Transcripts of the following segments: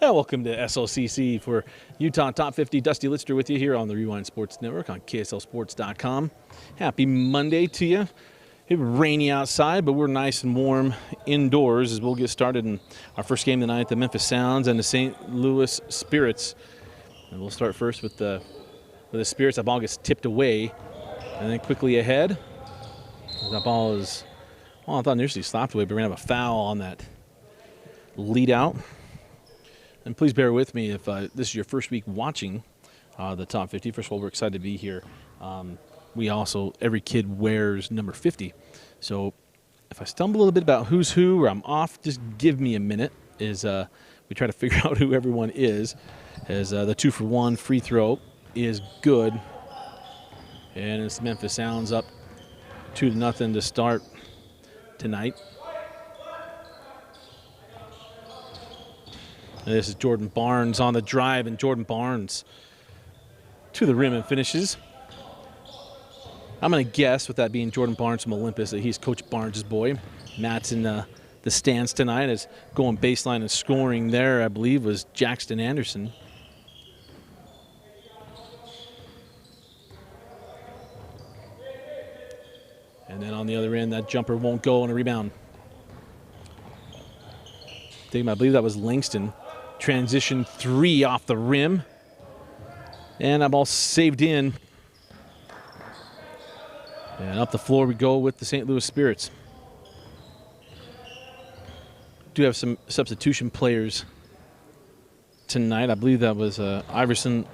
And welcome to SLCC for Utah Top 50. Dusty Lister with you here on the Rewind Sports Network on KSLSports.com. Happy Monday to you. It's rainy outside, but we're nice and warm indoors as we'll get started in our first game tonight, the Memphis Sounds and the St. Louis Spirits. And we'll start first with the Spirits. That ball gets tipped away and then quickly ahead. That ball is, well, I thought initially slapped away, but we're going to have a foul on that lead out. And please bear with me if this is your first week watching the Top 50. First of all, we're excited to be here. We also, every kid wears number 50. So if I stumble a little bit about who's who or I'm off, just give me a minute as we try to figure out who everyone is. As the 2-for-1 free throw is good. And it's Memphis Sounds up 2-0 to start tonight. And this is Jordan Barnes on the drive, and Jordan Barnes to the rim and finishes. I'm going to guess, with that being Jordan Barnes from Olympus, that he's Coach Barnes' boy. Matt's in the stands tonight as going baseline and scoring there, I believe, was Jackson Anderson. And then on the other end, that jumper won't go on a rebound. I believe that was Langston. Transition three off the rim. And that ball saved in. And up the floor we go with the St. Louis Spirits. Do have some substitution players tonight. I believe that was Iverson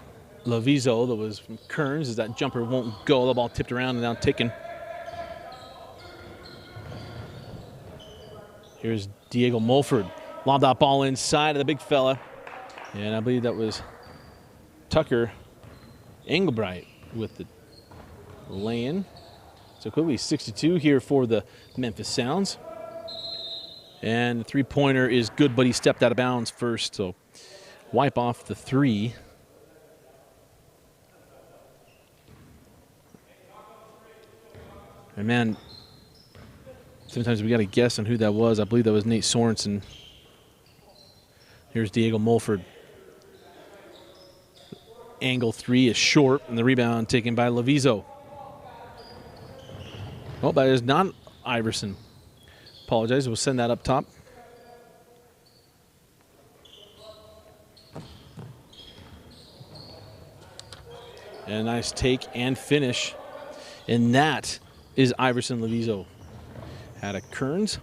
Lavizo that was from Kearns, as that jumper won't go. The ball tipped around and now taken. Here's Diego Mulford. Lobbed that ball inside of the big fella. And I believe that was Tucker Engelbright with the lay-in. So quickly 62 here for the Memphis Sounds. And the three-pointer is good, but he stepped out of bounds first. So wipe off the three. And man, sometimes we got to guess on who that was. I believe that was Nate Sorensen. Here's Diego Mulford. Angle three is short, and the rebound taken by Lavizo. Oh, that is not Iverson. Apologize, we'll send that up top. And a nice take and finish. And that is Iverson Lavizo. Out of Kearns.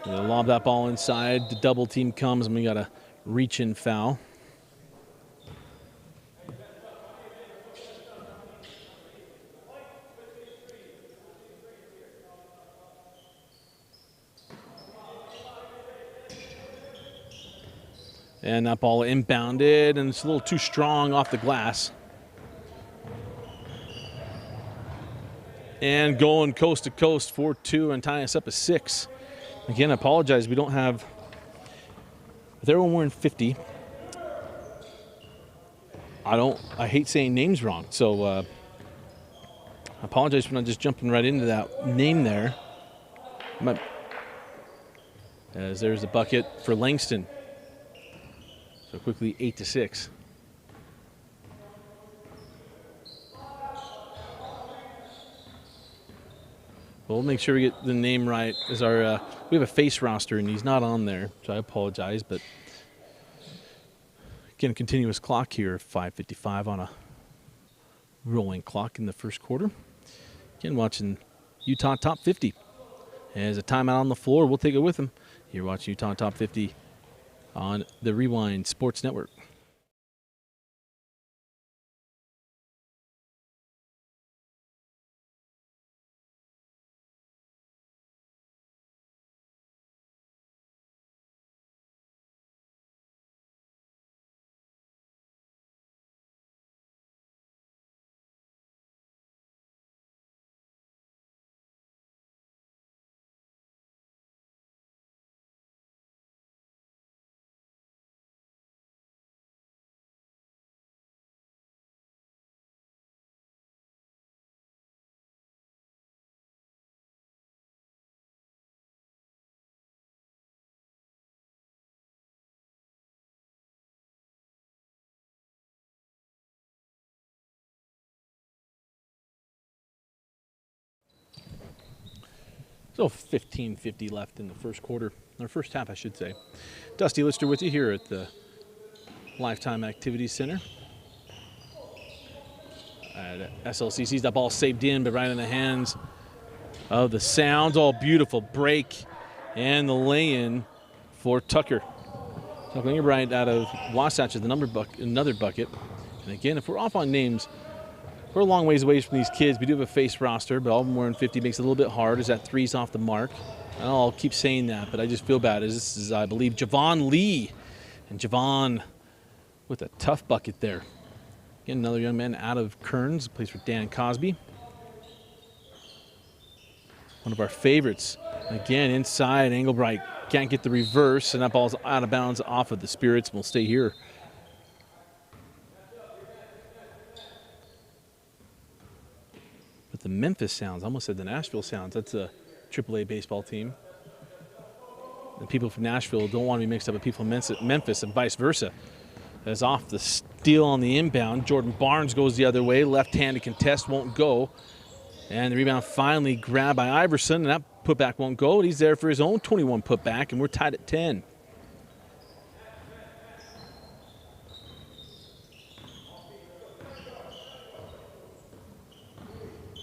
They lob that ball inside. The double team comes, and we got a reach-in foul. And that ball inbounded, and it's a little too strong off the glass. And going coast to coast, 4-2, and tying us up at 6. Again, I apologize. We don't have, with everyone wearing 50, I hate saying names wrong. So I apologize for not just jumping right into that name there. As there's the bucket for Langston. So quickly 8-6. We'll make sure we get the name right. As our we have a face roster, and he's not on there, so I apologize. But again, a continuous clock here, 5:55 on a rolling clock in the first quarter. Again, watching Utah Top 50. As a timeout on the floor, we'll take it with him. You're watching Utah Top 50 on the Rewind Sports Network. So 15:50 left in the first quarter, or first half, I should say. Dusty Lister with you here at the Lifetime Activities Center. SLCC's that ball saved in, but right in the hands of the Sounds. All beautiful break and the lay-in for Tucker. Tucker right out of Wasatch is another bucket. And again, if we're off on names, we're a long ways away from these kids. We do have a face roster, but all of them wearing 50 makes it a little bit hard as that three's off the mark. I'll keep saying that, but I just feel bad. This is, I believe, Javon Lee. And Javon with a tough bucket there. Again, another young man out of Kearns, plays for Dan Cosby. One of our favorites. Again, inside, Englebright can't get the reverse, and that ball's out of bounds off of the Spirits, and will stay here. But the Memphis Sounds, I almost said the Nashville Sounds, that's a AAA baseball team. The people from Nashville don't want to be mixed up with people from Memphis and vice versa. As off the steal on the inbound, Jordan Barnes goes the other way, left-handed contest won't go. And the rebound finally grabbed by Iverson, and that putback won't go. He's there for his own 21 putback, and we're tied at 10.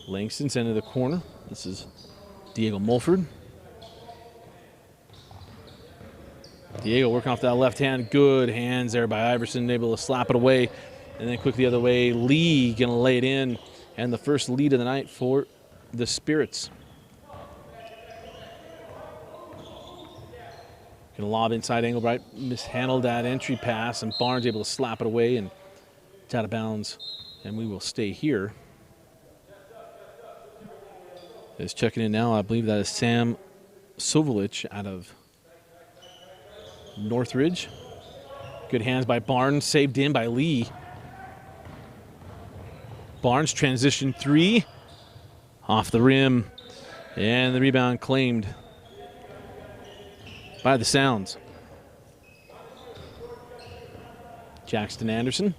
Langston's into the corner. This is Diego Mulford. Diego working off that left hand. Good hands there by Iverson, able to slap it away. And then quickly the other way, Lee going to lay it in. And the first lead of the night for the Spirits. Going to lob inside Englebright. Mishandled that entry pass, and Barnes able to slap it away, and it's out of bounds. And we will stay here. Is checking in now. I believe that is Sam Sovalich out of Northridge. Good hands by Barnes, saved in by Lee. Barnes transition three, off the rim, and the rebound claimed by the Sounds. Jackson Anderson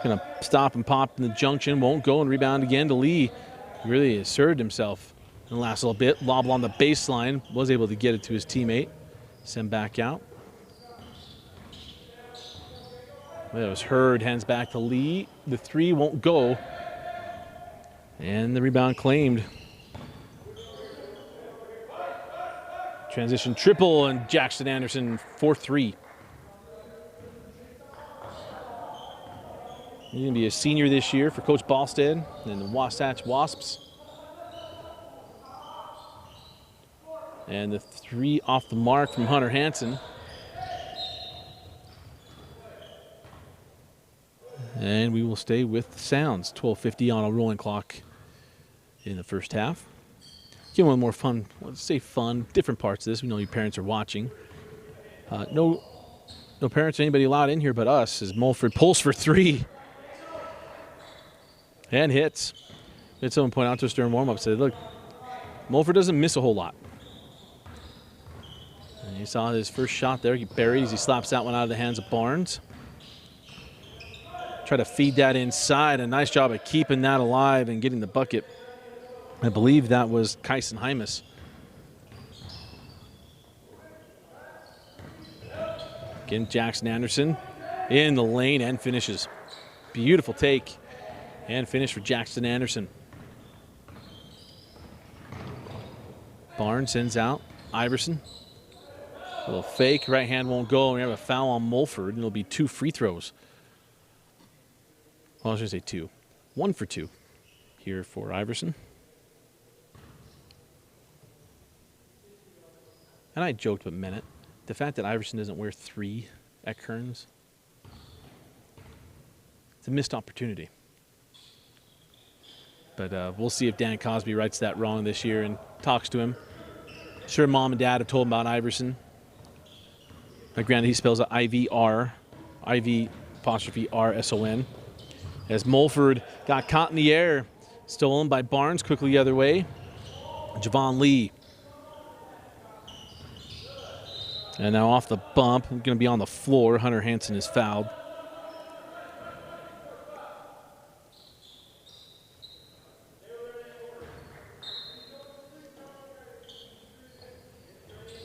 gonna stop and pop in the junction, won't go, and rebound again to Lee. He really asserted himself in the last little bit. Lob on the baseline, was able to get it to his teammate, send back out. That was Hurd, hands back to Lee. The three won't go. And the rebound claimed. Transition triple, and Jackson Anderson 4-3. He's going to be a senior this year for Coach Ballstead and the Wasatch Wasps. And the three off the mark from Hunter Hansen. And we will stay with the Sounds. 12:50 on a rolling clock in the first half. Get one more fun, let's say fun, different parts of this. We know your parents are watching. No parents or anybody allowed in here but us as Mulford pulls for three. And hits. We had someone point out to us during warm-up, said, look, Mulford doesn't miss a whole lot. And you saw his first shot there. He buried as he slaps that one out of the hands of Barnes. Try to feed that inside. A nice job of keeping that alive and getting the bucket. I believe that was Kyson Hymas. Again, Jackson Anderson in the lane and finishes. Beautiful take and finish for Jackson Anderson. Barnes sends out Iverson. A little fake, right hand won't go, and we have a foul on Mulford, and it'll be 2 free throws. Well, I was going to say 2. 1 for 2 here for Iverson. And I joked but meant it. The fact that Iverson doesn't wear 3 at Kearns, it's a missed opportunity. But we'll see if Dan Cosby rights that wrong this year and talks to him. Sure, Mom and Dad have told him about Iverson. But granted, he spells it I-V-R, I-V'-R-S-O-N. As Mulford got caught in the air, stolen by Barnes, quickly the other way. Javon Lee. And now off the bump, going to be on the floor. Hunter Hansen is fouled.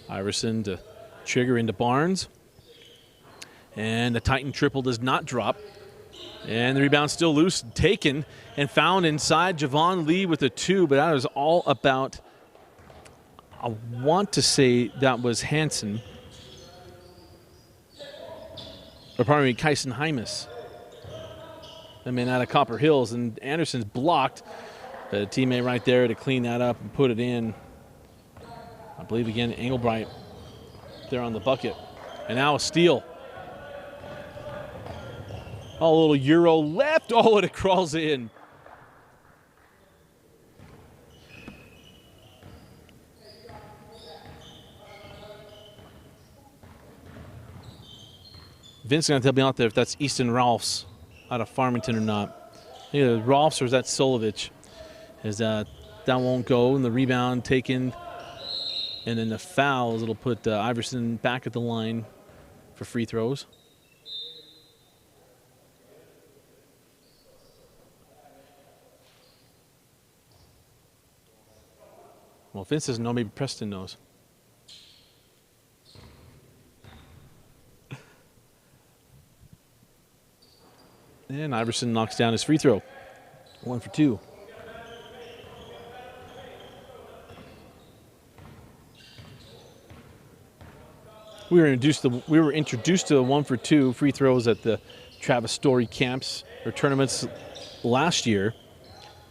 Iverson to trigger into Barnes. And the Titan triple does not drop. And the rebound still loose, taken and found inside. Javon Lee with a 2, but that was all about, I want to say that was Hansen. Or pardon me, Kyson Hymas. I mean, out of Copper Hills. And Anderson's blocked. But a teammate right there to clean that up and put it in. I believe, again, Englebright there on the bucket. And now a steal. Oh, a little Euro left. Oh, and it crawls in. Vince is going to tell me out there if that's Easton Rolfs out of Farmington or not. Either Rolfs or is that Solovich? As that won't go, and the rebound taken. And then the fouls, it'll put Iverson back at the line for free throws. Well, Vince doesn't know, maybe Preston knows. And Iverson knocks down his free throw. 1 for 2. We were introduced to 1 for 2 free throws at the Travis Story camps or tournaments last year.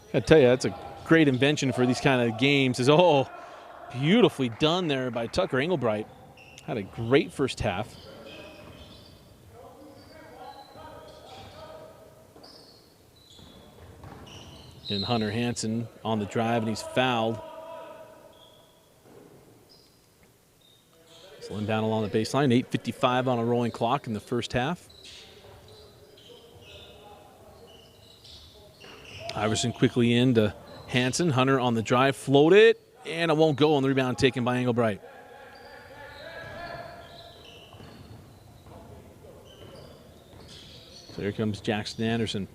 I gotta tell you, that's a great invention for these kind of games. Is beautifully done there by Tucker Englebright. Had a great first half. And Hunter Hansen on the drive, and he's fouled. So inbound along the baseline, 8:55 on a rolling clock in the first half. Iverson quickly into Hansen. Hunter on the drive, floated, and it won't go on the rebound taken by Englebright. So here comes Jackson Anderson.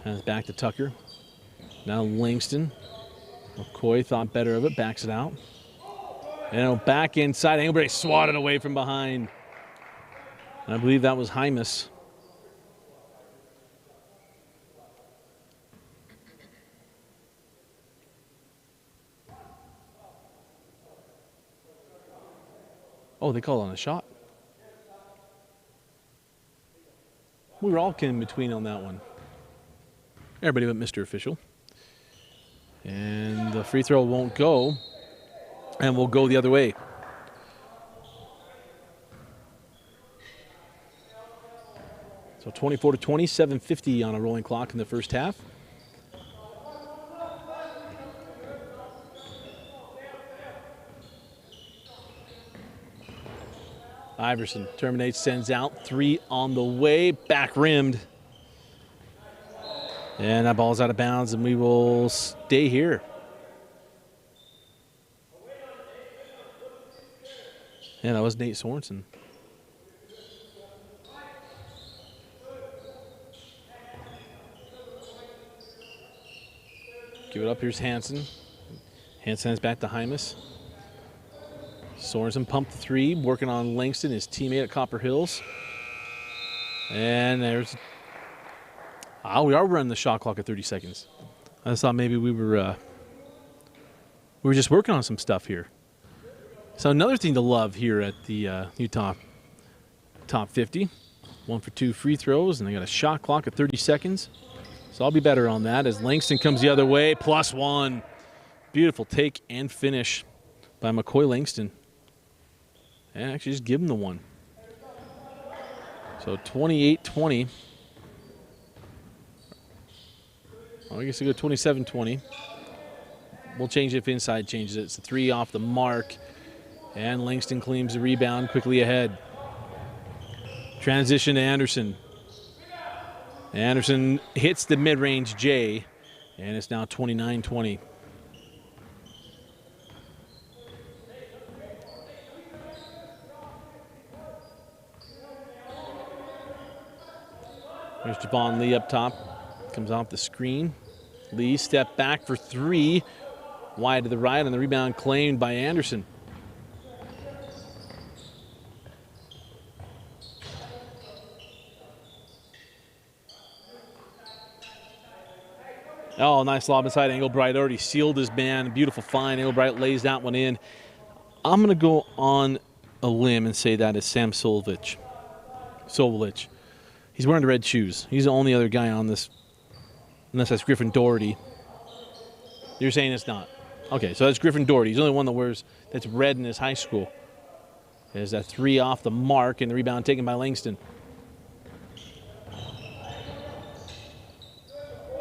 Hands back to Tucker. Now Langston. McCoy thought better of it, backs it out. And back inside, Englebright swatted away from behind. And I believe that was Hymas. Oh, they called on a shot. We were all in between on that one. Everybody but Mr. Official. And the free throw won't go. And we'll go the other way. So 24-20, 7:50 on a rolling clock in the first half. Iverson terminates, sends out, 3 on the way, back rimmed. And that ball's out of bounds, and we will stay here. Yeah, that was Nate Sorensen. Give it up, here's Hansen. Hansen is back to Hymas. Sorensen pumped the 3, working on Langston, his teammate at Copper Hills. And there's... we are running the shot clock at 30 seconds. I just thought maybe we were just working on some stuff here. So another thing to love here at the Utah Top 50. 1 for 2 free throws, and they got a shot clock at 30 seconds. So I'll be better on that as Langston comes the other way, +1. Beautiful take and finish by McCoy Langston. And actually just give him the 1. So 28-20. I guess we go 27-20. We'll change it if inside changes it. It's a 3 off the mark. And Langston claims the rebound quickly ahead. Transition to Anderson. Anderson hits the mid-range J, and it's now 29-20. There's Javon Lee up top. Comes off the screen. Lee step back for 3. Wide to the right, and the rebound claimed by Anderson. Oh, nice lob inside. Engelbright already sealed his man. Beautiful find. Engelbright lays that one in. I'm going to go on a limb and say that is Sam Solovich. He's wearing the red shoes. He's the only other guy on this, unless that's Griffin Doherty. You're saying it's not? Okay, so that's Griffin Doherty. He's the only one that's red in his high school. There's that three off the mark, and the rebound taken by Langston.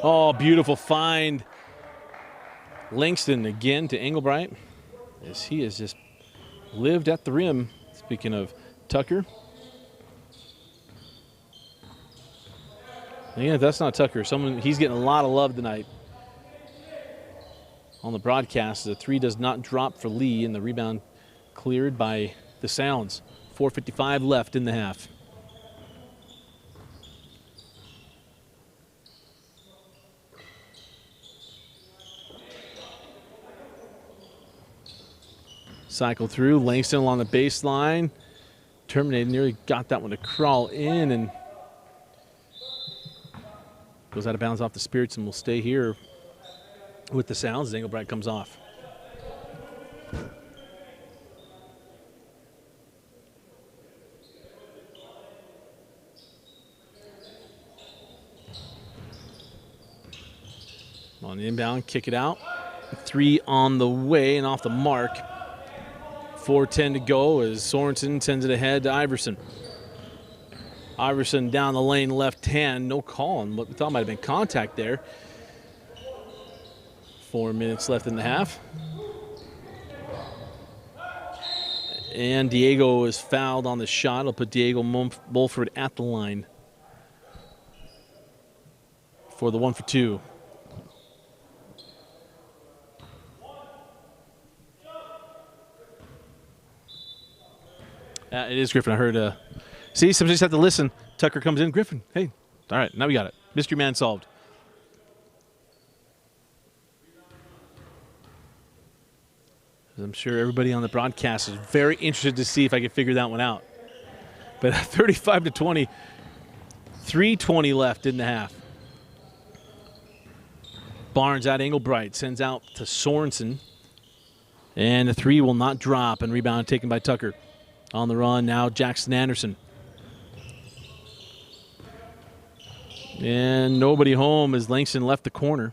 Oh, beautiful find. Langston again to Engelbright, as he has just lived at the rim. Speaking of Tucker. Again, if that's not Tucker, he's getting a lot of love tonight on the broadcast. The three does not drop for Lee, and the rebound cleared by the Sounds. 4:55 left in the half. Cycle through. Langston along the baseline. Terminated, nearly got that one to crawl in, and goes out of bounds off the Spirits, and will stay here with the Sounds as Engelbright comes off. On the inbound, kick it out. Three on the way and off the mark. 4:10 to go as Sorensen sends it ahead to Iverson. Iverson down the lane, left hand, no call on what we thought might have been contact there. 4 minutes left in the half. And Diego is fouled on the shot. It'll put Diego Mulford at the line for the 1 for 2. It is Griffin. I heard. See, some just have to listen. Tucker comes in. Griffin, hey. All right, now we got it. Mystery man solved. I'm sure everybody on the broadcast is very interested to see if I can figure that one out. But 35-20, 3:20 left in the half. Barnes at Engelbright, sends out to Sorensen. And the three will not drop, and rebound taken by Tucker. On the run now, Jackson Anderson. And nobody home as Langston left the corner.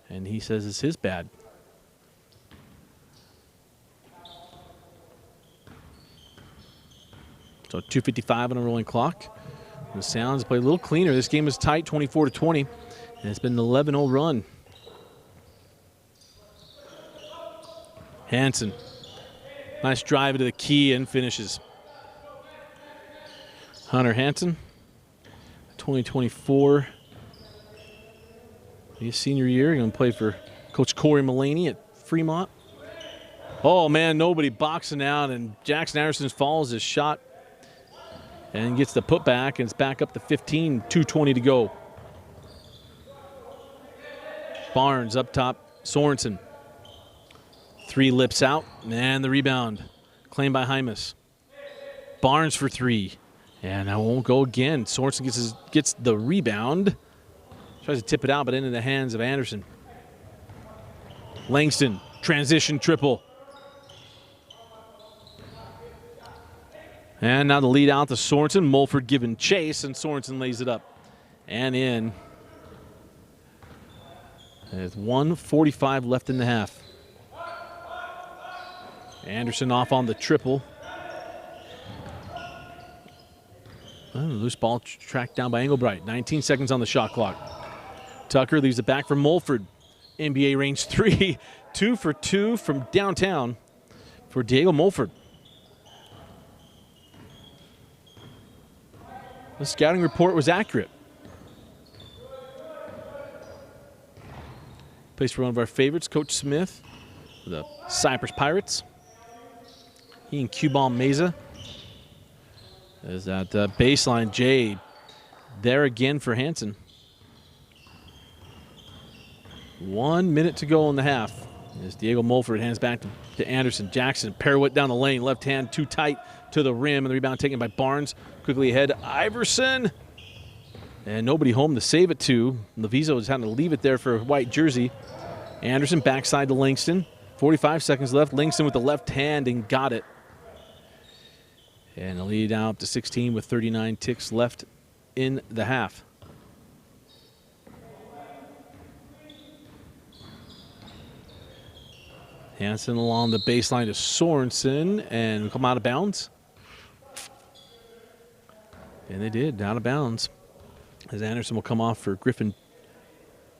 And he says it's his bad. So 2:55 on a rolling clock. The Sounds play a little cleaner. This game is tight, 24-20. And it's been an 11-0 run. Hansen. Nice drive into the key and finishes. Hunter Hansen, 2024. His senior year, he's going to play for Coach Corey Mullaney at Fremont. Oh, man, nobody boxing out, and Jackson Anderson follows his shot and gets the putback, and it's back up to 15, 2:20 to go. Barnes up top, Sorensen. Three lips out, and the rebound claimed by Hymas. Barnes for three, and that won't go again. Sorensen gets the rebound. Tries to tip it out, but into the hands of Anderson. Langston, transition triple. And now the lead out to Sorensen. Mulford giving chase, and Sorensen lays it up and in. There's 1:45 left in the half. Anderson off on the triple. Loose ball tracked down by Engelbright. 19 seconds on the shot clock. Tucker leaves it back for Mulford. NBA range three. 2 for 2 from downtown for Diego Mulford. The scouting report was accurate. Plays for one of our favorites, Coach Smith, the Cypress Pirates. He and Q-Ball Meza. There's that baseline. Jay there again for Hansen. 1 minute to go in the half. As Diego Mulford hands back to Anderson. Jackson, Perwitt down the lane. Left hand too tight to the rim. And the rebound taken by Barnes. Quickly ahead, Iverson. And nobody home to save it to. Levizo is having to leave it there for a white jersey. Anderson backside to Langston. 45 seconds left. Langston with the left hand and got it. And the lead out to 16 with 39 ticks left in the half. Hansen along the baseline to Sorensen and come out of bounds. And they did, out of bounds. As Anderson will come off for Griffin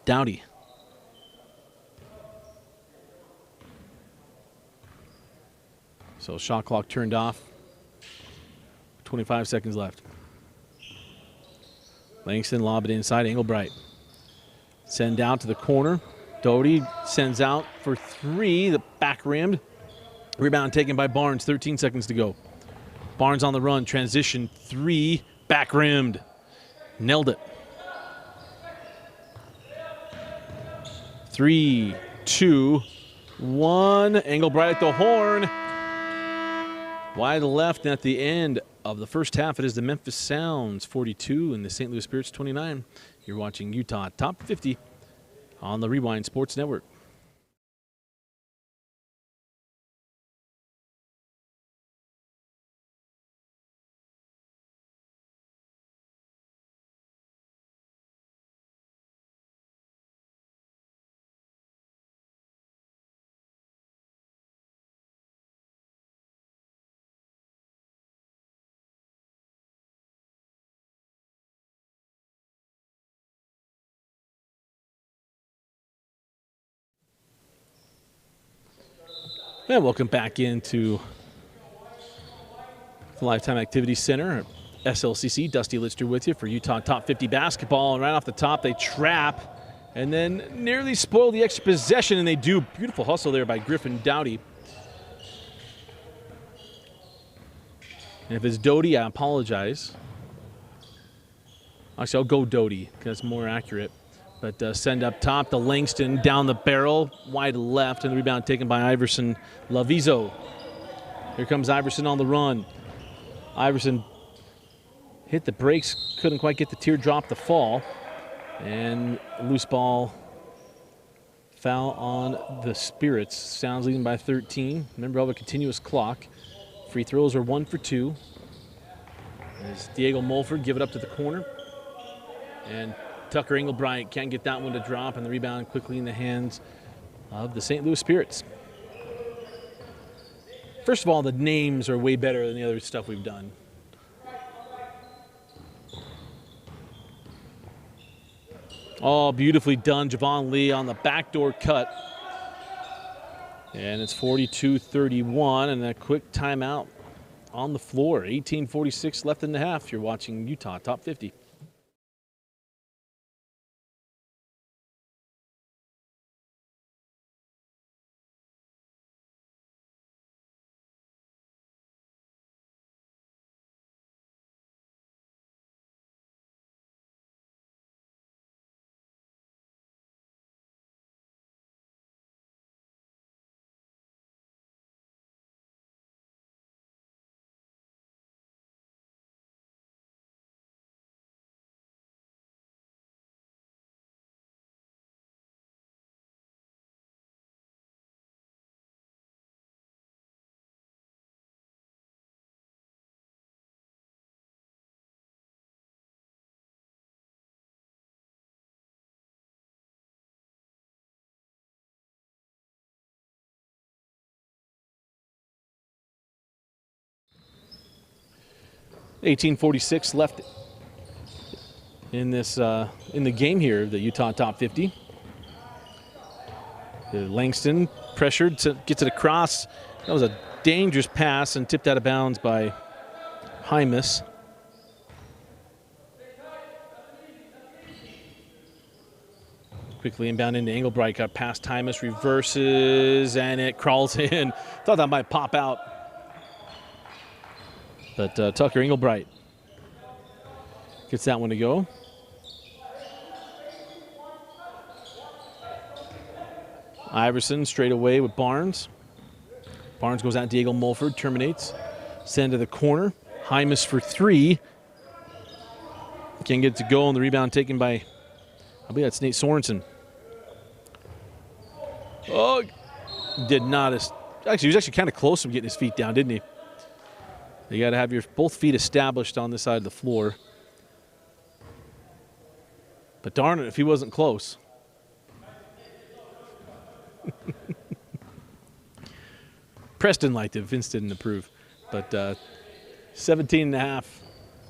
Dowdy. So shot clock turned off. 25 seconds left. Langston lob it inside, Engelbright. Send down to the corner. Doty sends out for three, the back rimmed. Rebound taken by Barnes, 13 seconds to go. Barnes on the run, transition, three, back rimmed. Nailed it. 3, 2, 1. Engelbright at the horn. Wide left, and at the end of the first half, it is the Memphis Sounds 42 and the St. Louis Spirits 29. You're watching Utah Top 50 on the Rewind Sports Network. And welcome back into the Lifetime Activity Center, SLCC. Dusty Litster with you for Utah Top 50 basketball. And right off the top, they trap and then nearly spoil the extra possession, and they do. Beautiful hustle there by Griffin Dowdy. And if it's Doty, I apologize. Actually, I'll go Doty because it's more accurate. But send up top to Langston, down the barrel, wide left, and the rebound taken by Iverson Lavizo. Here comes Iverson on the run. Iverson hit the brakes, couldn't quite get the teardrop to fall. And loose ball foul on the Spirits. Sounds leading by 13. Remember, all the continuous clock. Free throws are 1 for 2. As Diego Mulford give it up to the corner. And Tucker Engelbright can't get that one to drop, and the rebound quickly in the hands of the St. Louis Spirits. First of all, the names are way better than the other stuff we've done. Oh, beautifully done. Javon Lee on the backdoor cut. And it's 42-31, and a quick timeout on the floor. 18:46 left in the half. You're watching Utah Top 50. $18:46 left in this in the game here, the Utah Top 50. Langston pressured, gets it across. That was a dangerous pass and tipped out of bounds by Hymus. Quickly inbound into Engelbright, got past Hymus, reverses, and it crawls in. Thought that might pop out. But Tucker Engelbright gets that one to go. Iverson straight away with Barnes. Barnes goes out. Diego Mulford terminates. Send to the corner. Hymas for three. Can't get it to go on the rebound taken by, I believe that's Nate Sorensen. Oh, did not. Actually, he was actually kind of close to getting his feet down, didn't he? You got to have your both feet established on this side of the floor. But darn it, if he wasn't close. Preston liked it. Vince didn't approve. But 17 and a half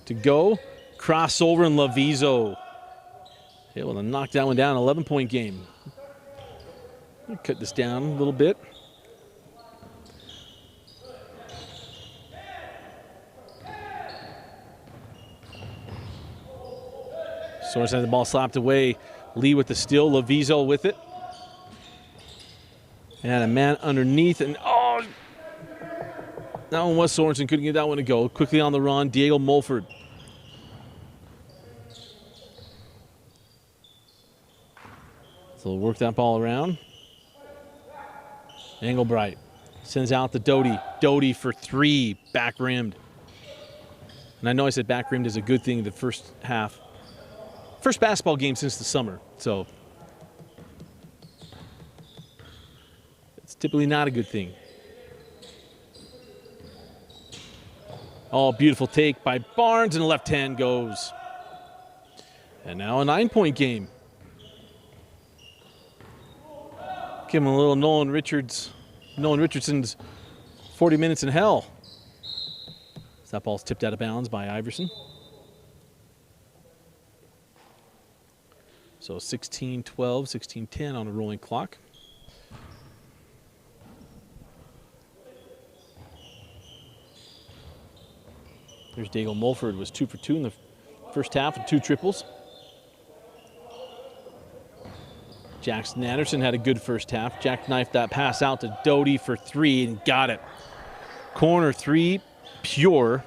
to go. Crossover and Lavizo able to knock that one down. 11-point game. Cut this down a little bit. Sorensen had the ball slapped away. Lee with the steal. Lavizo with it. And a man underneath. And oh! That one was Sorensen. Couldn't get that one to go. Quickly on the run. Diego Mulford. So we'll work that ball around. Engelbright sends out the Doty. Doty for three. Back rimmed. And I know I said back rimmed is a good thing the first half. First basketball game since the summer, so it's typically not a good thing. Oh, beautiful take by Barnes, and the left hand goes. And now a 9-point game. Give him a little Nolan Richardson's 40 minutes in hell. That ball's tipped out of bounds by Iverson. So 16-12, 16-10 on a rolling clock. There's Diego Mulford, was 2 for 2 in the first half with 2 triples. Jackson Anderson had a good first half. Jack knifed that pass out to Doty for 3 and got it. Corner 3, pure.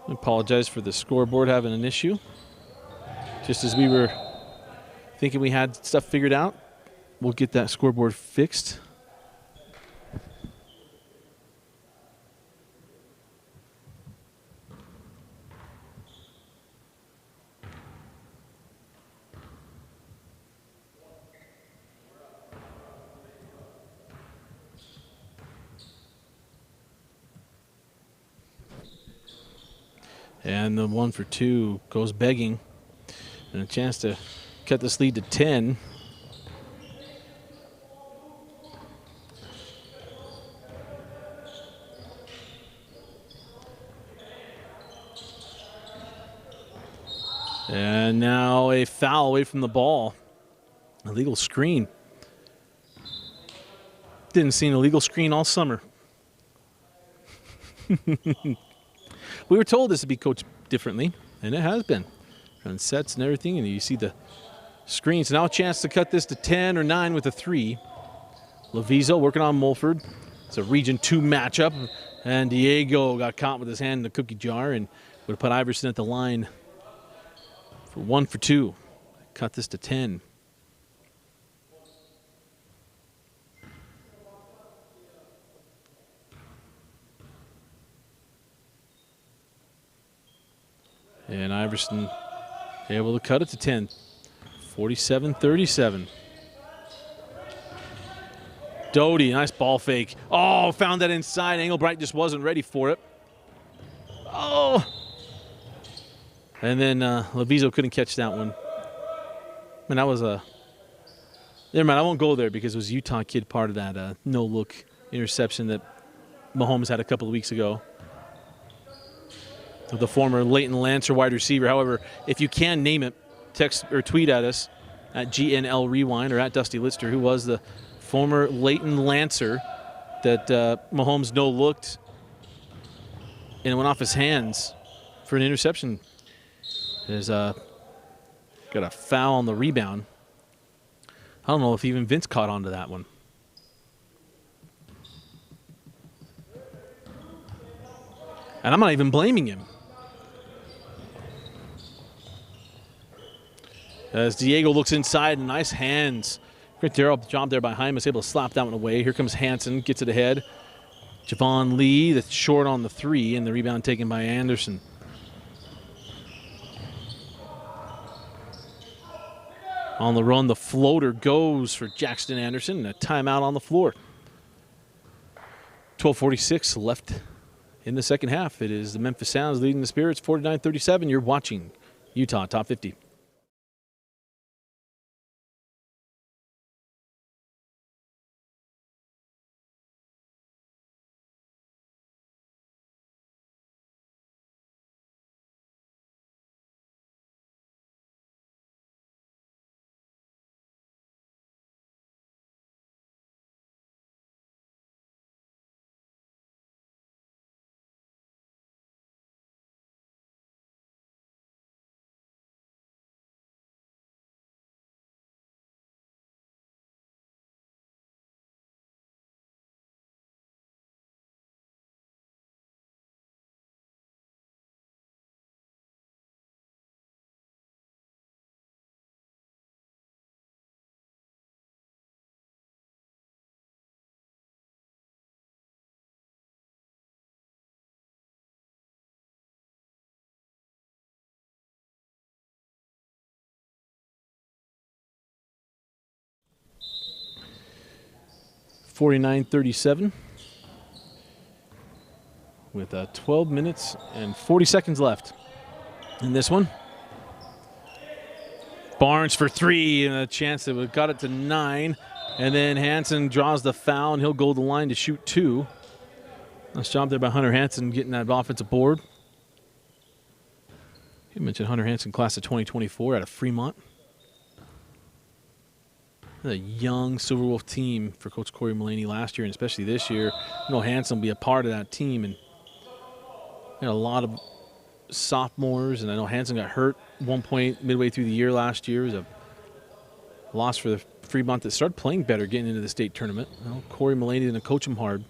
I apologize for the scoreboard having an issue. Just as we were thinking we had stuff figured out, we'll get that scoreboard fixed. And the 1 for 2 goes begging. And a chance to cut this lead to 10. And now a foul away from the ball. Illegal screen. Didn't see an illegal screen all summer. We were told this would be coached differently, and it has been. On sets and everything, and you see the screens. Now a chance to cut this to 10 or 9 with a 3. Lavizo working on Mulford. It's a Region 2 matchup, and Diego got caught with his hand in the cookie jar and would have put Iverson at the line for 1 for 2. Cut this to 10. And Iverson able to cut it to 10. 47-37. Doty, nice ball fake. Oh, found that inside. Engelbright just wasn't ready for it. Oh! And then Lavizo couldn't catch that one. And that was a... Never mind, I won't go there because it was a Utah kid part of that no-look interception that Mahomes had a couple of weeks ago. The former Leighton Lancer wide receiver. However, if you can name it, text or tweet at us at GNL Rewind or at Dusty Litster, who was the former Leighton Lancer that Mahomes no-looked and it went off his hands for an interception. There's got a foul on the rebound. I don't know if even Vince caught on to that one. And I'm not even blaming him. As Diego looks inside, nice hands. Great job there by Hymas, able to slap that one away. Here comes Hansen, gets it ahead. Javon Lee, that's short on the 3, and the rebound taken by Anderson. On the run, the floater goes for Jackson Anderson, and a timeout on the floor. 12:46 left in the second half. It is the Memphis Sounds leading the Spirits 49-37. You're watching Utah Top 50. (49-37) with 12 minutes and 40 seconds left in this one. Barnes for 3 and a chance that we got it to 9. And then Hansen draws the foul, and he'll go to the line to shoot 2. Nice job there by Hunter Hansen getting that offensive board. You mentioned Hunter Hansen, class of 2024 out of Fremont. A young Silverwolf team for Coach Corey Mullaney last year, and especially this year. Hansen will be a part of that team, and a lot of sophomores. And I know Hansen got hurt one point midway through the year last year. It was a loss for the Fremont that started playing better getting into the state tournament. Corey Mullaney didn't coach him hard.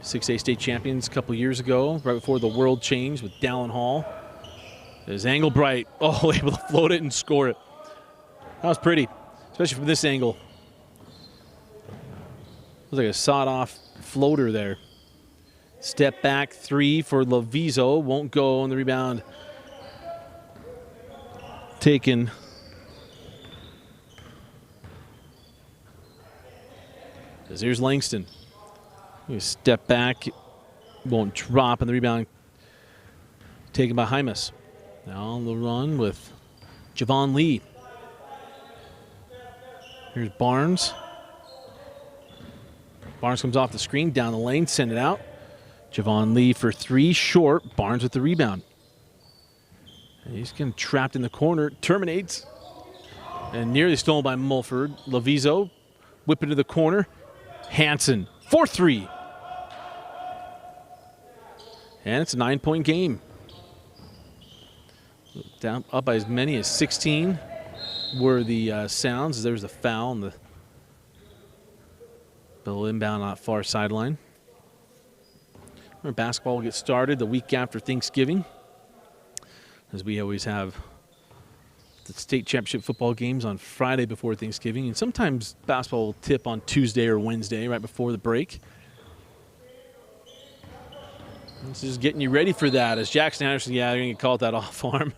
6A state champions a couple years ago, right before the world changed with Dallin Hall. There's Engelbright, able to float it and score it. That was pretty, especially from this angle. Looks like a sawed-off floater there. Step back 3 for Lovizo, won't go on the rebound. Taken. Here's Langston. Step back, won't drop, and the rebound taken by Hymas. Now on the run with Javon Lee. Here's Barnes. Barnes comes off the screen, down the lane, send it out. Javon Lee for 3, short. Barnes with the rebound. And he's getting trapped in the corner, terminates. And nearly stolen by Mulford. Lovizo, whip into the corner. Hansen, 4-3. And it's a 9-point game. Down up by as many as 16 were the Sounds. There's a foul on the inbound on far sideline. Basketball will get started the week after Thanksgiving, as we always have the state championship football games on Friday before Thanksgiving, and sometimes basketball will tip on Tuesday or Wednesday right before the break. This is getting you ready for that, as Jackson Anderson, they're going to call it that off arm.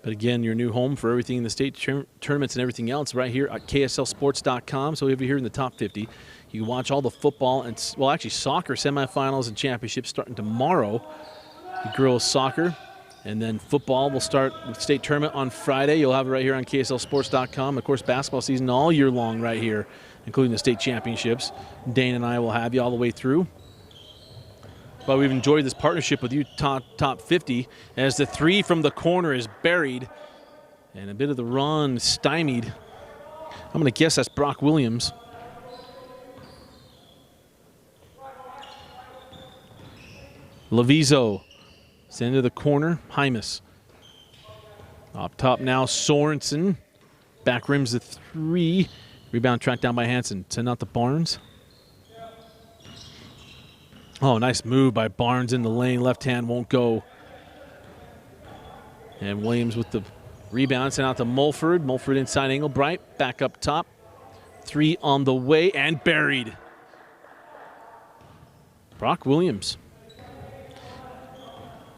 But again, your new home for everything in the state tournaments and everything else right here at KSLSports.com. So over here in the top 50, you can watch all the football and, actually soccer semifinals and championships starting tomorrow. The girls soccer, and then football will start with state tournament on Friday. You'll have it right here on KSLSports.com. Of course, basketball season all year long right here, including the state championships. Dane and I will have you all the way through. But we've enjoyed this partnership with Utah Top 50 as the 3 from the corner is buried and a bit of the run stymied. I'm going to guess that's Brock Williams. Lovizo send to the corner. Hymas. Up top now, Sorensen. Back rims the 3. Rebound tracked down by Hansen. Send out to Barnes. Oh, nice move by Barnes in the lane. Left hand won't go. And Williams with the rebound. Sent out to Mulford. Mulford inside Englebright. Back up top. 3 on the way and buried. Brock Williams.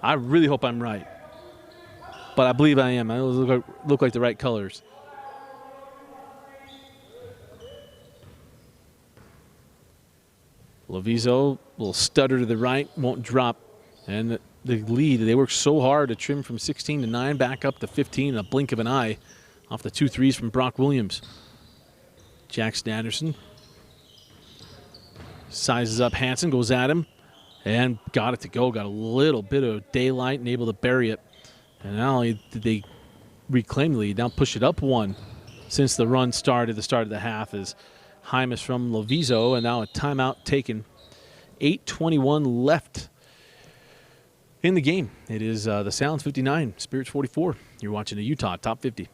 I really hope I'm right. But I believe I am. I look like the right colors. Lovizo, little stutter to the right, won't drop. And the lead, they worked so hard to trim from 16 to 9, back up to 15 in a blink of an eye off the 2 threes from Brock Williams. Jackson Anderson sizes up Hansen, goes at him, and got it to go. Got a little bit of daylight and able to bury it. And not only did they reclaim the lead, now push it up 1 since the run started, the start of the half, is Hymas from Lovizo, and now a timeout taken. 8:21 left in the game. It is the Sounds 59, Spirits 44. You're watching the Utah Top 50.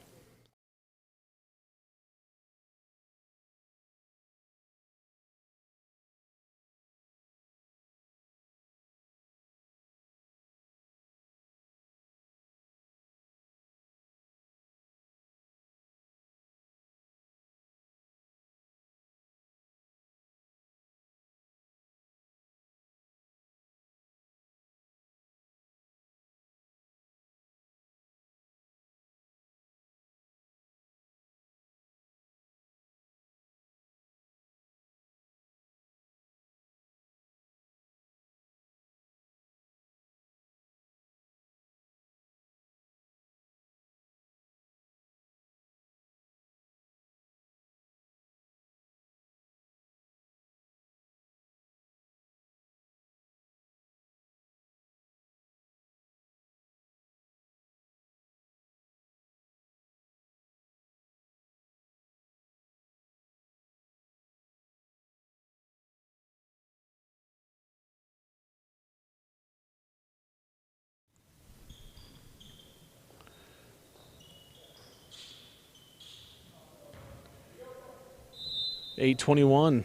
.821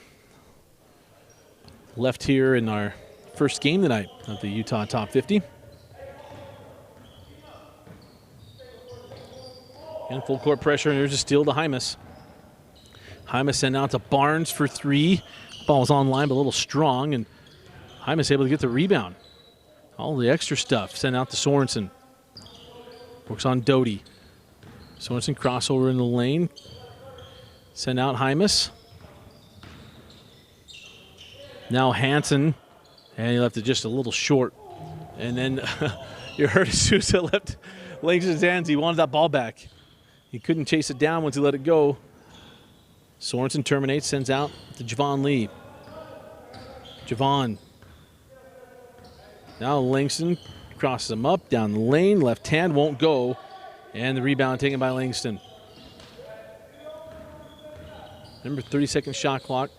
left here in our first game tonight of the Utah Top 50. And full court pressure, and there's a steal to Hymas. Hymas sent out to Barnes for 3. Ball's on line, but a little strong, and Hymas able to get the rebound. All the extra stuff sent out to Sorensen. Works on Doty. Sorensen crossover in the lane. Send out Hymas. Now Hansen, and he left it just a little short. And then you heard as soon as it left Langston's hands, he wanted that ball back. He couldn't chase it down once he let it go. Sorensen terminates, sends out to Javon Lee. Javon. Now Langston crosses him up, down the lane, left hand won't go. And the rebound taken by Langston. Remember, 30-second shot clock.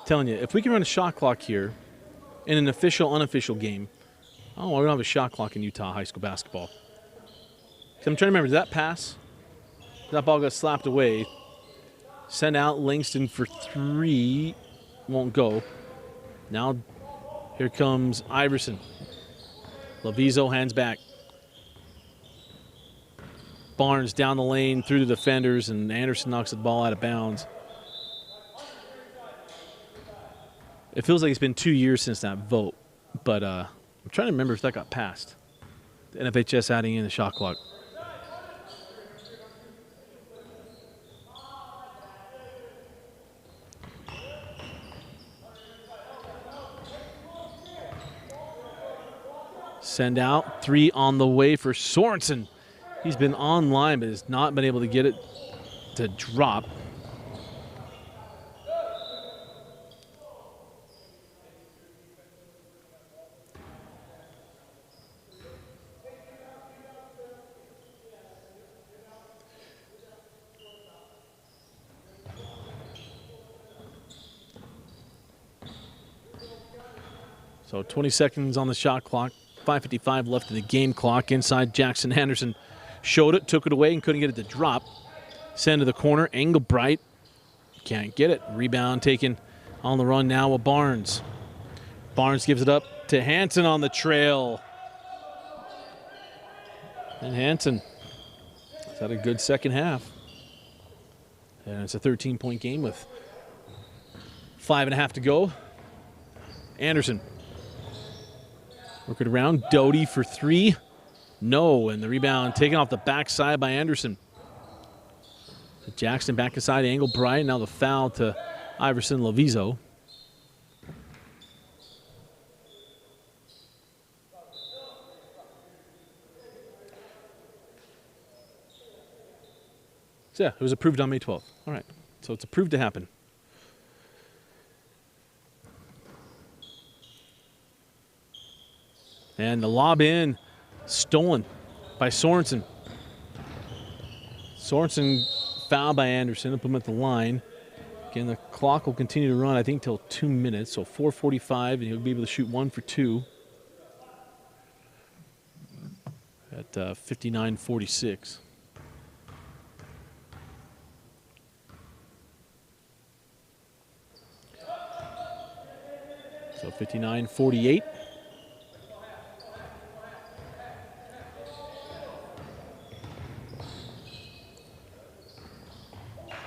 Telling you, if we can run a shot clock here in an official, unofficial game, oh, we don't have a shot clock in Utah high school basketball. I'm trying to remember, did that pass? That ball got slapped away. Sent out Langston for 3. Won't go. Now here comes Iverson. Lovizo hands back. Barnes down the lane through the defenders, and Anderson knocks the ball out of bounds. It feels like it's been 2 years since that vote, but I'm trying to remember if that got passed. The NFHS adding in the shot clock. Send out, 3 on the way for Sorensen. He's been online, but has not been able to get it to drop. So 20 seconds on the shot clock, 5:55 left in the game clock. Inside, Jackson Anderson showed it, took it away, and couldn't get it to drop. Send to the corner. Engelbright can't get it. Rebound taken on the run now with Barnes. Barnes gives it up to Hansen on the trail. And Hansen has had a good second half. And it's a 13-point game with 5.5 to go. Anderson. Work it around. Doty for three. No, and the rebound taken off the backside by Anderson. So Jackson back inside Engelbright. Now the foul to Iverson Lovizo. So yeah, it was approved on May 12th. All right, so it's approved to happen. And the lob in, stolen by Sorensen. Sorensen fouled by Anderson, to put him at the line. Again, the clock will continue to run, I think, till 2 minutes. So 4:45, and he'll be able to shoot 1 for 2 at 59:46. So 59:48.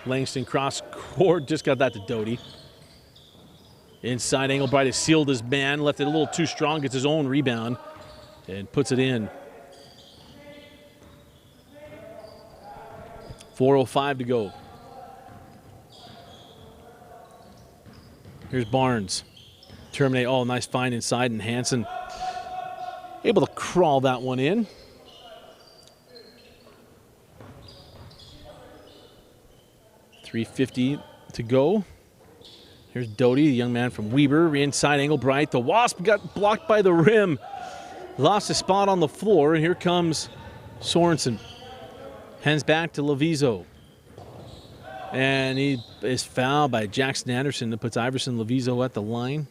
Langston cross court, just got that to Doty. Inside, Engelbright has sealed his man, left it a little too strong, gets his own rebound, and puts it in. 4:05 to go. Here's Barnes. Terminate, oh, nice find inside, and Hansen able to crawl that one in. .350 to go. Here's Doty, the young man from Weber, inside Engelbright. The Wasp got blocked by the rim. Lost his spot on the floor, and here comes Sorensen. Hands back to Lovizo. And he is fouled by Jackson Anderson that puts Iverson Lovizo at the line.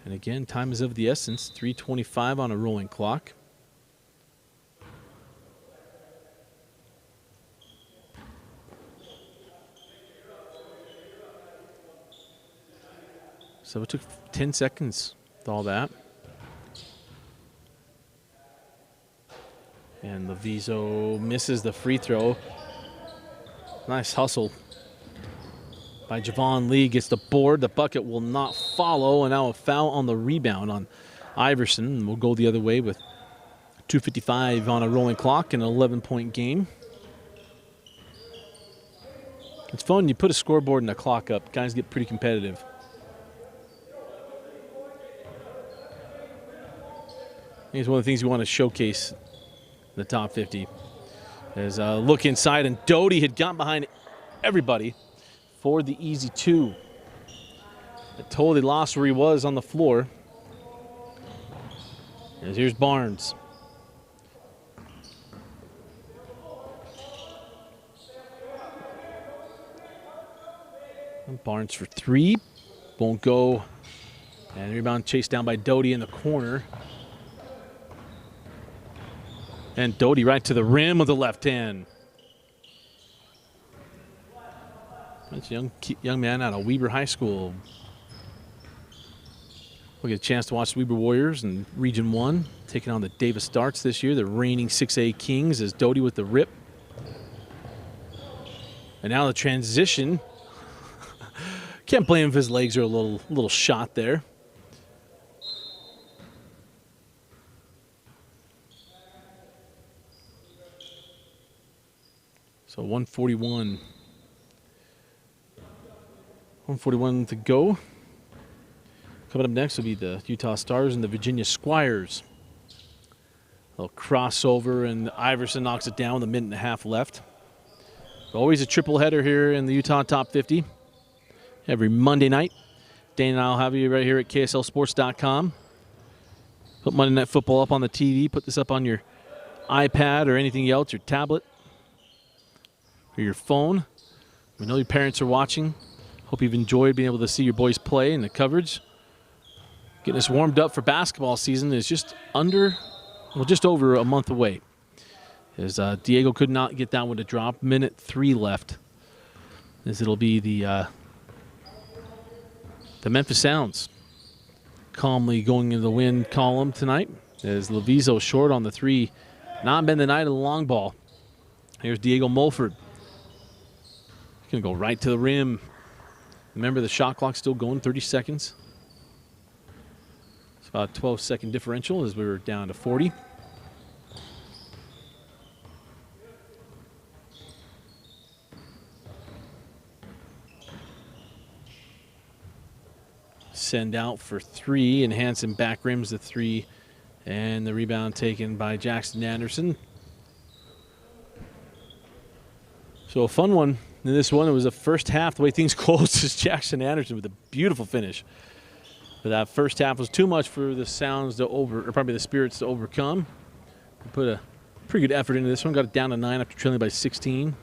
And again, time is of the essence. 3:25 on a rolling clock. So it took 10 seconds with all that. And Lovizo misses the free throw. Nice hustle by Javon Lee. Gets the board. The bucket will not follow. And now a foul on the rebound on Iverson. We'll go the other way with 2:55 on a rolling clock and an 11-point game. It's fun. You put a scoreboard and a clock up. Guys get pretty competitive. I think it's one of the things you want to showcase in the top 50. As a look inside, and Doty had gotten behind everybody for the easy two. It totally lost where he was on the floor. As here's Barnes. And Barnes for three. Won't go. And rebound chased down by Doty in the corner. And Doty right to the rim with the left hand. That's a young man out of Weber High School. We'll get a chance to watch the Weber Warriors in Region 1, taking on the Davis Darts this year, the reigning 6A Kings, as Doty with the rip. And now the transition. Can't blame him if his legs are a little shot there. So 141 to go. Coming up next will be the Utah Stars and the Virginia Squires. A little crossover, and Iverson knocks it down with 1.5 minutes left. Always a triple header here in the Utah Top 50. Every Monday night. Dane and I will have you right here at KSLSports.com. Put Monday Night Football up on the TV. Put this up on your iPad or anything else, your tablet, or your phone. We know your parents are watching. Hope you've enjoyed being able to see your boys play and the coverage. Getting us warmed up for basketball season is just over a month away. As Diego could not get that one to drop. Minute 3 left. As it'll be the Memphis Sounds calmly going into the win column tonight. As Leviso short on the 3. Not been the night of the long ball. Here's Diego Mulford. He's going to go right to the rim. Remember, the shot clock's still going, 30 seconds. It's about a 12-second differential as we were down to 40. Send out for 3, and Hansen back rims the 3, and the rebound taken by Jackson Anderson. So a fun one in this one. It was the first half. The way things closed is Jackson Anderson with a beautiful finish. But that first half was too much for the Sounds to or probably the Spirits to overcome. They put a pretty good effort into this one. Got it down to 9 after trailing by 16.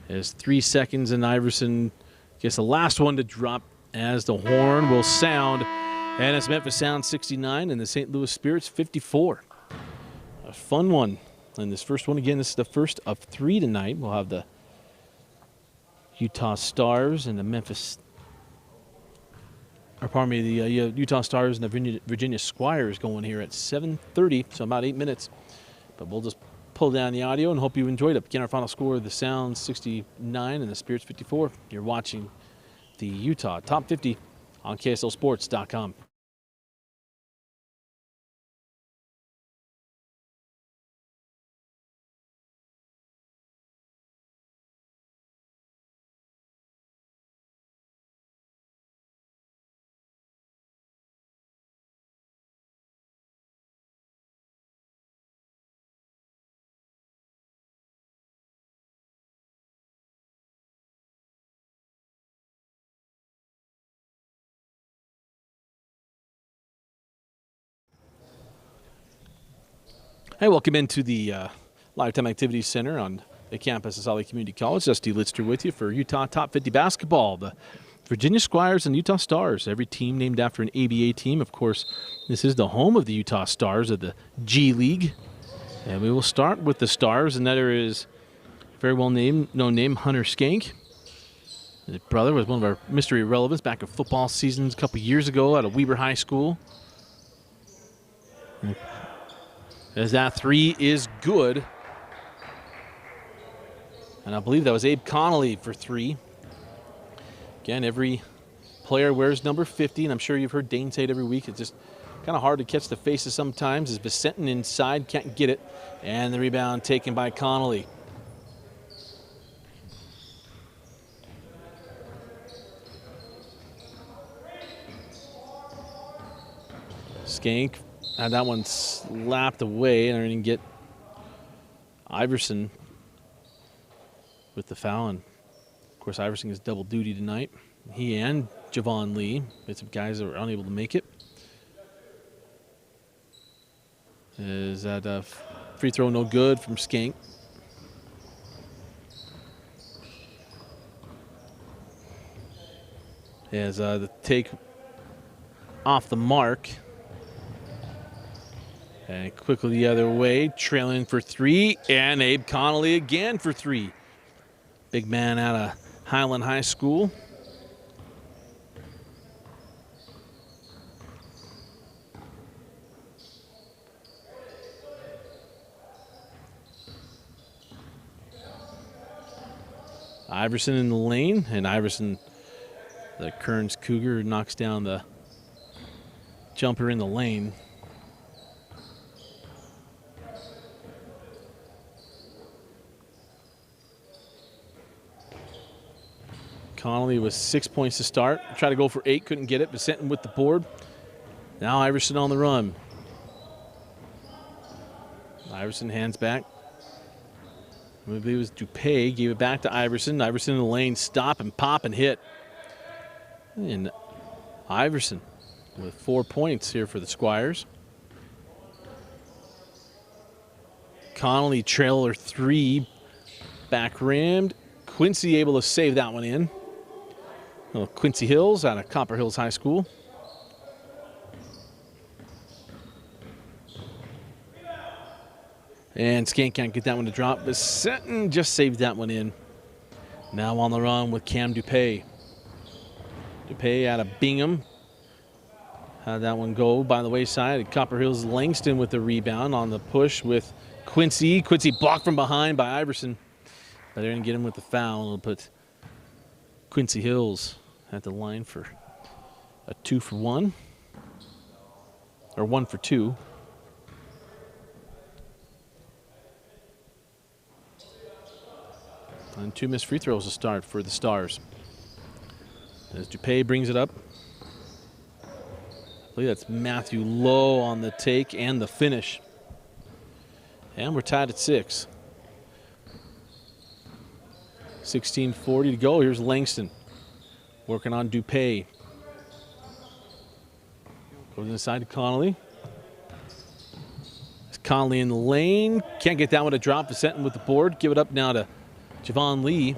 As 3 seconds, and Iverson gets the last one to drop as the horn will sound. And it's Memphis Sound 69 and the St. Louis Spirits 54. A fun one. And this first one, again, this is the first of 3 tonight. We'll have the Utah Stars and the Utah Stars and the Virginia Squires going here at 7:30, so about 8 minutes. But we'll just pull down the audio and hope you enjoyed it. Again, our final score, the Sounds 69 and the Spirits 54. You're watching the Utah Top 50 on KSLSports.com. Hey, welcome into the Lifetime Activities Center on the campus of Salt Lake Community College. Dusty Litster with you for Utah Top 50 basketball. The Virginia Squires and Utah Stars, every team named after an ABA team. Of course, this is the home of the Utah Stars of the G League. And we will start with the Stars, and that is very well known name, Hunter Skank. His brother was one of our mystery relevants back in football seasons a couple years ago out of Weber High School. As that 3 is good. And I believe that was Abe Connolly for 3. Again, every player wears number 50, and I'm sure you've heard Dane say it every week. It's just kind of hard to catch the faces sometimes. As Vicentin inside, can't get it. And the rebound taken by Connolly. Skank had that one slapped away, and I didn't get Iverson with the foul. And of course, Iverson is double duty tonight. He and Javon Lee, it's guys that were unable to make it. Is that free throw no good from Skank? As the take off the mark. And quickly the other way, trailing for 3, and Abe Connolly again for 3. Big man out of Highland High School. Iverson in the lane, and Iverson, the Kearns Cougar, knocks down the jumper in the lane. Connolly was 6 points to start. Tried to go for 8, couldn't get it. Vicentin with the board. Now Iverson on the run. Iverson hands back. I believe it was Dupay, gave it back to Iverson. Iverson in the lane, stop and pop and hit. And Iverson with 4 points here for the Squires. Connolly trailer 3, back rimmed. Quincy able to save that one in. Well, Quincy Hills out of Copper Hills High School. And Skank can't get that one to drop. But Seton just saved that one in. Now on the run with Cam Dupay. Dupay out of Bingham. Had that one go by the wayside. Copper Hills Langston with the rebound on the push with Quincy. Quincy blocked from behind by Iverson. But they're going to get him with the foul. It'll put Quincy Hills at the line for a 2 for 1. Or 1 for 2. And 2 missed free throws to start for the Stars. As Dupay brings it up. I believe that's Matthew Lowe on the take and the finish. And we're tied at 6. 16:40 to go. Here's Langston working on Dupay. Goes inside to Connolly. It's Connolly in the lane. Can't get that one to drop. Vicentin with the board. Give it up now to Javon Lee.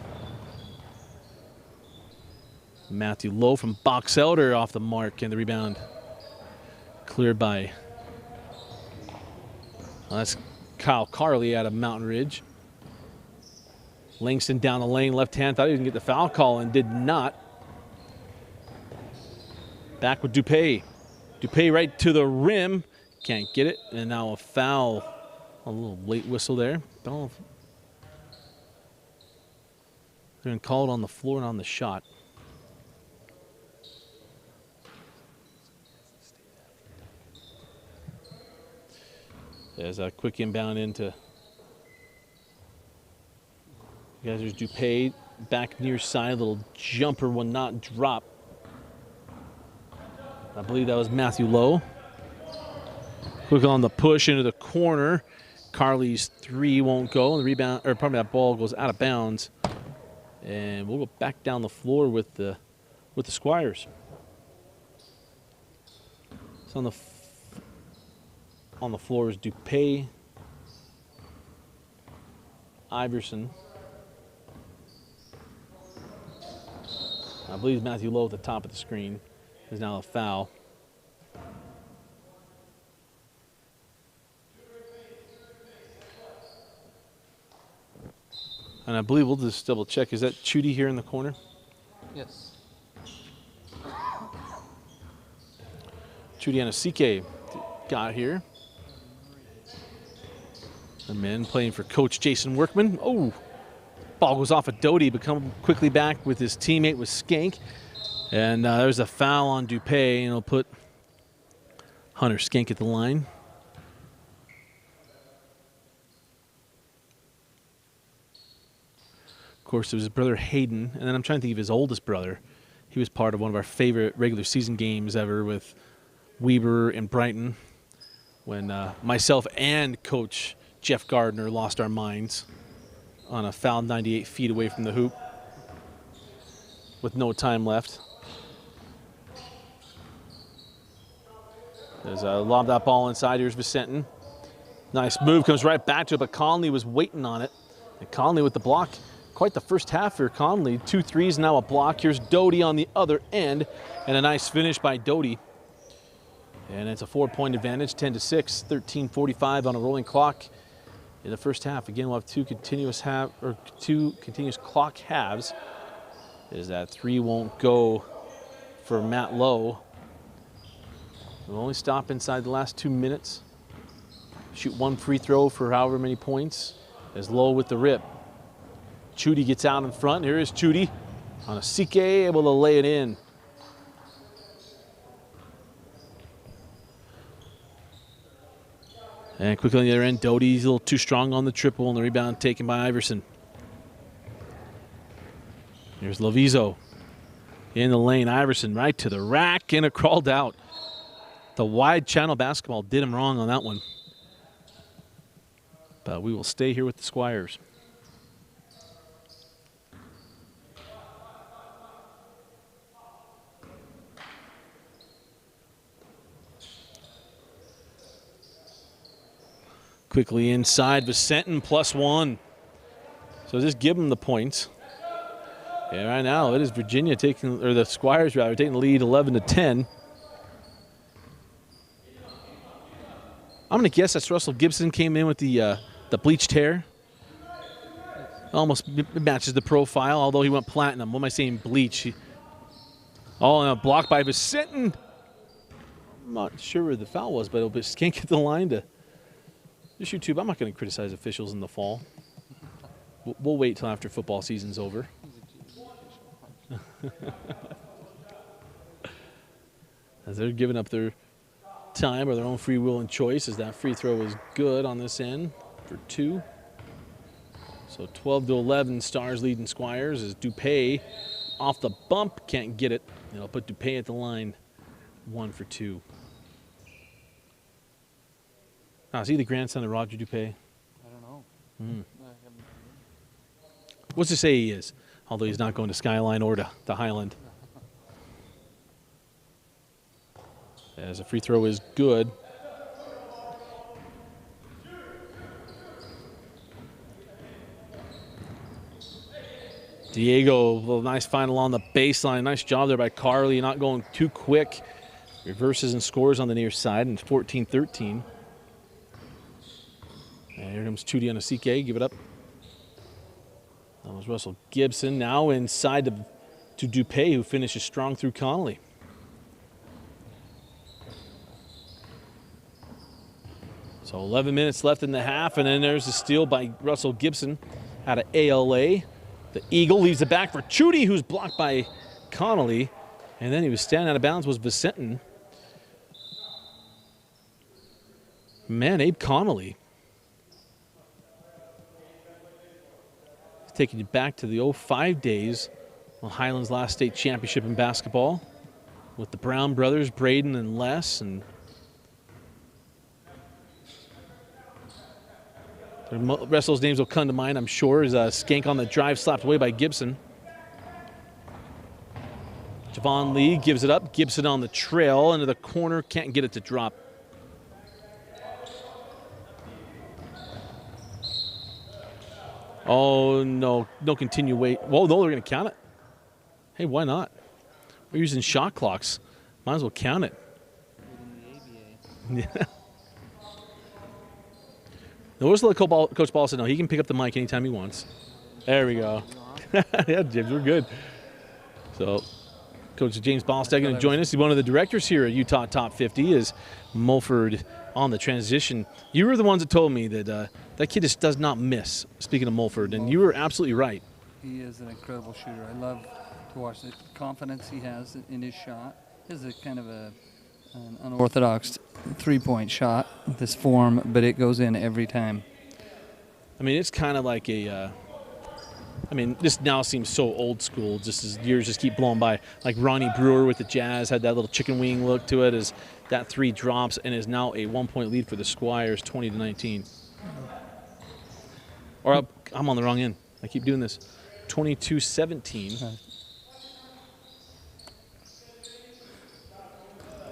Matthew Lowe from Box Elder off the mark, and the rebound cleared by, well, that's Kyle Carley out of Mountain Ridge. Langston down the lane, left hand, thought he was going to get the foul call and did not. Back with Dupay. Dupay right to the rim, can't get it, and now a foul. A little late whistle there. They're going to call it on the floor and on the shot. There's a quick inbound into, you guys, there's Dupay back near side, little jumper will not drop. I believe that was Matthew Lowe. Quick on the push into the corner. Carley's 3 won't go, and the rebound, or probably that ball goes out of bounds. And we'll go back down the floor with the Squires. So on the floor is Dupay, Iverson. I believe Matthew Lowe at the top of the screen. Is now a foul. And I believe we'll just double check. Is that Chudy here in the corner? Yes. Chudy and a CK got here. The men playing for Coach Jason Workman. Oh, ball goes off of Doty, but come quickly back with his teammate with Skank. And there's a foul on Dupay, and it'll put Hunter Skank at the line. Of course, it was his brother Hayden, and then I'm trying to think of his oldest brother. He was part of one of our favorite regular season games ever with Weber and Brighton, when myself and Coach Jeff Gardner lost our minds on a foul 98 feet away from the hoop with no time left. There's a lob that ball inside. Here's Vicentin. Nice move, comes right back to it, but Conley was waiting on it. And Conley with the block. Quite the first half for Conley. 2 threes, now a block. Here's Doty on the other end, and a nice finish by Doty. And it's a 4-point advantage, 10-6, 13:45 on a rolling clock in the first half. Again, we'll have two continuous clock halves. Is that 3 won't go for Matt Lowe. We'll only stop inside the last 2 minutes. Shoot 1 free throw for however many points. As Lowe with the rip. Chudy gets out in front. Here is Chudy on a CK, able to lay it in. And quickly on the other end, Doty's a little too strong on the triple, and the rebound taken by Iverson. Here's Lovizo in the lane. Iverson right to the rack, and it crawled out. The wide channel basketball did him wrong on that one. But we will stay here with the Squires. Quickly inside, Vicentin +1. So just give them the points. And right now it is Virginia taking, or the Squires rather, taking the lead 11-10. I'm going to guess that's Russell Gibson came in with the the bleached hair. Almost matches the profile, although he went platinum. What am I saying? Bleach. Oh, and a block by Vicentin. I'm not sure where the foul was, but Skank can't get the line to issue two. But I'm not going to criticize officials in the fall. We'll wait till after football season's over. As they're giving up their time or their own free will and choice, as that free throw is good on this end for 2. So 12-11, Stars leading Squires as Dupay off the bump, can't get it. It'll put Dupay at the line, 1 for 2. Now, is he the grandson of Roger Dupay? I don't know. What's to say he is, although he's not going to Skyline or to Highland. As a free throw is good. Diego, a little nice final on the baseline. Nice job there by Carly, not going too quick. Reverses and scores on the near side, and 14-13. And here comes Chudy on a CK, give it up. That was Russell Gibson. Now inside to Dupay, who finishes strong through Connolly. So 11 minutes left in the half, and then there's a steal by Russell Gibson out of ALA. The Eagle leaves it back for Chudy, who's blocked by Connolly. And then he was standing out of bounds was Vicentin. Man, Abe Connolly. Taking you back to the 05 days, Highland's last state championship in basketball with the Brown brothers, Braden and Les. And the rest of those names will come to mind, I'm sure, as Skank on the drive slapped away by Gibson. Javon Lee gives it up. Gibson on the trail into the corner. Can't get it to drop. Oh, no. No continuation. Well, no, they're going to count it. Hey, why not? We're using shot clocks. Might as well count it. Yeah. The whistle of Coach Ball said no, he can pick up the mic anytime he wants. There we go. Yeah, James, we're good. So, Coach James Ballstad going to join us. He's one of the directors here at Utah Top 50 is Mulford on the transition. You were the ones that told me that that kid just does not miss, speaking of Mulford, and you were absolutely right. He is an incredible shooter. I love to watch the confidence he has in his shot. This is a kind of an unorthodox three-point shot, this form, but it goes in every time. I mean, it's kind of like a I mean, this now seems so old school, just as years just keep blowing by. Like Ronnie Brewer with the Jazz had that little chicken wing look to it as that 3 drops and is now a 1-point lead for the Squires, 20-19. Or I'm on the wrong end. I keep doing this. 22-17.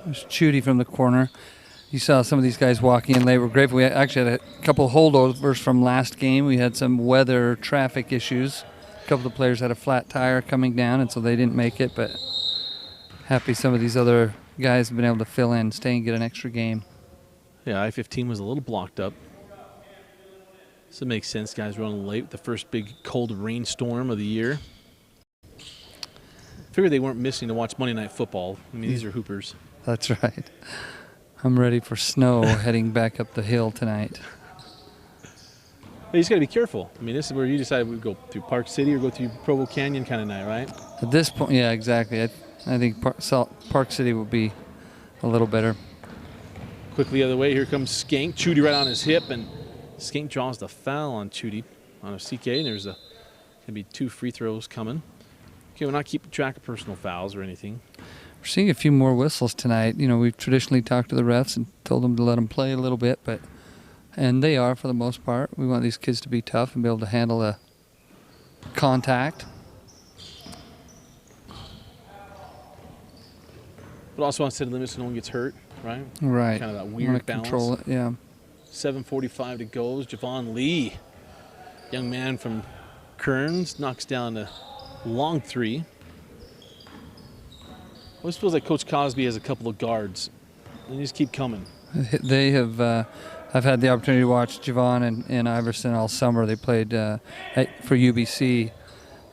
There's Chudy from the corner. You saw some of these guys walking in late. We're grateful. We actually had a couple of holdovers from last game. We had some weather traffic issues. A couple of the players had a flat tire coming down, and so they didn't make it. But happy some of these other guys have been able to fill in, stay and get an extra game. Yeah, I-15 was a little blocked up. So it makes sense. Guys running late with the first big cold rainstorm of the year. Figured they weren't missing to watch Monday Night Football. I mean, these are hoopers. That's right. I'm ready for snow heading back up the hill tonight. You just got to be careful. I mean, this is where you decide we go through Park City or go through Provo Canyon kind of night, right? At this point, yeah, exactly. I think Park City will be a little better. Quickly the other way, here comes Skank. Chudy right on his hip, and Skank draws the foul on Chudy on a CK, and there's going to be 2 free throws coming. Okay, we're not keeping track of personal fouls or anything. We're seeing a few more whistles tonight. You know, we've traditionally talked to the refs and told them to let them play a little bit, and they are for the most part. We want these kids to be tough and be able to handle a contact. But also want to set limits so no one gets hurt, right? Right. Kind of that weird balance. Control it, yeah. 7:45 to go. Javon Lee, young man from Kearns, knocks down a long 3. Always feels like Coach Cosby has a couple of guards. They just keep coming. They have I've had the opportunity to watch Javon and Iverson all summer. They played for UBC,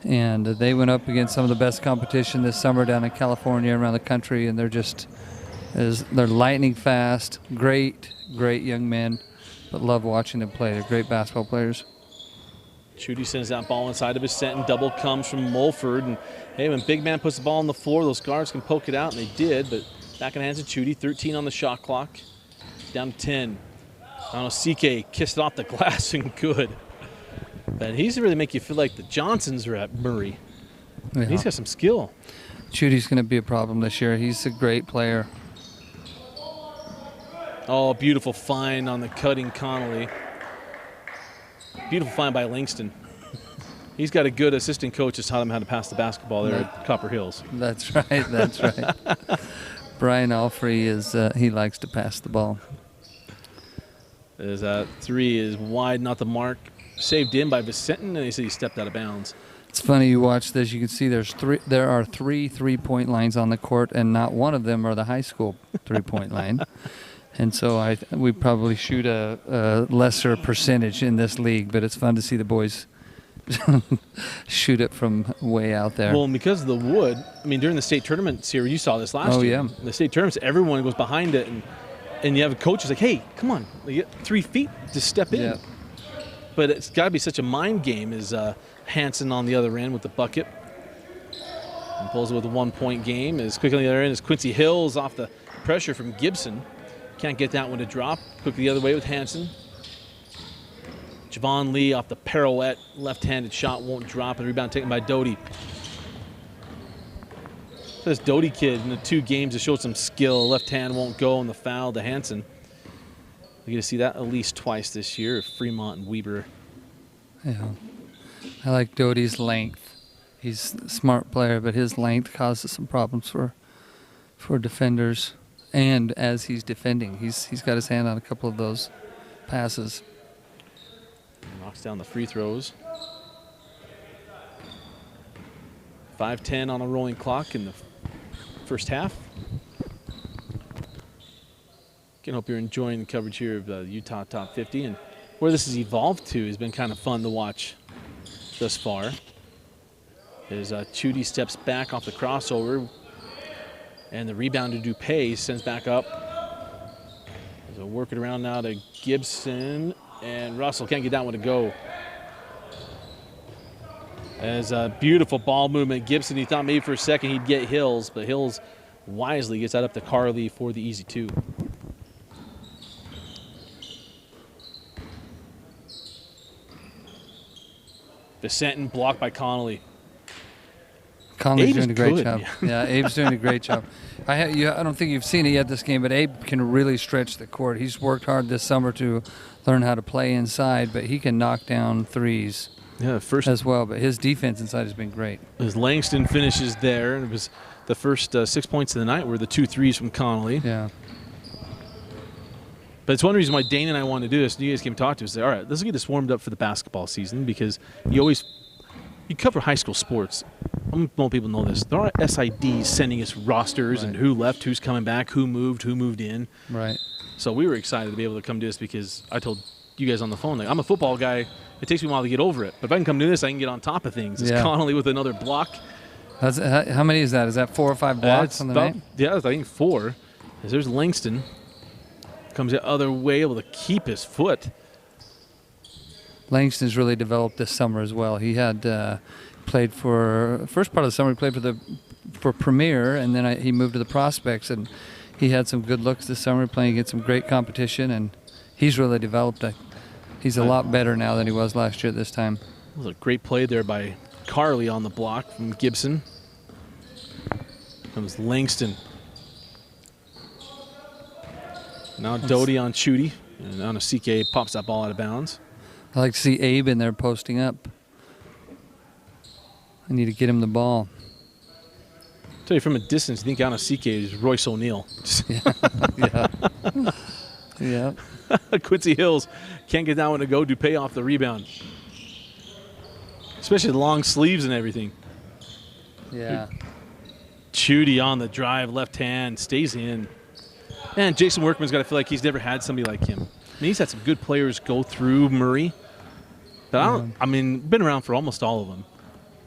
and they went up against some of the best competition this summer down in California, around the country, and they're lightning fast, great young men, but love watching them play. They're great basketball players. Chudy sends that ball inside of his set, and double comes from Mulford. And hey, when big man puts the ball on the floor, those guards can poke it out, and they did. But back in the hands of Chudy, 13 on the shot clock, down to 10. I don't know, CK kissed it off the glass and good. But he's really make you feel like the Johnsons are at Murray. Yeah. He's got some skill. Chudy's going to be a problem this year. He's a great player. Oh, beautiful find on the cutting Connolly. Beautiful find by Langston. He's got a good assistant coach that's taught him how to pass the basketball there at Copper Hills. That's right. That's right. Brian Alfrey he likes to pass the ball. As three is wide, not the mark. Saved in by Vicentin, and they say he stepped out of bounds. It's funny, you watch this, you can see there are three three-point lines on the court, and not one of them are the high school three-point line. And so we probably shoot a lesser percentage in this league, but it's fun to see the boys shoot it from way out there. Well, and because of the wood, I mean, during the state tournaments here, you saw this last year. Yeah. The state tournaments, everyone goes behind it, and you have a coach who's like, hey, come on, you get 3 feet, just step in. Yeah. But it's got to be such a mind game as Hansen on the other end with the bucket. And pulls it with a 1-point game. As quick on the other end as Quincy Hills off the pressure from Gibson. Can't get that one to drop. Quickly the other way with Hansen. Javon Lee off the pirouette. Left-handed shot won't drop. And the rebound taken by Doty. So this Doty kid in the 2 games has showed some skill. Left hand won't go on the foul to Hansen. We get to see that at least twice this year. Fremont and Weber. Yeah. I like Doty's length. He's a smart player, but his length causes some problems for defenders. And as he's defending, he's got his hand on a couple of those passes. Knocks down the free throws. 5:10 on a rolling clock in the first half. Again, hope you're enjoying the coverage here of the Utah Top 50, and where this has evolved to has been kind of fun to watch thus far. As Chudy steps back off the crossover, and the rebound to Dupay sends back up. So work it around now to Gibson, and Russell can't get that one to go. As a beautiful ball movement, Gibson, he thought maybe for a second he'd get Hills, but Hills wisely gets that up to Carly for the easy 2. Vicentin blocked by Connolly. Conley's doing a great job. Yeah, Abe's doing a great job. I don't think you've seen it yet this game, but Abe can really stretch the court. He's worked hard this summer to learn how to play inside, but he can knock down threes as well. But his defense inside has been great. As Langston finishes there, and it was the first 6 points of the night were the 2 threes from Connolly. Yeah. But it's one reason why Dane and I wanted to do this. You guys came to talk to us. Say, all right, let's get this warmed up for the basketball season, because you cover high school sports. Most people know this. There are SIDs sending us rosters and who left, who's coming back, who moved in. Right. So we were excited to be able to come do this, because I told you guys on the phone, like, I'm a football guy. It takes me a while to get over it. But if I can come do this, I can get on top of things. It's Connolly with another block. How many is that? Is that 4 or 5 blocks on the night? Yeah, I think 4. As there's Langston. Comes the other way, able to keep his foot. Langston's really developed this summer as well. He had played for first part of the summer. He played for Premier, and then he moved to the Prospects, and he had some good looks this summer, playing against some great competition, and he's really developed. He's a lot better now than he was last year at this time. It was a great play there by Carly on the block from Gibson. Comes Langston. Now Doty on Chudy, and on a CK pops that ball out of bounds. I like to see Abe in there posting up. I need to get him the ball. Tell you from a distance, you think on a CK is Royce O'Neal. Yeah. Quincy Hills can't get that one to go. Dupay off the rebound. Especially the long sleeves and everything. Yeah. Chudy on the drive, left hand, stays in. And Jason Workman's got to feel like he's never had somebody like him. mean, he's had some good players go through Murray. But been around for almost all of them.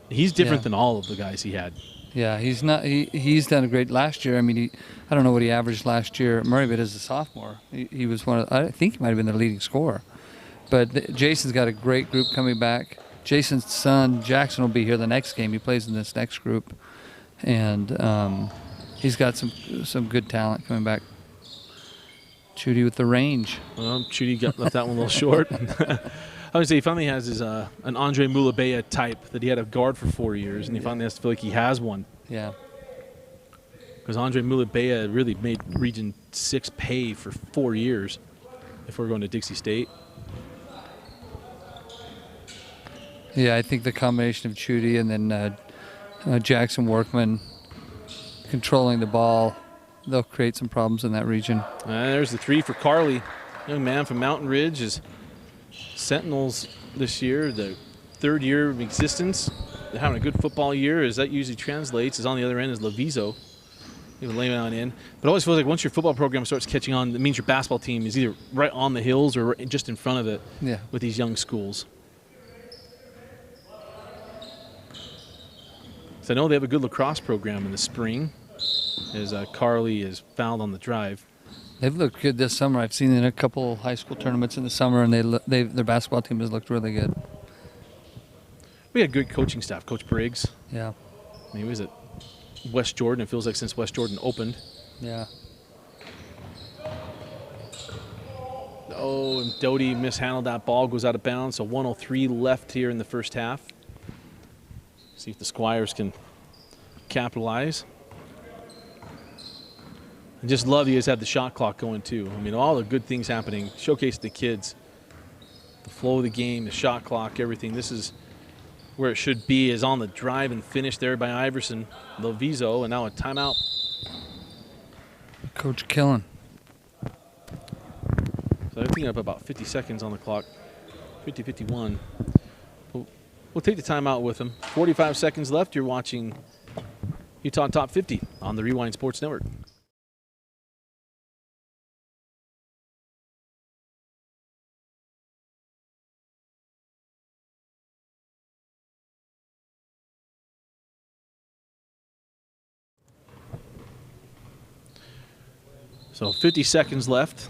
He's different than all of the guys he had. Yeah, he's not. He's done a great last year. I mean, I don't know what he averaged last year at Murray, but as a sophomore, he was one of. I think he might have been the leading scorer. But Jason's got a great group coming back. Jason's son Jackson will be here the next game. He plays in this next group, and he's got some good talent coming back. Chudy with the range. Well, Chudy left that one a little short. I would say he finally has his an Andre Mulabea type that he had a guard for 4 years, and he finally has to feel like he has one. Yeah. Because Andre Mulabea really made Region 6 pay for 4 years if we're going to Dixie State. Yeah, I think the combination of Chudy and then Jackson Workman controlling the ball, they'll create some problems in that region. There's the three for Carly. Young man from Mountain Ridge is Sentinels this year, the 3rd year of existence. They're having a good football year, as that usually translates. Is on the other end is Leviso. Even laying on in. But it always feels like once your football program starts catching on, it means your basketball team is either right on the hills or just in front of it with these young schools. So I know they have a good lacrosse program in the spring, as Carly is fouled on the drive. They've looked good this summer. I've seen in a couple high school tournaments in the summer, and their basketball team has looked really good. We had good coaching staff. Coach Briggs. Yeah. I mean, he was at West Jordan. It feels like since West Jordan opened. Yeah. Oh, and Doty mishandled that ball. Goes out of bounds. So 1:03 left here in the first half. See if the Squires can capitalize. I just love you guys have the shot clock going too. I mean, all the good things happening. Showcase the kids. The flow of the game, the shot clock, everything. This is where it should be, is on the drive and finish there by Iverson. Lovizo, and now a timeout. Coach Killen. So they're picking up about 50 seconds on the clock. 50-51. We'll take the timeout with them. 45 seconds left. You're watching Utah Top 50 on the Rewind Sports Network. So 50 seconds left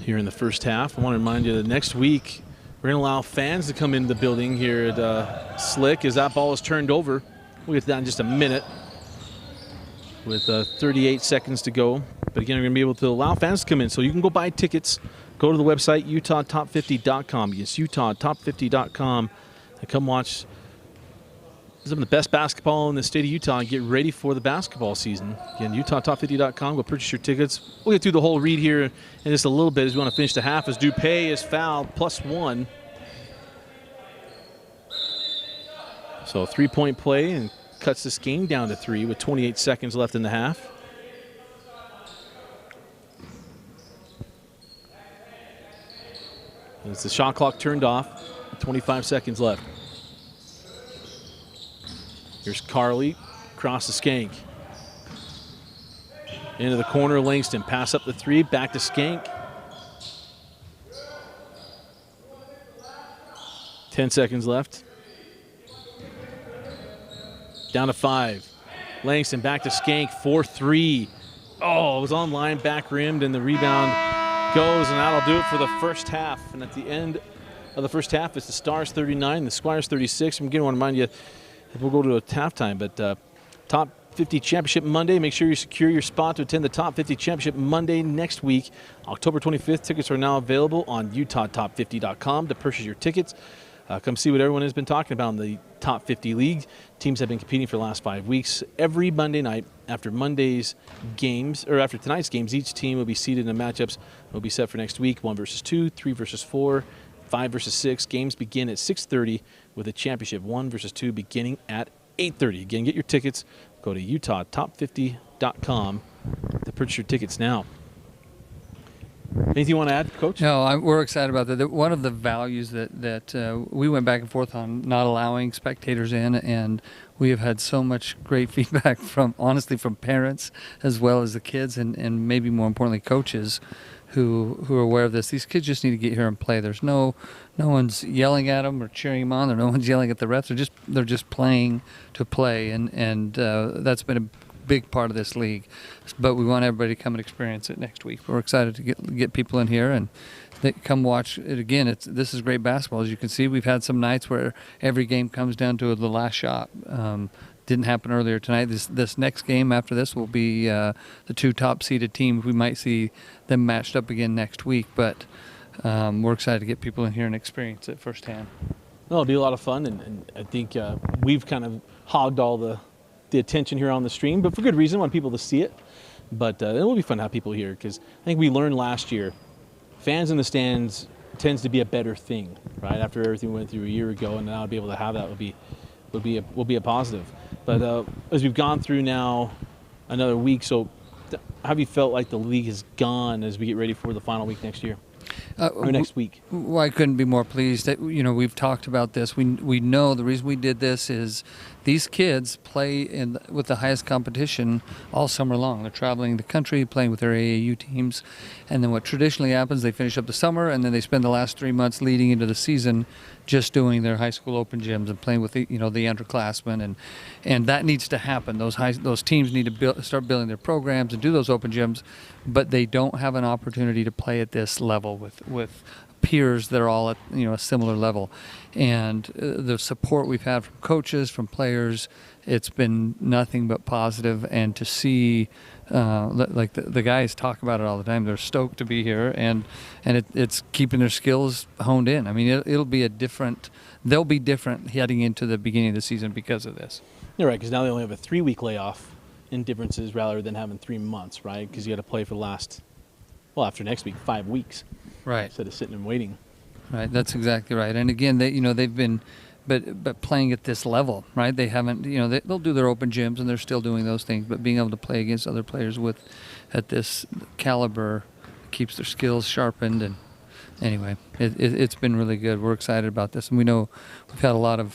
here in the first half. I want to remind you that next week we're going to allow fans to come into the building here at Slick as that ball is turned over. We'll get to that in just a minute with 38 seconds to go. But again, we're going to be able to allow fans to come in. So you can go buy tickets. Go to the website, UtahTop50.com. Yes, UtahTop50.com. And come watch some of the best basketball in the state of Utah and get ready for the basketball season. Again, UtahTop50.com. Go purchase your tickets. We'll get through the whole read here in just a little bit as we want to finish the half as Dupay is fouled, +1. So a 3-point play and cuts this game down to 3 with 28 seconds left in the half. As the shot clock turned off, 25 seconds left. Here's Carly, across the Skank. Into the corner, Langston. Pass up the 3, back to Skank. 10 seconds left. Down to 5. Langston back to Skank, 4-3. Oh, it was on line, back rimmed, and the rebound goes, and that'll do it for the first half. And at the end of the first half, it's the Stars 39, the Squires 36. I'm going to want to remind you, we'll go to a halftime, but Top 50 Championship Monday. Make sure you secure your spot to attend the Top 50 Championship Monday next week, October 25th. Tickets are now available on UtahTop50.com to purchase your tickets. Come see what everyone has been talking about in the Top 50 League. Teams have been competing for the last 5 weeks. Every Monday night after Monday's games, or after tonight's games, each team will be seeded in matchups. Will be set for next week: 1 versus 2, 3 versus 4, 5 versus 6. Games begin at 6:30 with a championship 1 versus 2 beginning at 8:30. Again, get your tickets. Go to UtahTop50.com to purchase your tickets now. Anything you want to add, Coach? No, we're excited about that. One of the values that we went back and forth on not allowing spectators in, and we have had so much great feedback honestly from parents as well as the kids, and maybe more importantly coaches who are aware of this. These kids just need to get here and play. There's no one's yelling at them or cheering them on. No one's yelling at the refs. They're just playing to play, and that's been a big part of this league. But we want everybody to come and experience it next week. We're excited to get people in here and they come watch it again. This is great basketball. As you can see, we've had some nights where every game comes down to the last shot. Didn't happen earlier tonight. This next game after this will be the two top-seeded teams. We might see them matched up again next week, but we're excited to get people in here and experience it firsthand. Well, it'll be a lot of fun, and I think we've kind of hogged all the attention here on the stream, but for good reason. I want people to see it. But it will be fun to have people here because I think we learned last year, fans in the stands tends to be a better thing, right? After everything we went through a year ago, and now to be able to have that will be a positive. But as we've gone through now another week, so how have you felt like the league has gone as we get ready for the final week next year? Or next week? Well, I couldn't be more pleased. We've talked about this. We know the reason we did this is these kids play with the highest competition all summer long. They're traveling the country, playing with their AAU teams, and then what traditionally happens, they finish up the summer, and then they spend the last 3 months leading into the season just doing their high school open gyms and playing with the underclassmen, and that needs to happen. Those teams need to start building their programs and do those open gyms, but they don't have an opportunity to play at this level with peers that are all at a similar level. And the support we've had from coaches, from players, it's been nothing but positive. And to see like the guys talk about it all the time, they're stoked to be here, and it's keeping their skills honed in. I mean, it'll be they'll be different heading into the beginning of the season because of this. You're right, because now they only have a 3-week layoff in differences rather than having 3 months, right? Because you got to play for the last, after next week, 5 weeks. Right. Instead of sitting and waiting. Right. That's exactly right. And again, they've been, but playing at this level, right? They haven't, they'll do their open gyms and they're still doing those things, but being able to play against other players at this caliber keeps their skills sharpened. And anyway, it's been really good. We're excited about this, and we know we've had a lot of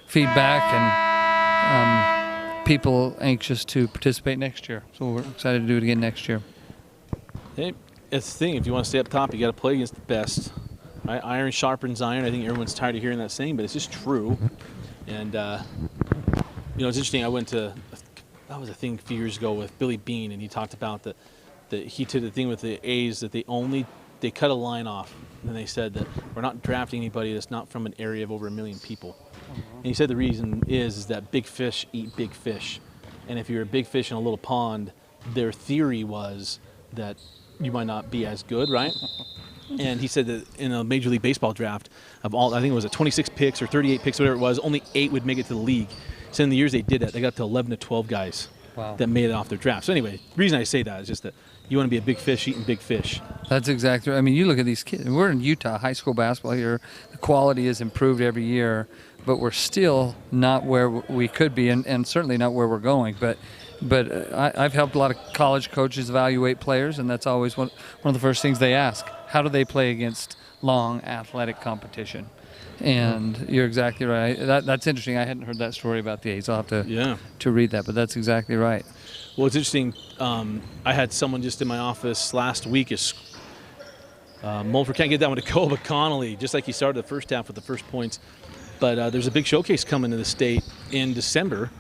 feedback and people anxious to participate next year. So we're excited to do it again next year. Hey. It's the thing. If you want to stay up top, you got to play against the best. Right? Iron sharpens iron. I think everyone's tired of hearing that saying, but it's just true. And it's interesting. I went to that was a thing a few years ago with Billy Bean, and he talked about that he did the thing with the A's that they cut a line off, and they said that we're not drafting anybody that's not from an area of over 1 million people. And he said the reason is that big fish eat big fish, and if you're a big fish in a little pond, their theory was that you might not be as good, right? And he said that in a Major League Baseball draft of all, I think it was 26 picks or 38 picks, whatever it was, only 8 would make it to the league. So in the years they did that, they got to 11 to 12 guys that made it off their draft. So anyway, the reason I say that is just that you want to be a big fish eating big fish. That's exactly right. I mean, you look at these kids. We're in Utah, high school basketball here. The quality has improved every year, but we're still not where we could be, and certainly not where we're going. But I've helped a lot of college coaches evaluate players, and that's always one of the first things they ask. How do they play against long athletic competition? And you're exactly right. That's interesting. I hadn't heard that story about the A's. I'll have to read that, but that's exactly right. Well, it's interesting. I had someone just in my office last week. Mulford can't get that one to go, but Connolly, just like he started the first half with the first points. But there's a big showcase coming to the state in December.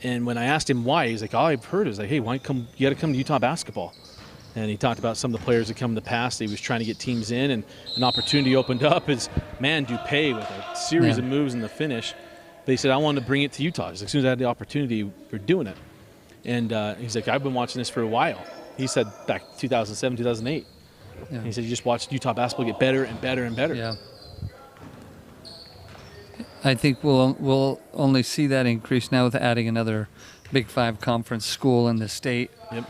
And when I asked him why, he's like, all I've heard is like, hey, why come? You got to come to Utah basketball. And he talked about some of the players that come in the past. He was trying to get teams in, and an opportunity opened up. His man Dupay with a series of moves in the finish. But he said, I wanted to bring it to Utah. As soon as I had the opportunity, we're doing it. And he's like, I've been watching this for a while. He said back 2007, 2008. Yeah. And he said, you just watched Utah basketball get better and better and better. Yeah. I think we'll only see that increase now with adding another Big Five conference school in the state. Yep.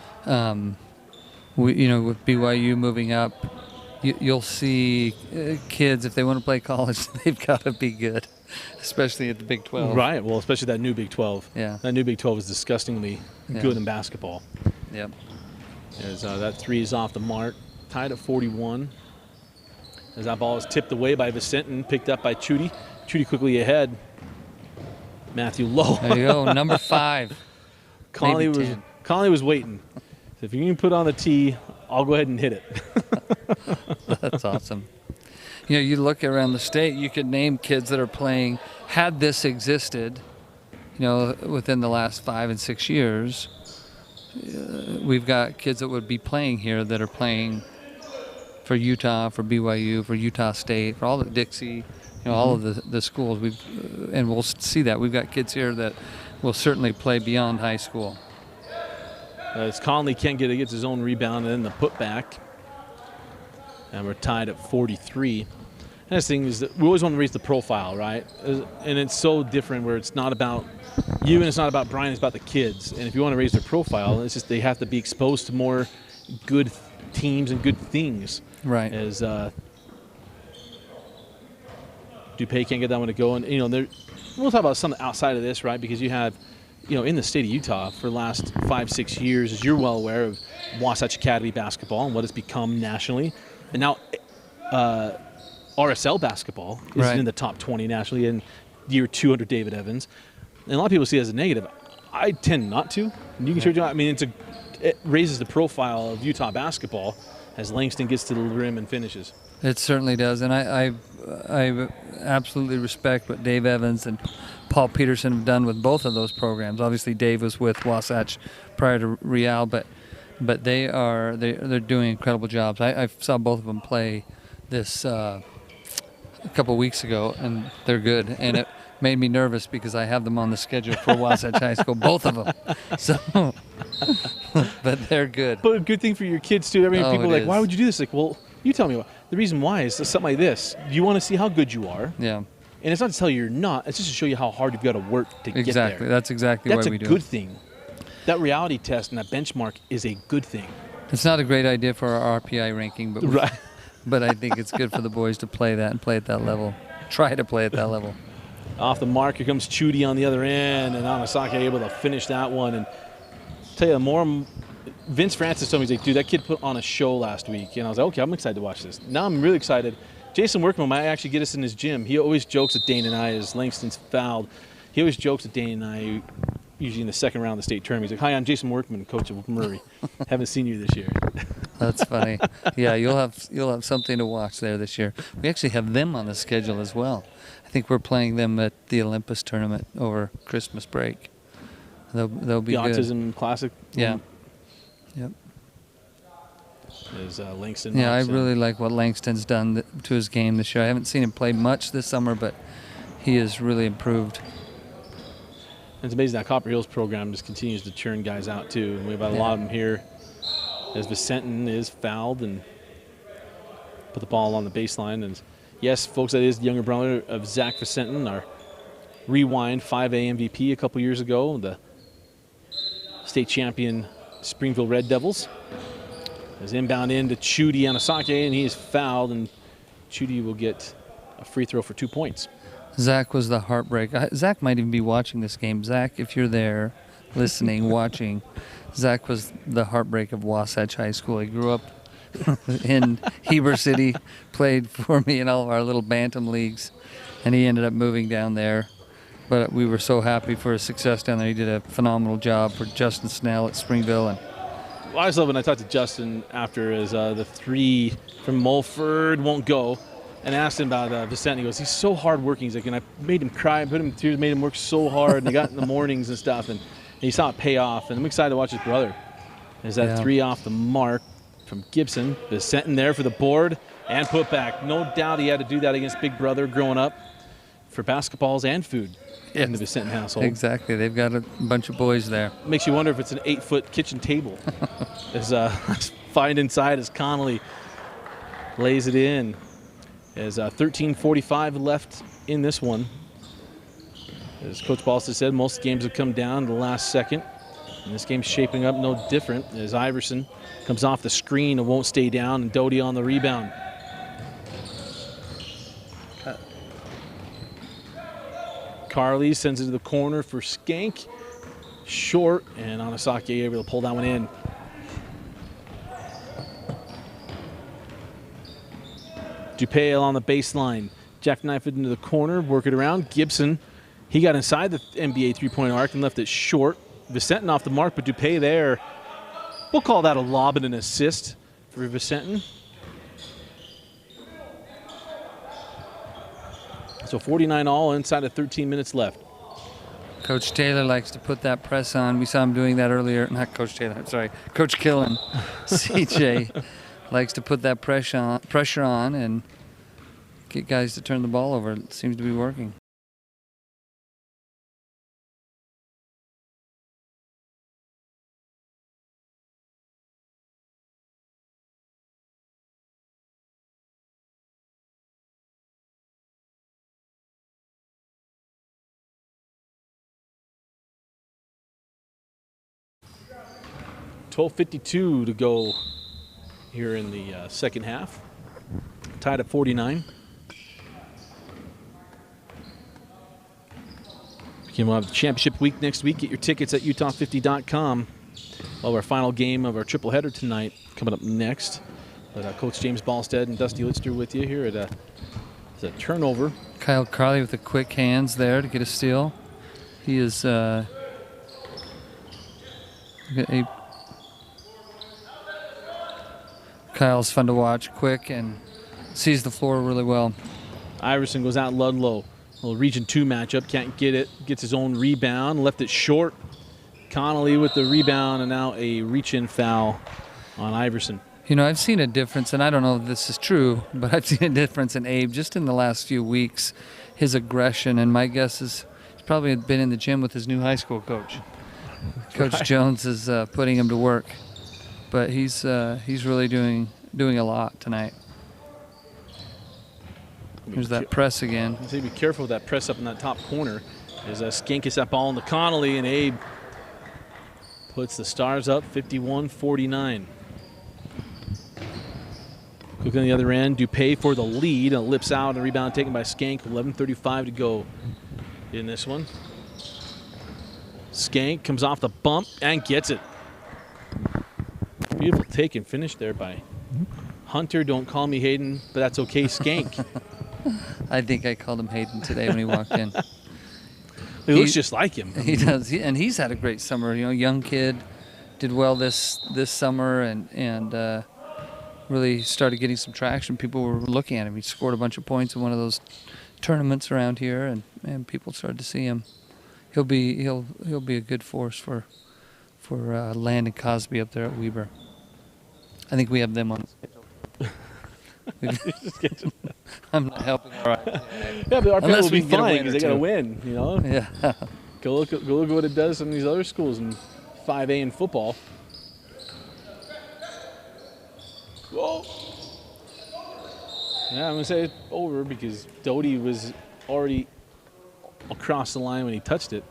With BYU moving up, you'll see kids, if they want to play college, they've got to be good, especially at the Big 12. Right. Well, especially that new Big 12. Yeah. That new Big 12 is disgustingly good in basketball. Yep. As that three is off the mark. tied at 41. As that ball is tipped away by Vicentin, picked up by Chudy. Chudy quickly ahead. Matthew Lowe. There you go, number 5. Conley maybe was 10. Conley was waiting. So if you can put on the tee, I'll go ahead and hit it. That's awesome. You know, you look around the state, you could name kids that are playing, had this existed, you know, within the last 5 and 6 years, we've got kids that would be playing here that are playing for Utah, for BYU, for Utah State, for all the Dixie, you know, all of the schools. And we'll see that. We've got kids here that will certainly play beyond high school. As Conley can't get it, gets his own rebound and then the putback. And we're tied at 43. And the thing is that we always want to raise the profile, right? And it's so different where it's not about you and it's not about Brian, it's about the kids. And if you want to raise their profile, it's just they have to be exposed to more good teams and good things. Right. As Dupay can't get that one to go. And, you know, we'll talk about something outside of this, right? Because you have, you know, in the state of Utah for the last 5-6 years, as you're well aware of, Wasatch Academy basketball and what it's become nationally. And now RSL basketball is in the top 20 nationally, and year 200 David Evans. And a lot of people see it as a negative. I tend not to. You can sure. I mean, it raises the profile of Utah basketball as Langston gets to the rim and finishes. It certainly does, and I absolutely respect what Dave Evans and Paul Peterson have done with both of those programs. Obviously, Dave was with Wasatch prior to Real, but they're doing incredible jobs. I saw both of them play this a couple weeks ago, and they're good. And it made me nervous because I have them on the schedule for Wasatch High School, both of them. So, but they're good. But a good thing for your kids too. I mean, people are like, why would you do this? Like, well, you tell me why. The reason why is something like this. You want to see how good you are. Yeah. And it's not to tell you you're not. It's just to show you how hard you've got to work to get there. Exactly. That's exactly why we do it. That's a good thing. That reality test and that benchmark is a good thing. It's not a great idea for our RPI ranking, but but I think it's good for the boys to play that and play at that level. Try to play at that level. Off the mark, here comes Chudy on the other end, and Amasaki able to finish that one. And tell you more, Vince Francis told me, he's like, dude, that kid put on a show last week. And I was like, okay, I'm excited to watch this. Now I'm really excited. Jason Workman might actually get us in his gym. He always jokes at Dane and I as Langston's fouled. He always jokes at Dane and I, usually in the second round of the state tournament. He's like, hi, I'm Jason Workman, coach of Murray. Haven't seen you this year. That's funny. Yeah, you'll have something to watch there this year. We actually have them on the schedule as well. I think we're playing them at the Olympus tournament over Christmas break. They'll be the good. Autism Classic. Yeah. Yep. Is Langston. Yeah, I really like what Langston's done to his game this year. I haven't seen him play much this summer, but he has really improved. It's amazing that Copper Hills program just continues to churn guys out too. And we have a lot of them here. As Vicentin is fouled and put the ball on the baseline. And yes, folks, that is the younger brother of Zach Vicentin, our Rewind 5A MVP a couple years ago, the state champion Springfield Red Devils. As inbound into Chudy Amasaki, and he is fouled, and Chudy will get a free throw for 2 points. Zach was the heartbreak. Zach might even be watching this game. Zach, if you're there, listening, watching, Zach was the heartbreak of Wasatch High School. He grew up in Heber City, played for me in all of our little bantam leagues, and he ended up moving down there. But we were so happy for his success down there. He did a phenomenal job for Justin Snell at Springville. And well, I just love when I talked to Justin after his the three from Mulford won't go, and asked him about Vicente. He goes, he's so hardworking. He's like, and I made him cry, put him in tears, made him work so hard, and he got in the mornings and stuff, and he saw it pay off. And I'm excited to watch his brother. There's that three off the mark from Gibson. Vicente there for the board and put back. No doubt he had to do that against Big Brother growing up for basketballs and food. In the Vicentin household. Exactly. They've got a bunch of boys there. Makes you wonder if it's an 8-foot kitchen table. As find inside as Connolly lays it in. As 13:45 left in this one. As Coach Balsa said, most games have come down to the last second. And this game's shaping up no different as Iverson comes off the screen and won't stay down, and Doty on the rebound. Carly sends it to the corner for Skank. Short, and Amasaki able to pull that one in. DuPay on the baseline. Jackknife it into the corner, work it around. Gibson, he got inside the NBA three-point arc and left it short. Vicentin off the mark, but DuPay there. We'll call that a lob and an assist for Vicentin. So 49 all inside of 13 minutes left. Coach Taylor likes to put that press on. We saw him doing that earlier. Not Coach Taylor, I'm sorry. Coach Killen. CJ likes to put that pressure on and get guys to turn the ball over. It seems to be working. $12:52 to go here in the second half. Tied at 49. We'll have the championship week next week. Get your tickets at utah50.com. Well, our final game of our triple header tonight coming up next. But Coach James Ballstead and Dusty Litzter with you here at a turnover. Kyle Carley with the quick hands there to get a steal. He is Kyle's fun to watch, quick, and sees the floor really well. Iverson goes out Ludlow. A little Region 2 matchup, can't get it. Gets his own rebound, left it short. Connolly with the rebound, and now a reach-in foul on Iverson. You know, I've seen a difference, and I don't know if this is true, but I've seen a difference in Abe just in the last few weeks. His aggression, and my guess is he's probably been in the gym with his new high school coach. Coach Right. Jones is putting him to work. But he's really doing a lot tonight. Here's that press again. I say be careful with that press up in that top corner. As Skank gets that ball into Connolly, and Abe puts the Stars up 51-49. Quick on the other end, DuPay for the lead. A lips out and a rebound taken by Skank. 11:35 to go in this one. Skank comes off the bump and gets it. Beautiful take and finish there by Hunter. Don't call me Hayden, but that's okay, Skank. I think I called him Hayden today when he walked in. He looks just like him. He does, and he's had a great summer. You know, young kid, did well this summer, and really started getting some traction. People were looking at him. He scored a bunch of points in one of those tournaments around here, and people started to see him. He'll be a good force for Land and Cosby up there at Weber. I think we have them on schedule. I'm not helping. All right. Yeah, but our people will be we can get a fine win because or they got to two. win. You know. Yeah. Go look at what it does in these other schools in 5A in football. Whoa. Yeah, I'm gonna say it's over because Doty was already across the line when he touched it.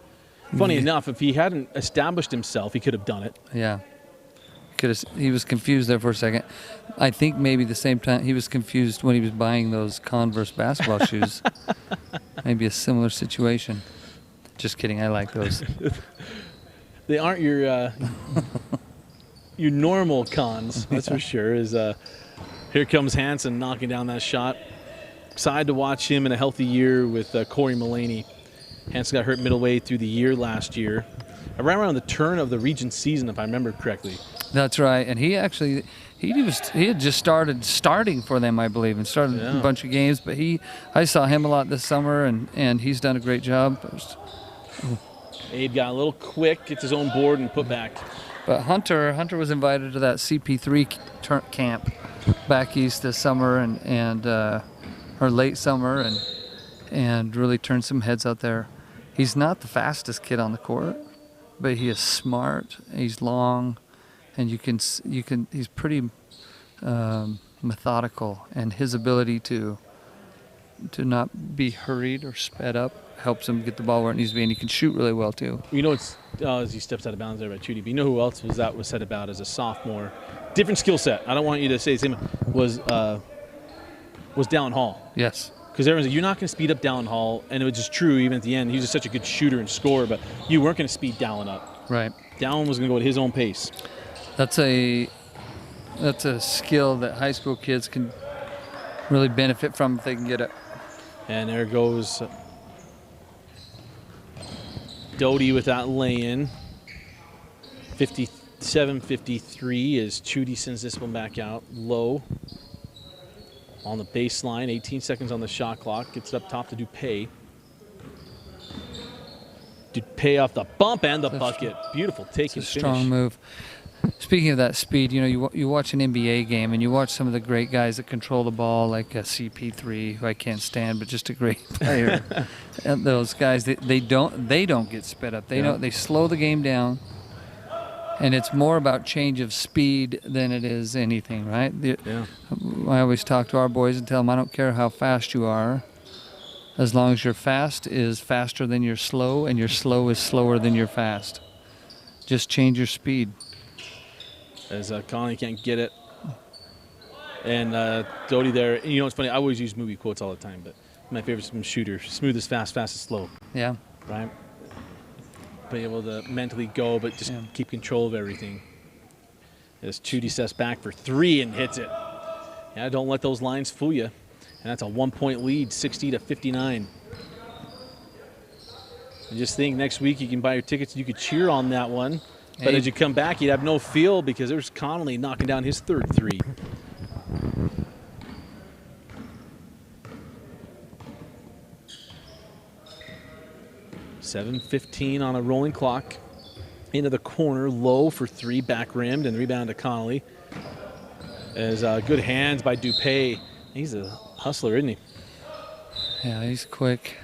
Funny enough, if he hadn't established himself, he could have done it. Yeah. He was confused there for a second. I think maybe the same time he was confused when he was buying those Converse basketball shoes. Maybe a similar situation. Just kidding. I like those. They aren't your normal cons, that's for sure. Here comes Hansen knocking down that shot. Excited to watch him in a healthy year with Corey Mullaney. Hansen got hurt middle-way through the year last year. Around the turn of the region season, if I remember correctly. That's right, and he had just starting for them, I believe, and started a bunch of games. But I saw him a lot this summer, and he's done a great job. Abe got a little quick, gets his own board and put back. But Hunter was invited to that CP3 camp back east this summer or late summer, and really turned some heads out there. He's not the fastest kid on the court, but he is smart. He's long, and he's pretty methodical, and his ability to not be hurried or sped up helps him get the ball where it needs to be, and he can shoot really well too. You know, it's as he steps out of bounds there by Chudy, but you know who else was said about as a sophomore? Different skill set. I don't want you to say the same. Was Dallin Hall. Yes. Because everyone's like, you're not going to speed up Dallin Hall, and it was just true even at the end. He was just such a good shooter and scorer, but you weren't going to speed Dallin up. Right. Dallin was going to go at his own pace. That's a skill that high school kids can really benefit from if they can get it. And there goes Doty with that lay-in. 57-53 as Chudy sends this one back out low on the baseline. 18 seconds on the shot clock. Gets it up top to Dupay. Dupay off the bump and the bucket. Beautiful take and It's a finish. strong move. Speaking of that speed, you watch an NBA game and you watch some of the great guys that control the ball, like a CP3, who I can't stand, but just a great player. And those guys, they don't get sped up. They slow the game down, and it's more about change of speed than it is anything, right? I always talk to our boys and tell them, I don't care how fast you are, as long as your fast is faster than your slow, and your slow is slower than your fast. Just change your speed. As Conley can't get it. And Doty there. And it's funny, I always use movie quotes all the time, but my favorite is shooter. Smooth is fast, fast is slow. Yeah. Right? Being able to mentally go, but just keep control of everything. As Chudy steps back for three and hits it. Yeah, don't let those lines fool you. And that's a 1-point lead, 60-59. And just think next week you can buy your tickets, you could cheer on that one. But as you come back, you'd have no feel because there's Connolly knocking down his third three. .7:15 on a rolling clock. Into the corner, low for three, back rimmed, and rebound to Connolly. As good hands by Dupay. He's a hustler, isn't he? Yeah, he's quick.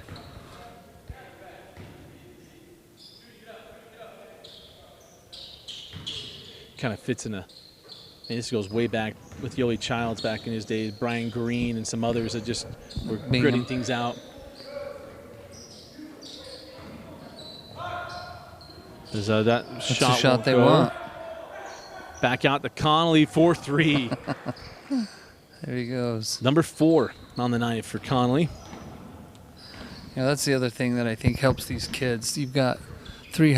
Kind of fits in this goes way back with Yoeli Childs back in his days, Brian Green and some others that just were gritting things out. That's a shot they want. Back out to Connolly, 4-3. There he goes. Number 4 on the night for Connolly. That's the other thing that I think helps these kids. You've got 3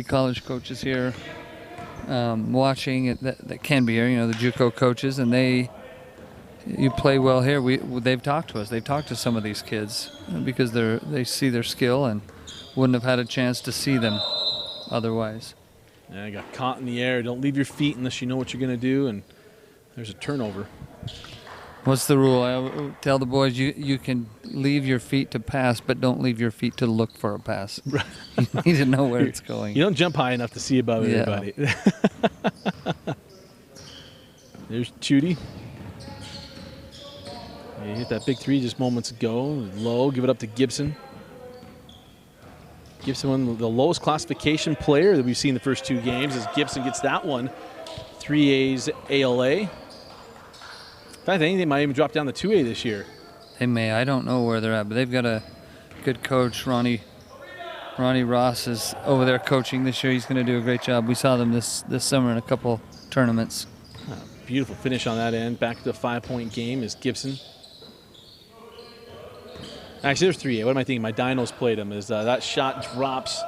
college coaches here. Watching it that can be here, the JUCO coaches, and you play well here. They've talked to us. They've talked to some of these kids because they see their skill and wouldn't have had a chance to see them otherwise. Yeah, I got caught in the air. Don't leave your feet unless you know what you're going to do, and there's a turnover. What's the rule? I tell the boys you can leave your feet to pass, but don't leave your feet to look for a pass. You need to know where it's going. You don't jump high enough to see above everybody. There's Chudy. He hit that big three just moments ago. Low, give it up to Gibson. Gibson, the lowest classification player that we've seen the first 2 games, as Gibson gets that one. 3A's ALA. In fact, I think they might even drop down to 2A this year. They may. I don't know where they're at, but they've got a good coach. Ronnie Ross is over there coaching this year. He's going to do a great job. We saw them this summer in a couple tournaments. Beautiful finish on that end. Back to the 5-point game is Gibson. Actually, there's 3A. What am I thinking? My Dinos played him. As that shot drops.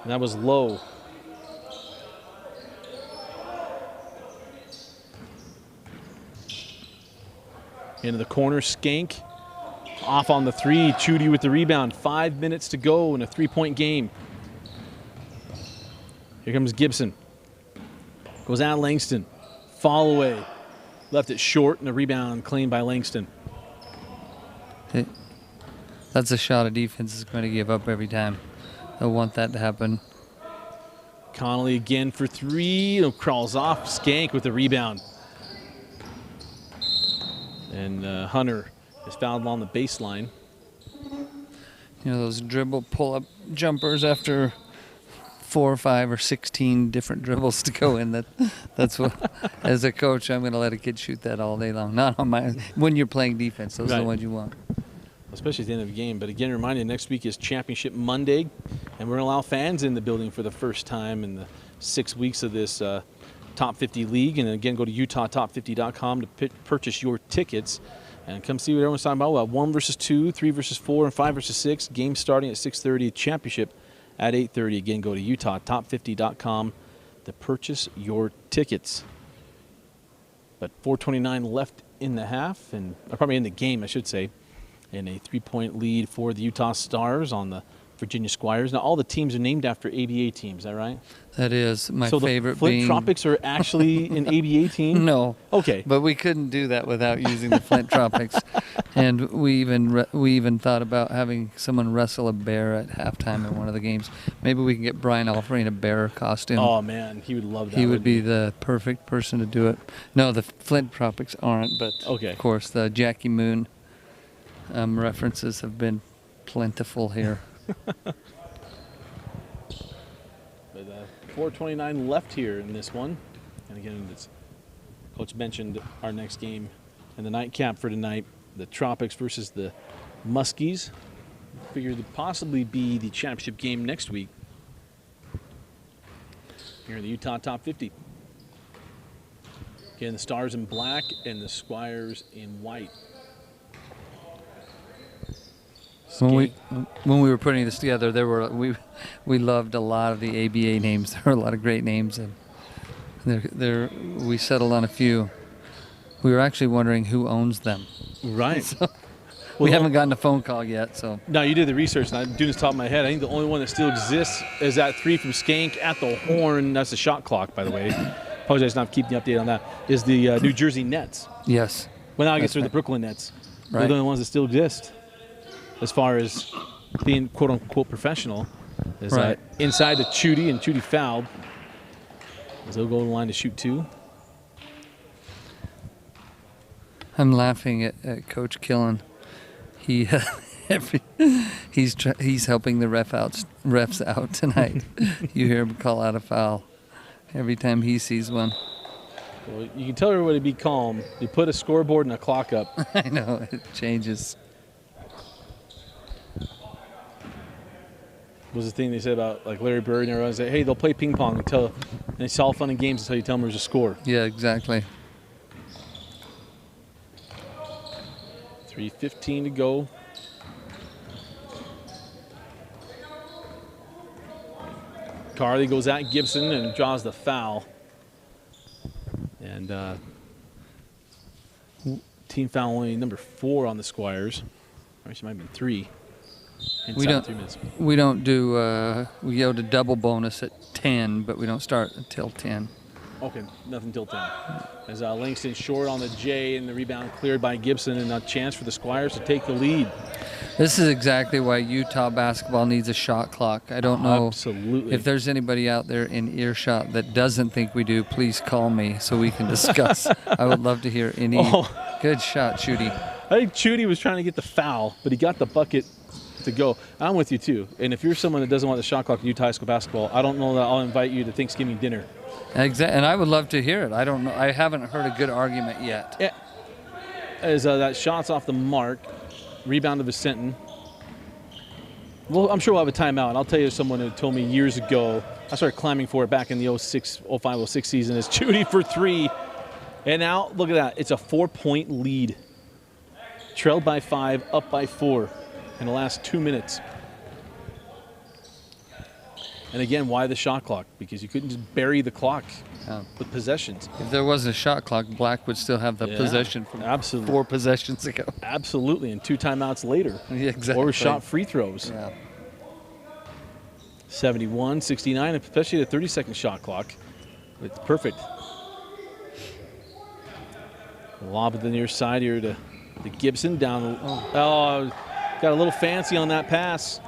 And that was low. Into the corner, Skank. Off on the 3, Chudy with the rebound. 5 minutes to go in a 3-point game. Here comes Gibson. Goes out Langston. Fall away. Left it short, and a rebound claimed by Langston. That's a shot a defense is going to give up every time. They'll want that to happen. Connolly again for 3. Crawls off. Skank with the rebound. And Hunter is fouled on the baseline. Those dribble pull-up jumpers after 4 or 5 or 16 different dribbles to go in. That's what, as a coach, I'm going to let a kid shoot that all day long. Not on when you're playing defense. Those are the ones you want. Especially at the end of the game. But again, remind you, next week is Championship Monday, and we're going to allow fans in the building for the first time in the 6 weeks of this Top 50 League. And again, go to UtahTop50.com to purchase your tickets and come see what everyone's talking about. We'll have 1 versus 2, 3 versus 4, and 5 versus 6. Game starting at 6:30. Championship at 8:30. Again, go to UtahTop50.com to purchase your tickets. But 4:29 left in the half, and probably in the game, I should say, and a 3-point lead for the Utah Stars on the Virginia Squires. Now, all the teams are named after ABA teams, is that right? That is my favorite. So the Flint Tropics are actually an ABA team? No. Okay. But we couldn't do that without using the Flint Tropics. And we even thought about having someone wrestle a bear at halftime in one of the games. Maybe we can get Brian Alfrey in a bear costume. Oh, man, he would love that. He would be the perfect person to do it. No, the Flint Tropics aren't, but okay. Of course the Jackie Moon references have been plentiful here. But 4:29 left here in this one. And again, Coach mentioned our next game and the nightcap for tonight, the Tropics versus the Muskies. Figured to possibly be the championship game next week here in the Utah Top 50. Again, the Stars in black and the Squires in white. When we were putting this together, we loved a lot of the ABA names. There were a lot of great names, and we settled on a few. We were actually wondering who owns them. Right. So we haven't gotten a phone call yet. So no, you did the research, and I'm doing this top of my head. I think the only one that still exists is that 3 from Skank at the horn. That's the shot clock, by the way. Apologize not keeping you updated on that. Is the New Jersey Nets? Yes. Well, now I guess they're the Brooklyn Nets. Right. They're the only ones that still exist. As far as being quote-unquote professional, is right. Inside to Chudy, and Chudy fouled. As they'll go to the line to shoot 2. I'm laughing at Coach Killen. He's helping the refs out tonight. You hear him call out a foul every time he sees one. Well, you can tell everybody to be calm. You put a scoreboard and a clock up. I know, it changes. Was the thing they said about like Larry Bird and everyone said, hey, they'll play ping pong and it's all fun and games until you tell them there's a score. Yeah, exactly. 3:15 to go. Carly goes at Gibson and draws the foul. And team foul only number 4 on the Squires. Or it might be 3. We don't do we go to double bonus at 10, but we don't start until 10. Okay, nothing till 10. As Langston short on the J, and the rebound cleared by Gibson, and a chance for the Squires to take the lead. This is exactly why Utah basketball needs a shot clock. I don't know Absolutely. If there's anybody out there in earshot that doesn't think we do, please call me so we can discuss. I would love to hear any. Good shot, Chudy. I think Chudy was trying to get the foul, but he got the bucket to go. I'm with you, too. And if you're someone that doesn't want the shot clock in Utah high school basketball, I don't know that I'll invite you to Thanksgiving dinner. Exactly, and I would love to hear it. I don't know. I haven't heard a good argument yet. Yeah. As that shot's off the mark, rebound to Vicentin. Well, I'm sure we'll have a timeout. And I'll tell you someone who told me years ago, I started climbing for it back in the 05, 06 season, is Chudy for 3. And now, look at that. It's a 4-point lead. Trailed by 5, up by 4 in the last 2 minutes. And again, why the shot clock? Because you couldn't just bury the clock with possessions. If there was a shot clock, Black would still have the possession from 4 possessions ago. Absolutely, and 2 timeouts later. Yeah, exactly. Or shot free throws. Yeah. 71-69, especially the 30-second shot clock. It's perfect. Lob at the near side here to Gibson down. Oh, got a little fancy on that pass.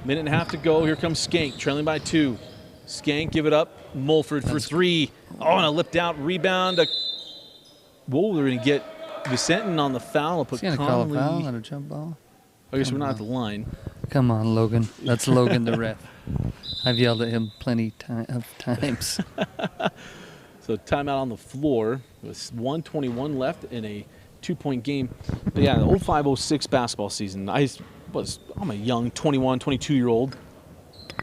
Minute and a half to go. Here comes Skank, trailing by 2. Skank, give it up. Mulford for 3. Oh, and a lipped out rebound. Whoa, they're going to get Vicentin on the foul. He's going to call a foul on a jump ball? I guess we're not at the line. Come on, Logan. That's Logan the ref. I've yelled at him plenty of times. So timeout on the floor with 1:21 left in a 2-point game. But yeah, the 05-06 basketball season, I'm a young 21, 22-year-old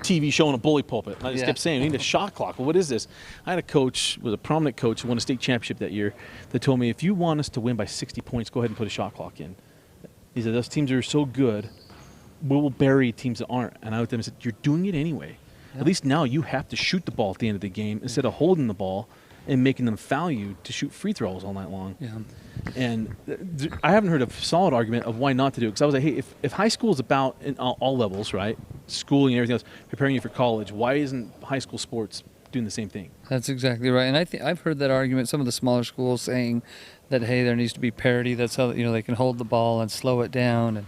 TV show in a bully pulpit. And I just kept saying, we need a shot clock. Well, what is this? I had a coach, was a prominent coach who won a state championship that year, that told me, if you want us to win by 60 points, go ahead and put a shot clock in. He said, those teams are so good, we will bury teams that aren't. And I looked at him and said, you're doing it anyway. Yep. At least now you have to shoot the ball at the end of the game instead of holding the ball. and making them foul you to shoot free throws all night long. Yeah. And I haven't heard a solid argument of why not to do it. Because I was like, hey, if high school is about in all levels, right, schooling and everything else, preparing you for college, why isn't high school sports doing the same thing? That's exactly right. And I've heard that argument, some of the smaller schools saying that, hey, there needs to be parity. That's how, they can hold the ball and slow it down. And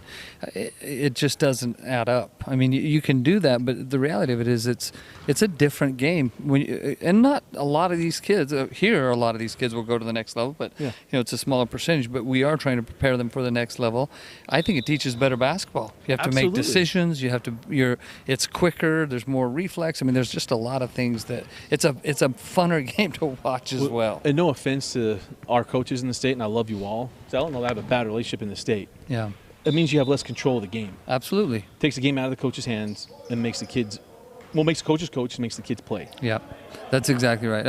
it just doesn't add up. I mean, you can do that, but the reality of it is it's a different game. And not a lot of these kids, here a lot of these kids will go to the next level, but it's a smaller percentage. But we are trying to prepare them for the next level. I think it teaches better basketball. You have to make decisions. You have to, it's quicker. There's more reflex. I mean, there's just a lot of things that it's a funner game to watch as well. And no offense to our coaches in the state, and I love you all, so I don't know that I have a bad relationship in the state. Yeah. It means you have less control of the game. Absolutely. Takes the game out of the coach's hands and makes the kids, makes the coaches coach and makes the kids play. Yeah, that's exactly right.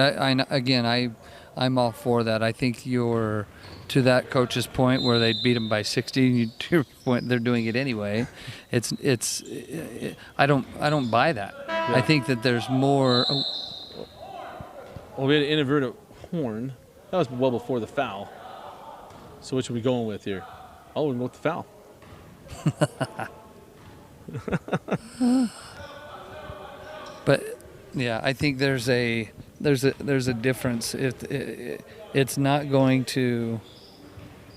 I'm all for that. I think you're to that coach's point where they beat them by 60. To your point, they're doing it anyway. I don't buy that. Yeah. I think that there's more. Well, we had an inadvertent horn. That was well before the foul. So which are we going with here? Oh, we're going with the foul. But yeah, I think there's a difference. It's not going to.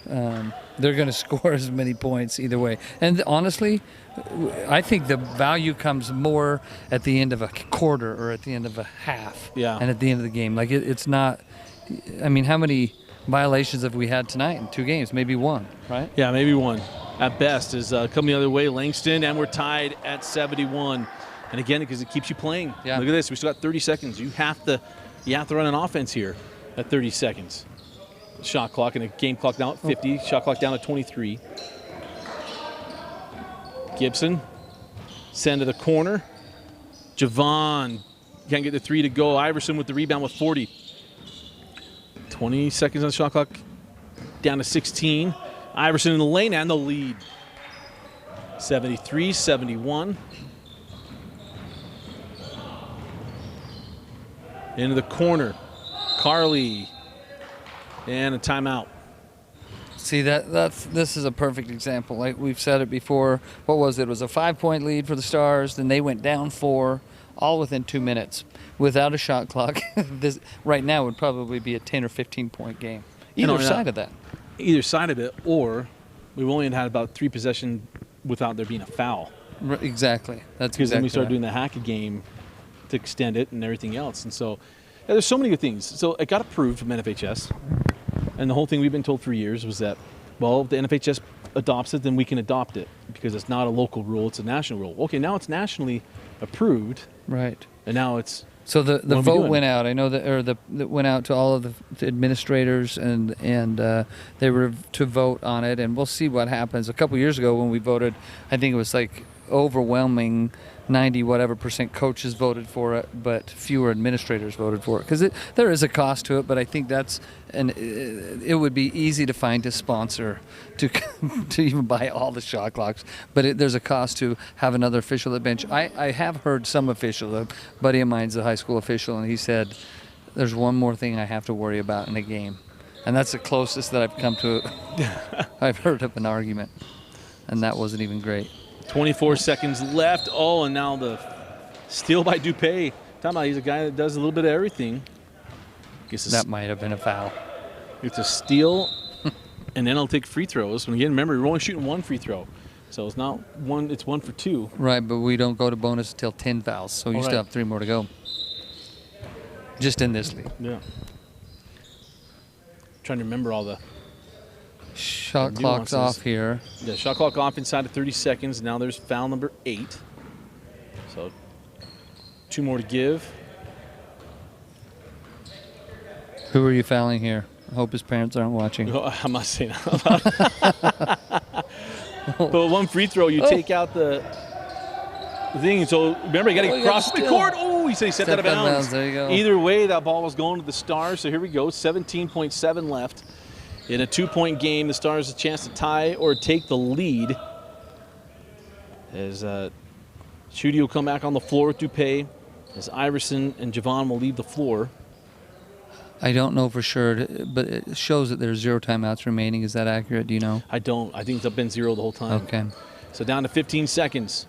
They're going to score as many points either way. And honestly, I think the value comes more at the end of a quarter or at the end of a half. Yeah. And at the end of the game, like it's not. I mean, how many violations have we had tonight in 2 games? Maybe 1, right? Yeah, maybe 1. At best is coming the other way, Langston, and we're tied at 71. And again, because it keeps you playing. Yeah. Look at this. We still got 30 seconds. You have to run an offense here at 30 seconds. Shot clock and a game clock down at 50. Shot clock down at 23. Gibson. Send to the corner. Javon can't get the 3 to go. Iverson with the rebound with 40. 20 seconds on the shot clock. Down to 16. Iverson in the lane and the lead. 73-71. Into the corner. Carly. And a timeout. See, this is a perfect example. Like we've said it before. What was it? It was a 5-point lead for the Stars. Then they went down 4, all within 2 minutes, without a shot clock. This right now would probably be a 10 or 15-point game. Either side of that. Either side of it, or we've only had about 3 possessions without there being a foul. Exactly. That's because exactly then we started right. doing the hack game to extend it and everything else. And so there's so many good things. So it got approved from NFHS. And the whole thing we've been told for years was that, well, if the NFHS adopts it, then we can adopt it because it's not a local rule, it's a national rule. Okay, now it's nationally approved. Right. And now it's... So the vote went out. I know that went out to all of the administrators and they were to vote on it, and we'll see what happens. A couple years ago when we voted, I think it was like overwhelming 90% coaches voted for it, but fewer administrators voted for it because there is a cost to it. But I think it would be easy to find a sponsor to even buy all the shot clocks. But there's a cost to have another official at bench. I have heard some official, a buddy of mine's a high school official, and he said there's one more thing I have to worry about in a game, and that's the closest that I've come to. I've heard of an argument, and that wasn't even great. 24 seconds left. Oh, and now the steal by Dupay. Talking about he's a guy that does a little bit of everything. That might have been a foul. It's a steal, and then I'll take free throws. And again, remember, we're only shooting 1 free throw. So it's not 1, it's 1 for 2. Right, but we don't go to bonus until 10 fouls, so you still have 3 more to go. Just in this league. Yeah. Trying to remember all the shot clock's off here. Yeah, shot clock off inside of 30 seconds. Now there's foul number 8. So 2 more to give. Who are you fouling here? I hope his parents aren't watching. No, I'm not saying that. But 1 free throw, you take out the thing. So remember, you got to get across the court. Oh, he said he set that out of bounds. There you go. Either way, that ball was going to the Stars. So here we go, 17.7 left. In a 2-point game, the Stars have a chance to tie or take the lead. As Schutte will come back on the floor with Dupay. As Iverson and Javon will leave the floor. I don't know for sure, but it shows that there's 0 timeouts remaining. Is that accurate? Do you know? I don't. I think it's been 0 the whole time. Okay. So down to 15 seconds.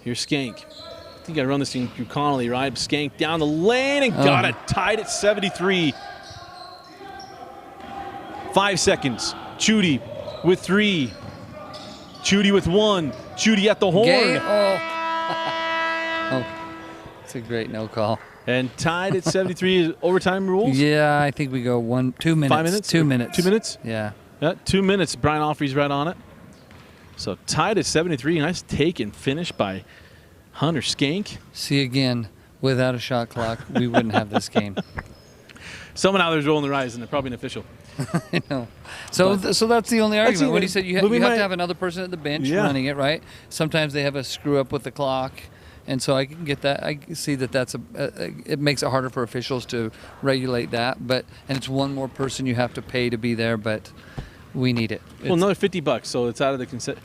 Here's Skank. I think I run this thing through Connolly, right? Skank down the lane and got it. Tied at 73. 5 seconds. Chudy with 3. Chudy with 1. Chudy at the horn. Oh, it's a great no call. And tied at 73 is overtime rules? Yeah, I think we go 2 minutes. 5 minutes? 2 minutes. 2 minutes? Yeah. 2 minutes. Brian Alfrey's right on it. So tied at 73. Nice take and finish by Hunter Skank. See, again, without a shot clock, we wouldn't have this game. Someone out there's rolling their eyes, and they're probably an official. I know. So that's the only argument. When he said you have to have another person at the bench running it, right? Sometimes they have a screw up with the clock. And so I can get that. I see that it makes it harder for officials to regulate that. And it's one more person you have to pay to be there, but we need it. Well, another $50, so it's out of the consent.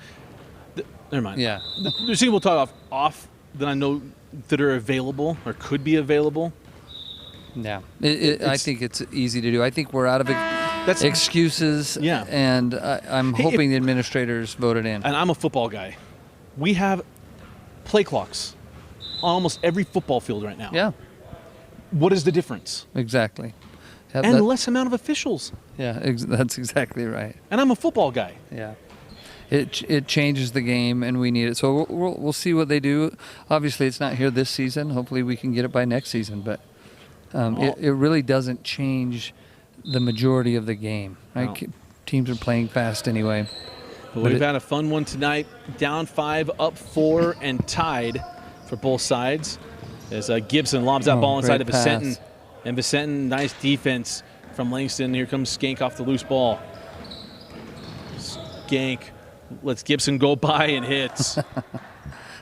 Never mind. Yeah. There's things we'll talk off that I know that are available or could be available. Yeah. I think it's easy to do. I think we're out of excuses. Yeah. And I'm hoping the administrators voted in. And I'm a football guy. We have play clocks on almost every football field right now. Yeah. What is the difference? Exactly. And less amount of officials. Yeah, that's exactly right. And I'm a football guy. Yeah. It changes the game, and we need it. So we'll see what they do. Obviously, it's not here this season. Hopefully, we can get it by next season. But it really doesn't change the majority of the game. Right? No. Teams are playing fast anyway. But we've had a fun one tonight. Down 5, up 4, and tied for both sides. As Gibson lobs that ball inside of Vicentin. And Vicentin, nice defense from Langston. Here comes Skank off the loose ball. Skank lets Gibson go by and hits.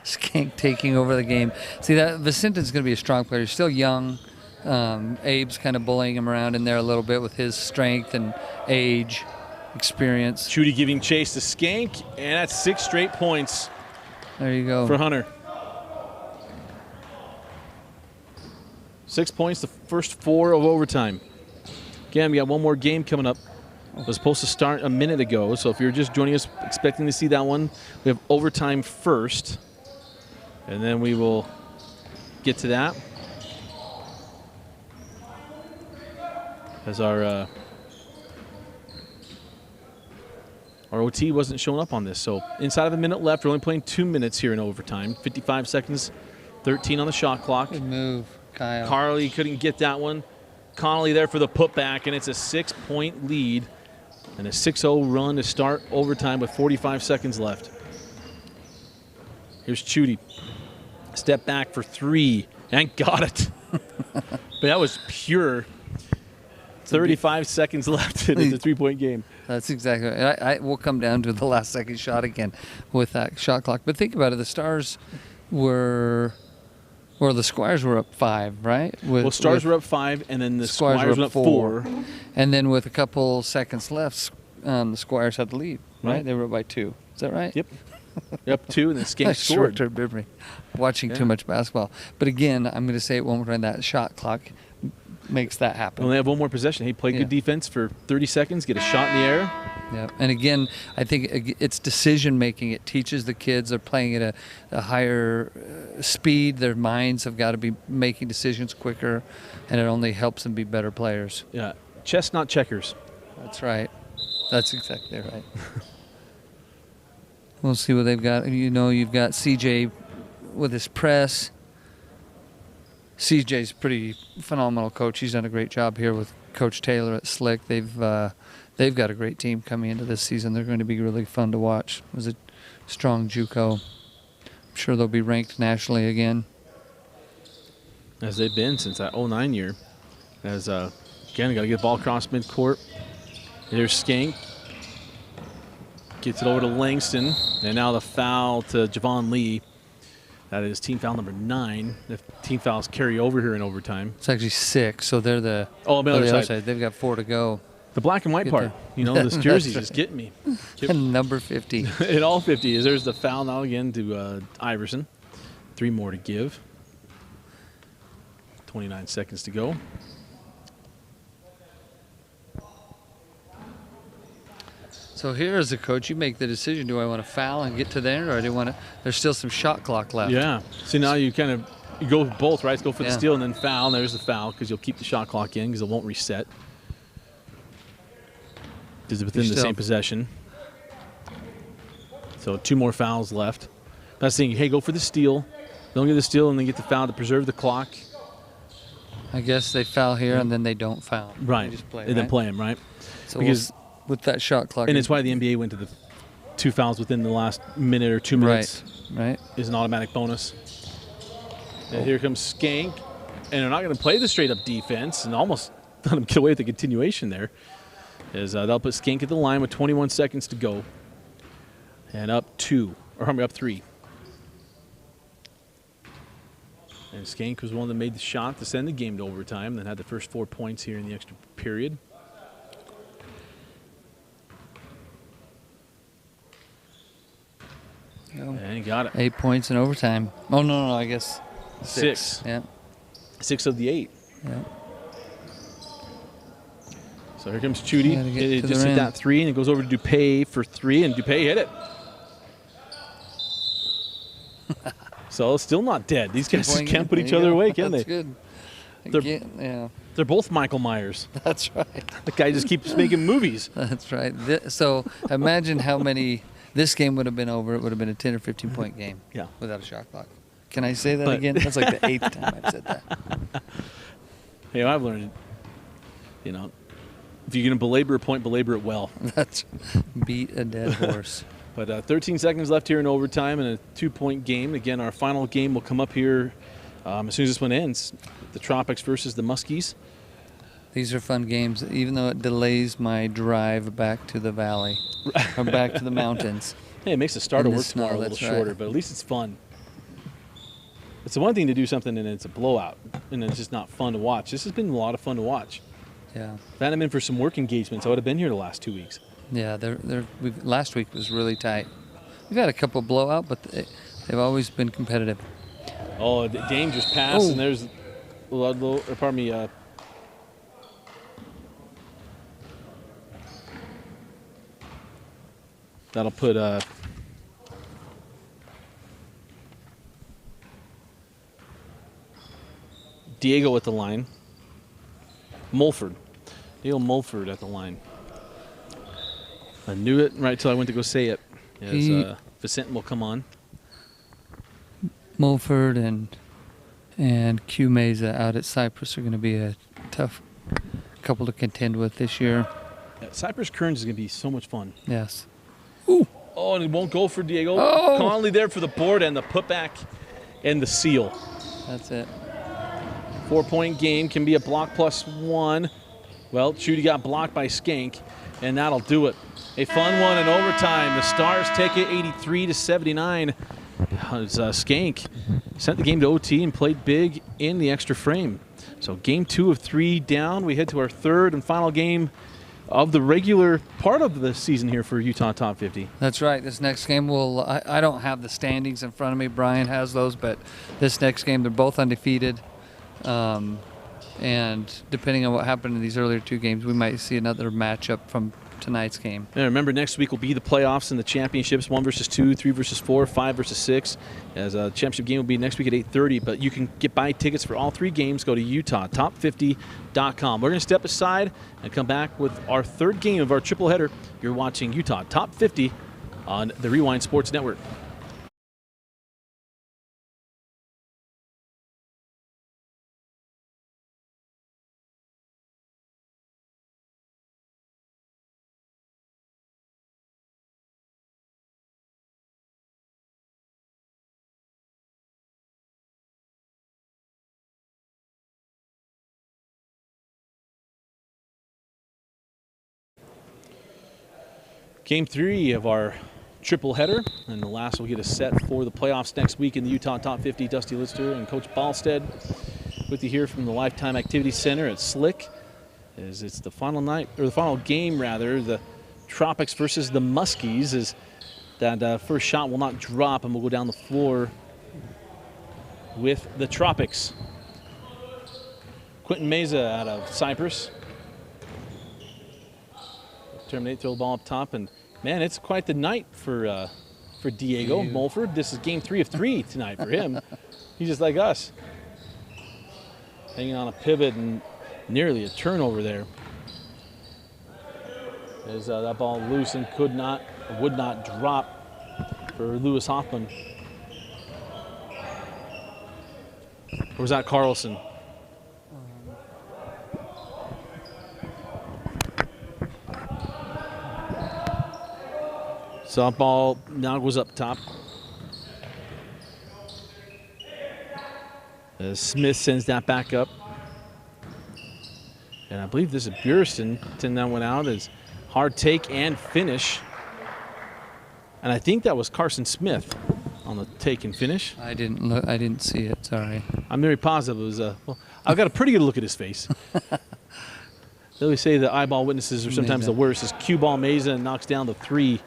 Skank taking over the game. See, that Vicentin's going to be a strong player. He's still young. Abe's kind of bullying him around in there a little bit with his strength and age, experience. Chudy giving chase to Skank, and that's 6 straight points. There you go. For Hunter. 6 points, the first 4 of overtime. Again, we got one more game coming up. It was supposed to start a minute ago, so if you're just joining us expecting to see that one, we have overtime first, and then we will get to that. As our OT wasn't showing up on this, so inside of a minute left. We're only playing 2 minutes here in overtime. 55 seconds, 13 on the shot clock. Good move, Kyle. Carly couldn't get that one. Connolly there for the putback, and it's a 6-point lead and a 6-0 run to start overtime with 45 seconds left. Here's Chudy. Step back for 3 and got it. But that was pure. 35 seconds left in the 3-point game. That's exactly right. I will come down to the last second shot again with that shot clock. But think about it. The Stars were, or the Squires were up 5, right? Stars were up 5, and then the Squires were up 4. And then with a couple seconds left, the Squires had the lead, right? They were up by 2. Is that right? Yep. Up 2, and then Skank scored. Short-term memory. Watching too much basketball. But again, I'm going to say it one more time, that shot clock makes that happen. Well, they have one more possession. He played good defense for 30 seconds, get a shot in the air. Yeah, and again, I think it's decision making. It teaches the kids they're playing at a higher speed. Their minds have got to be making decisions quicker, and it only helps them be better players. Yeah, chess, not checkers. That's right. That's exactly right. We'll see what they've got. You know, you've got CJ with his press. CJ's pretty phenomenal coach. He's done a great job here with Coach Taylor at Slick. They've got a great team coming into this season. They're going to be really fun to watch. It was a strong JUCO. I'm sure they'll be ranked nationally again. As they've been since that 09 year. As again, got to get the ball across midcourt. There's Skank. Gets it over to Langston. And now the foul to Javon Lee. That is team foul number 9. The team fouls carry over here in overtime. It's actually 6, so they're the other side. They've got 4 to go. The black and white part. You know, this jersey's just getting me. Number 50. In all 50. There's the foul now again to Iverson. 3 more to give. 29 seconds to go. So here as a coach, you make the decision, do I want to foul and get to there, or do I want to, there's still some shot clock left. Yeah. So now you kind of, you go with both, right? Go for the Yeah. steal and then foul. And there's the foul because you'll keep the shot clock in because it won't reset. Because it's within the same possession. So 2 more fouls left. That's saying, hey, go for the steal. Don't get the steal and then get the foul to preserve the clock. I guess they foul here and then they don't foul. Right. They just play, and then play him, right? So because with that shot clock. And it's why the NBA went to the 2 fouls within the last minute or 2 minutes. Right. Is an automatic bonus. And here comes Skank. And they're not going to play the straight-up defense and almost let him get away with the continuation there. As they'll put Skank at the line with 21 seconds to go. And up 3. And Skank was one that made the shot to send the game to overtime, then had the first 4 points here in the extra period. And he got it. 8 points in overtime. Oh, no, I guess 6. Yeah. 6 of the 8. Yeah. So here comes Chudy. It just hit rim. that 3, and it goes over to Dupay for 3, and Dupay hit it. So it's still not dead. These guys just can't put each other away, can they? That's good. Yeah. They're both Michael Myers. That's right. The guy just keeps making movies. That's right. So imagine how many this game would have been over. It would have been a 10 or 15 point game. Yeah. Without a shot clock. Can I say that again? That's like the 8th time I've said that. Hey, I've learned, if you're going to belabor a point, belabor it well. That's beat a dead horse. But 13 seconds left here in overtime and a 2-point game. Again, our final game will come up here as soon as this one ends. The Tropics versus the Muskies. These are fun games, even though it delays my drive back to the valley or back to the mountains. Hey, it makes the start of work snow, tomorrow a little that's shorter, right. but at least it's fun. It's the one thing to do something and it's a blowout, and it's just not fun to watch. This has been a lot of fun to watch. Yeah. If I hadn't been for some work engagements, I would have been here the last 2 weeks. Yeah, last week was really tight. We've had a couple blowout, but they've always been competitive. Oh, a dangerous pass, and there's Ludlow, or pardon me, that'll put Diego at the line. Diego Mulford at the line. I knew it right till I went to go say it. As Vicentin will come on. Mulford and Q Meza out at Cypress are going to be a tough couple to contend with this year. Yeah, Cypress Kearns is going to be so much fun. Yes. Ooh. Oh, and it won't go for Diego. Oh. Conley there for the board and the putback and the seal. That's it. 4-point game can be a block +1. Well, Chudy got blocked by Skank, and that'll do it. A fun one in overtime. The Stars take it 83-79. Skank sent the game to OT and played big in the extra frame. So game 2 of 3 down. We head to our third and final game of the regular part of the season here for Utah Top 50. That's right. This next game I don't have the standings in front of me. Brian has those, but this next game, they're both undefeated. And depending on what happened in these earlier 2 games, we might see another matchup from tonight's game. And remember, next week will be the playoffs and the championships, 1 versus 2, 3 versus 4, 5 versus 6. As a championship game will be next week at 8:30. But you can buy tickets for all 3 games. Go to UtahTop50.com. We're going to step aside and come back with our third game of our triple header. You're watching Utah Top 50 on the Rewind Sports Network. Game 3 of our triple header, and the last will get us set for the playoffs next week in the Utah Top 50. Dusty Lister and Coach Ballstead with you here from the Lifetime Activity Center at Slick. As it's the final night, or the final game rather, the Tropics versus the Muskies. Is that first shot will not drop, and we'll go down the floor with the Tropics. Quentin Meza out of Cypress. Terminate, throw the ball up top, and Man, it's quite the night for Diego Mulford. This is game 3 of 3 tonight for him. He's just like us. Hanging on a pivot and nearly a turnover there. As that ball loose and would not drop for Lewis Hoffman. Or was that Carlson? Softball now goes up top. Smith sends that back up. And I believe this is Burison. That went out as hard take and finish. And I think that was Carson Smith on the take and finish. I didn't look. I didn't see it. Sorry. I'm very positive it was. Well, I've got a pretty good look at his face. They always say the eyeball witnesses are sometimes the worst. As cue ball Meza and knocks down the 3.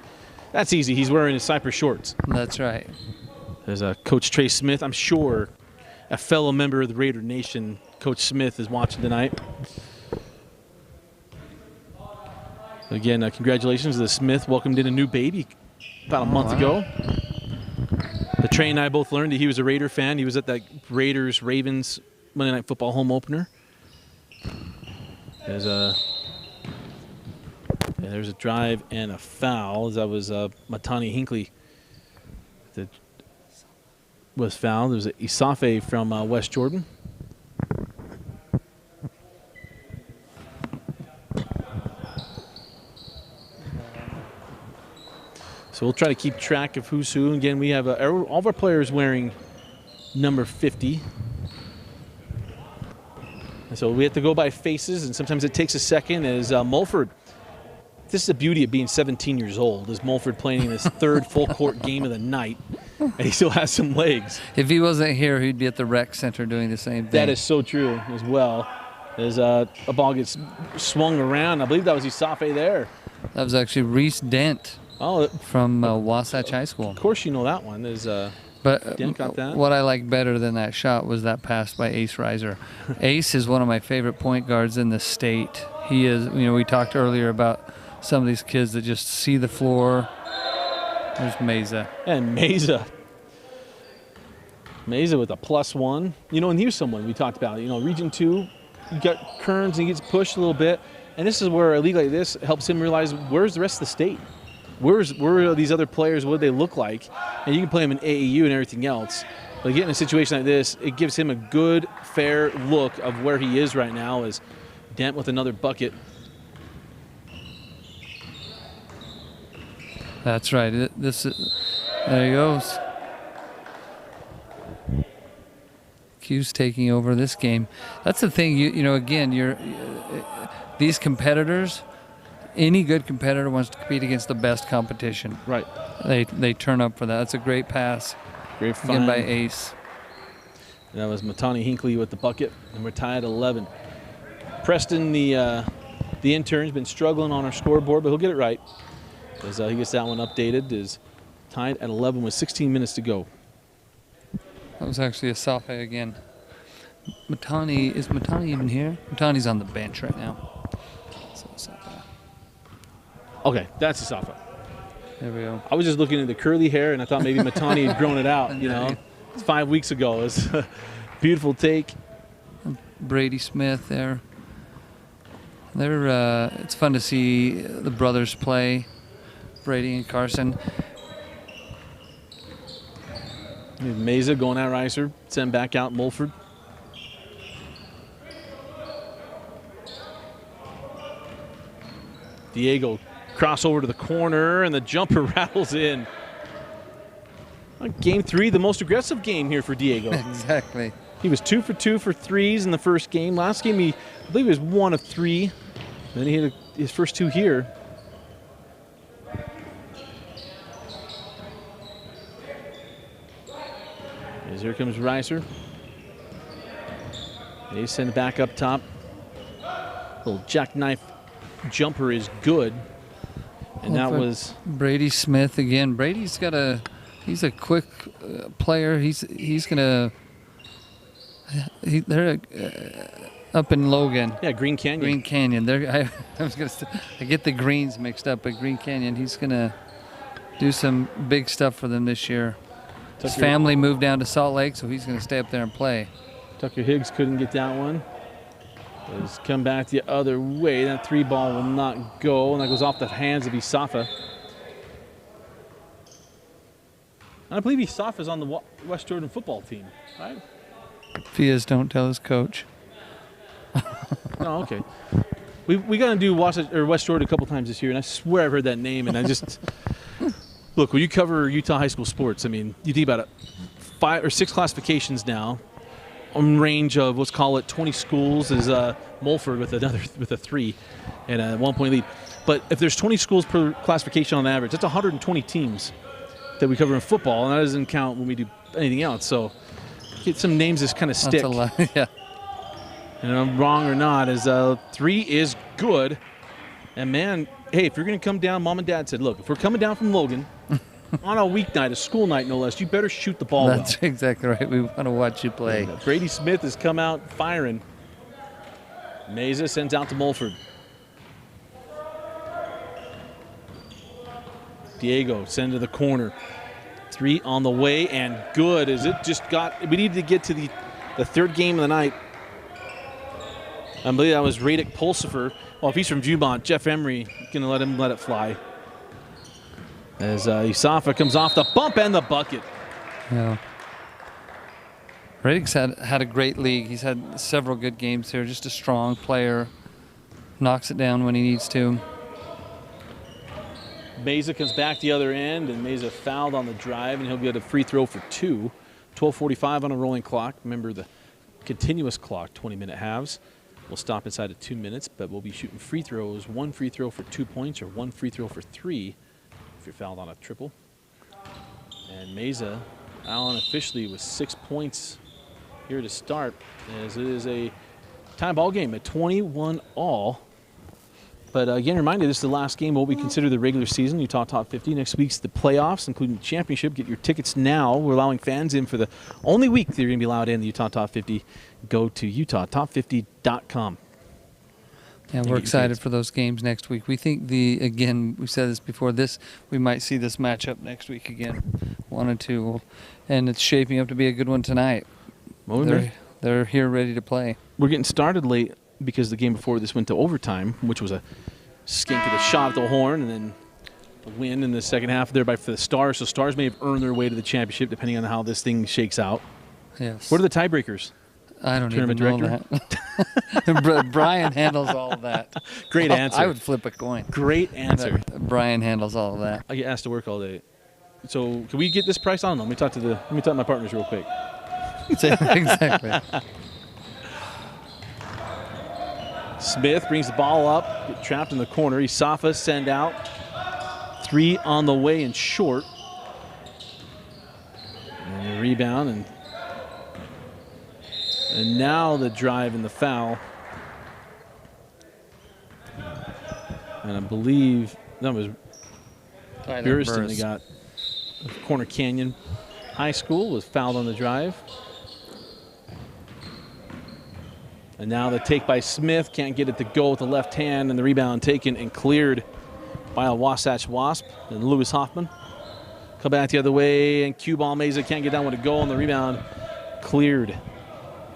That's easy. He's wearing his Cypress shorts. That's right. There's Coach Trey Smith. I'm sure a fellow member of the Raider Nation, Coach Smith, is watching tonight. Again, congratulations to Smith. Welcomed in a new baby about a month ago. The Trey and I both learned that he was a Raider fan. He was at that Raiders-Ravens Monday Night Football home opener. There's a drive and a foul. That was Matani Hinckley that was fouled. There was Isafe from West Jordan. So we'll try to keep track of who's who. Again, we have all of our players wearing number 50. And so we have to go by faces, and sometimes it takes a second. As Mulford, this is the beauty of being 17 years old, is Mulford playing in his 3rd full-court game of the night, and he still has some legs. If he wasn't here, he'd be at the rec center doing the same thing. That is so true as well. As a ball gets swung around, I believe that was Isafe there. That was actually Reese Dent from Wasatch High School. Of course you know that one. But Dent got that. What I liked better than that shot was that pass by Ace Reiser. Ace is one of my favorite point guards in the state. He is, we talked earlier about some of these kids that just see the floor. There's Meza. And Meza with a +1. And here's someone we talked about. Region 2, you got Kearns, and he gets pushed a little bit. And this is where a league like this helps him realize, where's the rest of the state? Where are these other players? What do they look like? And you can play them in AAU and everything else. But getting in a situation like this, it gives him a good, fair look of where he is right now as Dent with another bucket. That's right. There he goes. Q's taking over this game. That's the thing. Again, these competitors. Any good competitor wants to compete against the best competition. Right. They turn up for that. That's a great pass. Great find. Again by Ace. That was Matani Hinckley with the bucket, and we're tied at 11. Preston, the intern, has been struggling on our scoreboard, but he'll get it right. As he gets that one updated, is tied at 11 with 16 minutes to go. That was actually Isafe again. Is Matani even here? Matani's on the bench right now. Okay, that's Isafe. There we go. I was just looking at the curly hair, and I thought maybe Matani had grown it out. It's 5 weeks ago. It's a beautiful take. Brady Smith there. It's fun to see the brothers play, Brady and Carson. Meza going at Reiser, send back out Mulford. Diego crossover to the corner, and the jumper rattles in. Game 3, the most aggressive game here for Diego. Exactly. He was 2 for 2 for threes in the first game. Last game, I believe he was 1 of 3. Then he hit his first 2 here. As here comes Reiser. They send it back up top. Little jackknife jumper is good. And that was Brady Smith again. Brady's he's a quick player. He's gonna. Up in Logan. Yeah, Green Canyon. Green Canyon. I get the greens mixed up, but Green Canyon, he's going to do some big stuff for them this year. His family moved down to Salt Lake, so he's going to stay up there and play. Tucker Higgs couldn't get that one. He's come back the other way. That 3-ball will not go, and that goes off the hands of Isafa. And I believe Isafa's on the West Jordan football team, right? If he is, don't tell his coach. Oh, okay. We got to do West Jordan a couple times this year, and I swear I've heard that name, and I just look, when you cover Utah high school sports, I mean, you think about it, 5 or 6 classifications now, on range of let's call it 20 schools is Mulford with a 3 and a 1-point lead. But if there's 20 schools per classification on average, that's 120 teams that we cover in football, and that doesn't count when we do anything else. So get some names that kind of stick. That's a lot, yeah. And I'm wrong or not, is 3 is good. And man, hey, if you're going to come down, Mom and Dad said, look, if we're coming down from Logan on a weeknight, a school night no less, you better shoot the ball That's exactly right. We want to watch you play. And, Brady Smith has come out firing. Meza sends out to Mulford. Diego send to the corner. 3 on the way, and good. As it just got, we needed to get to the 3rd game of the night. I believe that was Radic Pulsifer. Well, if he's from Jubont, Jeff Emery going to let it fly. As Isafa comes off the bump and the bucket. Yeah. Radic's had a great league. He's had several good games here. Just a strong player. Knocks it down when he needs to. Meza comes back the other end, and Meza fouled on the drive, and he'll get a free throw for 2. 12:45 on a rolling clock. Remember the continuous clock, 20-minute halves. We'll stop inside of 2 minutes, but we'll be shooting free throws. 1 free throw for 2 points or 1 free throw for 3 if you're fouled on a triple. And Meza, Allen officially with 6 points here to start, as it is a tie ball game at 21 all. But again, reminder, this is the last game of what we consider the regular season, Utah Top 50. Next week's the playoffs, including the championship. Get your tickets now. We're allowing fans in for the only week that you're going to be allowed in the Utah Top 50. Go to UtahTop50.com. Yeah, we're excited for those games next week. We think again, we said this before, we might see this matchup next week again, 1 and 2. And it's shaping up to be a good one tonight. Well, they're here ready to play. We're getting started late because the game before this went to overtime, which was a skink of the shot at the horn, and then a win in the second half thereby for the Stars. So Stars may have earned their way to the championship depending on how this thing shakes out. Yes. What are the tiebreakers? I don't even know that. Brian handles all of that. Great answer. I would flip a coin. Great answer. Brian handles all of that. I get asked to work all day. So can we get this price on? Let me talk to my partners real quick. Exactly. Smith brings the ball up, get trapped in the corner. Isafa send out. 3 on the way and short. And the rebound, and now the drive and the foul. And I believe that was Buriston that got Corner Canyon High School was fouled on the drive. And now the take by Smith, can't get it to go with the left hand, and the rebound taken and cleared by a Wasatch Wasp and Lewis Hoffman. Come back the other way, and cue ball Meza can't get that one to go, and the rebound cleared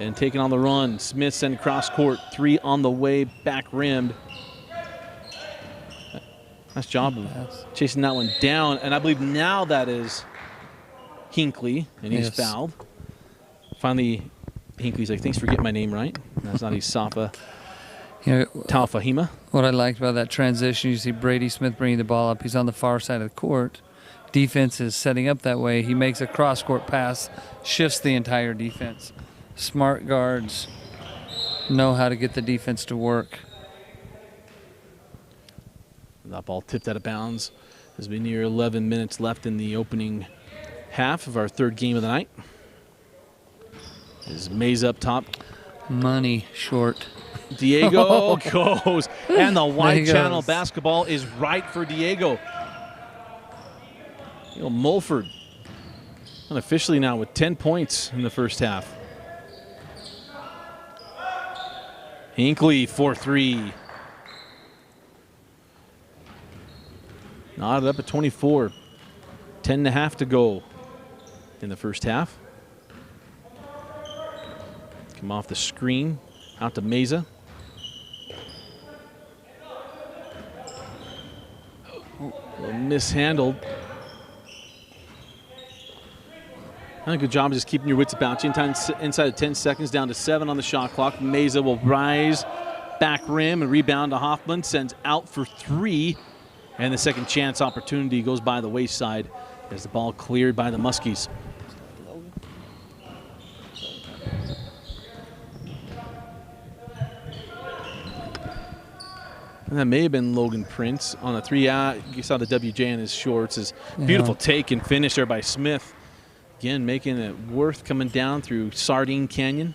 and taken on the run. Smith sent cross court, 3 on the way, back rimmed. Nice job of chasing that one down, and I believe now that is Hinckley, and he's fouled. Finally, Hinckley's like, thanks for getting my name right. That's not Isafa. Taufahima. What I liked about that transition, you see Brady Smith bringing the ball up. He's on the far side of the court. Defense is setting up that way. He makes a cross-court pass, shifts the entire defense. Smart guards know how to get the defense to work. That ball tipped out of bounds. There's been near 11 minutes left in the opening half of our 3rd game of the night. Is Meza up top. Money short. Diego goes, and the wide channel basketball is right for Diego. Mulford unofficially now with 10 points in the first half. Hinckley for 3. Knotted up at 24. 10.5 to go in the first half. Come off the screen, out to Meza. Mishandled. A good job of just keeping your wits about you. Inside of 10 seconds, down to 7 on the shot clock. Meza will rise, back rim, and rebound to Hoffman. Sends out for 3. And the second chance opportunity goes by the wayside as the ball cleared by the Muskies. And that may have been Logan Prince on a 3. You saw the WJ in his shorts. His beautiful take and finish there by Smith. Again, making it worth coming down through Sardine Canyon.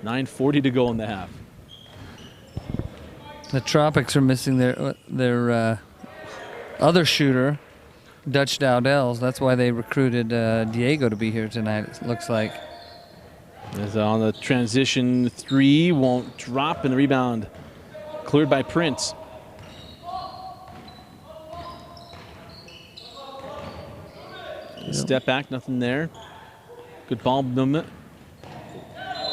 9:40 to go in the half. The Tropics are missing their other shooter, Dutch Dowdells. That's why they recruited Diego to be here tonight, it looks like. As on the transition 3, won't drop, and the rebound cleared by Prince. Step back, nothing there. Good ball movement.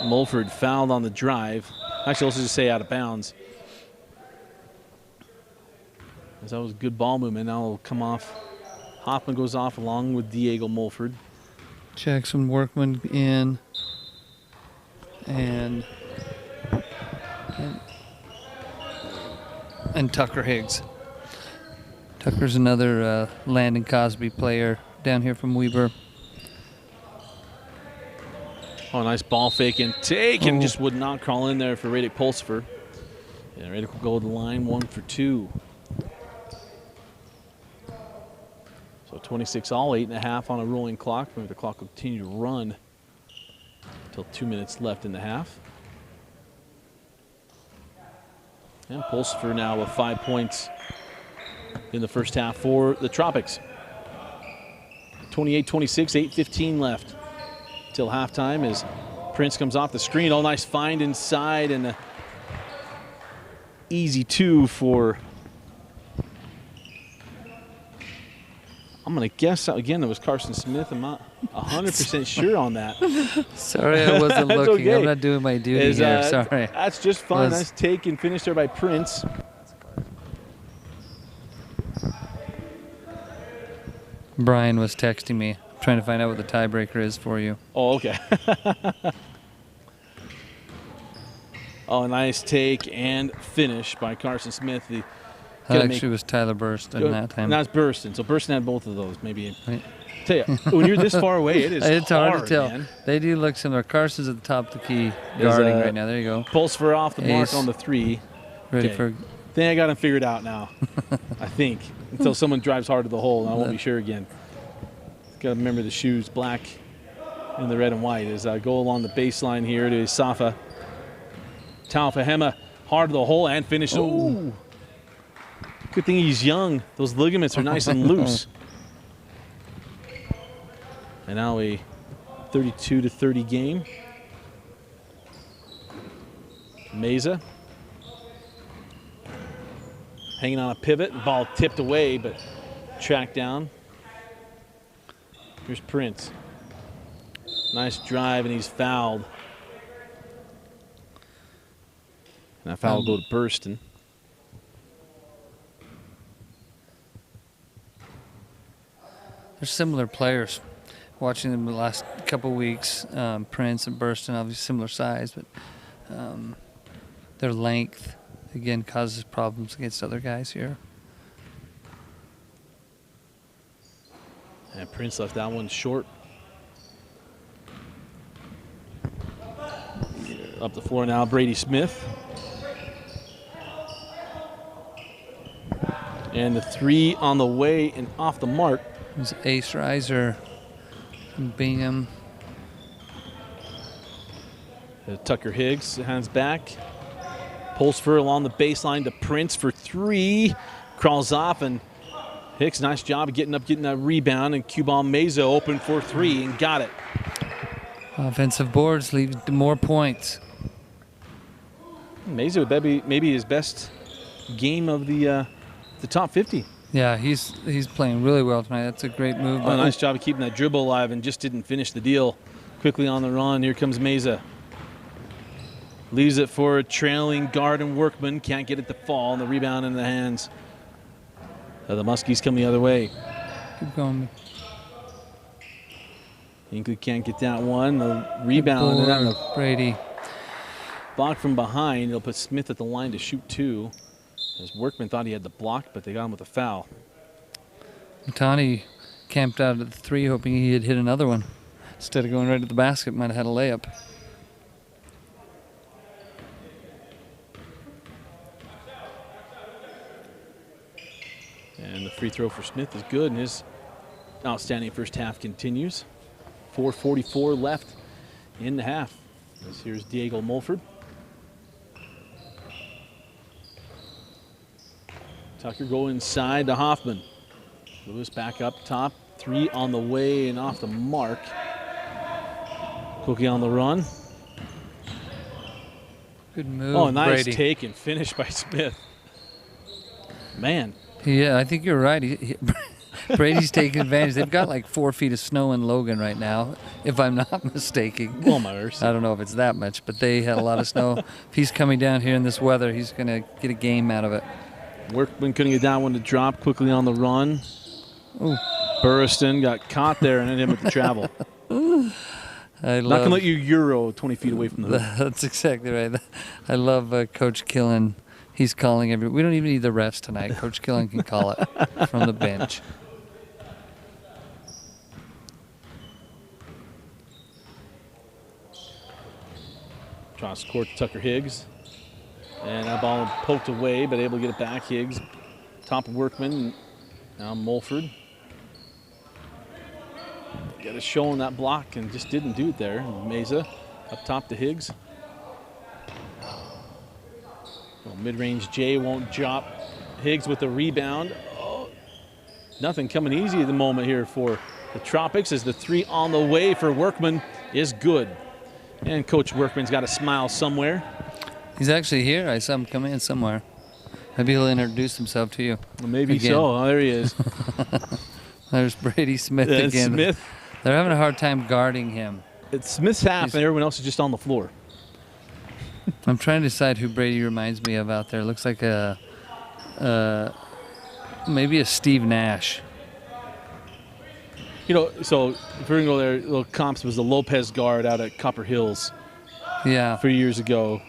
Mulford fouled on the drive. Actually, let's just say out of bounds. As that was good ball movement. Now it'll come off. Hoffman goes off along with Diego Mulford. Jackson Workman in. And Tucker Higgs. Tucker's another Landon Cosby player down here from Weber. Oh, nice ball fake and take, and just would not crawl in there for Radic Pulsifer. Yeah, Radic will go to the line, 1 for 2. So 26 all, 8.5 on a rolling clock. Maybe the clock will continue to run until 2 minutes left in the half. And Pulsifer now with 5 points in the first half for the Tropics. 28-26, 8:15 left till halftime as Prince comes off the screen. Oh, nice find inside, and an easy 2 for, I'm going to guess, again, it was Carson Smith. I'm not 100% sure on that. Sorry, I wasn't looking. Okay. I'm not doing my duty here. Sorry. That's just fine. Nice take and finish there by Prince. Brian was texting me, trying to find out what the tiebreaker is for you. Oh, okay. Oh, nice take and finish by Carson Smith. That actually was Tyler Burston that time. That's Burston. So Burston had both of those. Maybe. Right. Tell you, when you're this far away, it is it's hard to tell. Man. They do look similar. Carson's at the top of the key guarding right now. There you go. Pulsifer off the mark on the 3. Ready for. I think I got him figured out now. I think until someone drives hard to the hole, and I won't be sure again. Got to remember the shoes, black and the red and white. As I go along the baseline here to Safa. Taufahema hard to the hole and finish. Oh. Good thing he's young. Those ligaments are nice and loose. And now a 32-30 game. Meza hanging on a pivot. Ball tipped away, but tracked down. Here's Prince. Nice drive, and he's fouled. And that foul will go to Burston. They're similar players. Watching them the last couple weeks, Prince and Burston, obviously similar size, but their length, again, causes problems against other guys here. And Prince left that one short. Up the floor now, Brady Smith. And the 3 on the way and off the mark. It's Ace Riser from Bingham. Tucker Higgs, hands back. Pulsifer along the baseline to Prince for 3. Crawls off, and Hicks, nice job of getting that rebound, and cue ball Meza open for 3 and got it. Offensive boards lead to more points. Meza, would that be maybe his best game of the top 50? Yeah, he's playing really well tonight. That's a great move. Oh, nice job of keeping that dribble alive and just didn't finish the deal. Quickly on the run. Here comes Meza. Leaves it for a trailing guard and Workman. Can't get it to fall. And the rebound in the hands of the Muskies come the other way. Keep going. Hinkley can't get that one. The rebound. And then the Brady. block from behind. He'll put Smith at the line to shoot 2. As Workman thought he had the block, but they got him with a foul. Matani camped out at the 3, hoping he had hit another one. Instead of going right at the basket, might have had a layup. And the free throw for Smith is good, and his outstanding first half continues. 4:44 left in the half. Here's Diego Mulford. Tucker go inside to Hoffman. Lewis back up top. 3 on the way and off the mark. Cookie on the run. Good move, Oh, nice Brady. take and finish by Smith. Man. Yeah, I think you're right. Brady's taking advantage. They've got like 4 feet of snow in Logan right now, if I'm not mistaken. Oh, my mercy. I don't know if it's that much, but they had a lot of snow. If he's coming down here in this weather, he's going to get a game out of it. Workman couldn't get that one to drop. Quickly on the run. Ooh. Burriston got caught there and hit him with the travel. Not going to let you Euro 20 feet away from the hoop. That's exactly right. I love Coach Killen. He's calling we don't even need the refs tonight. Coach Killen can call it from the bench. Cross court to Tucker Higgs. And that ball poked away, but able to get it back. Higgs, top of Workman. Now Mulford. Got a show on that block and just didn't do it there. Meza up top to Higgs. Well, mid-range J won't drop. Higgs with the rebound. Oh, nothing coming easy at the moment here for the Tropics as the 3 on the way for Workman is good. And Coach Workman's got a smile somewhere. He's actually here. I saw him come in somewhere. Maybe he'll introduce himself to you. Well, maybe again. so. Oh, there he is. There's Brady Smith again. Smith. They're having a hard time guarding him. It's Smith's half, and everyone else is just on the floor. I'm trying to decide who Brady reminds me of out there. Looks like maybe a Steve Nash. You know, so if we're going to go there, little comps was the Lopez guard out at Copper Hills Yeah. 3 years ago.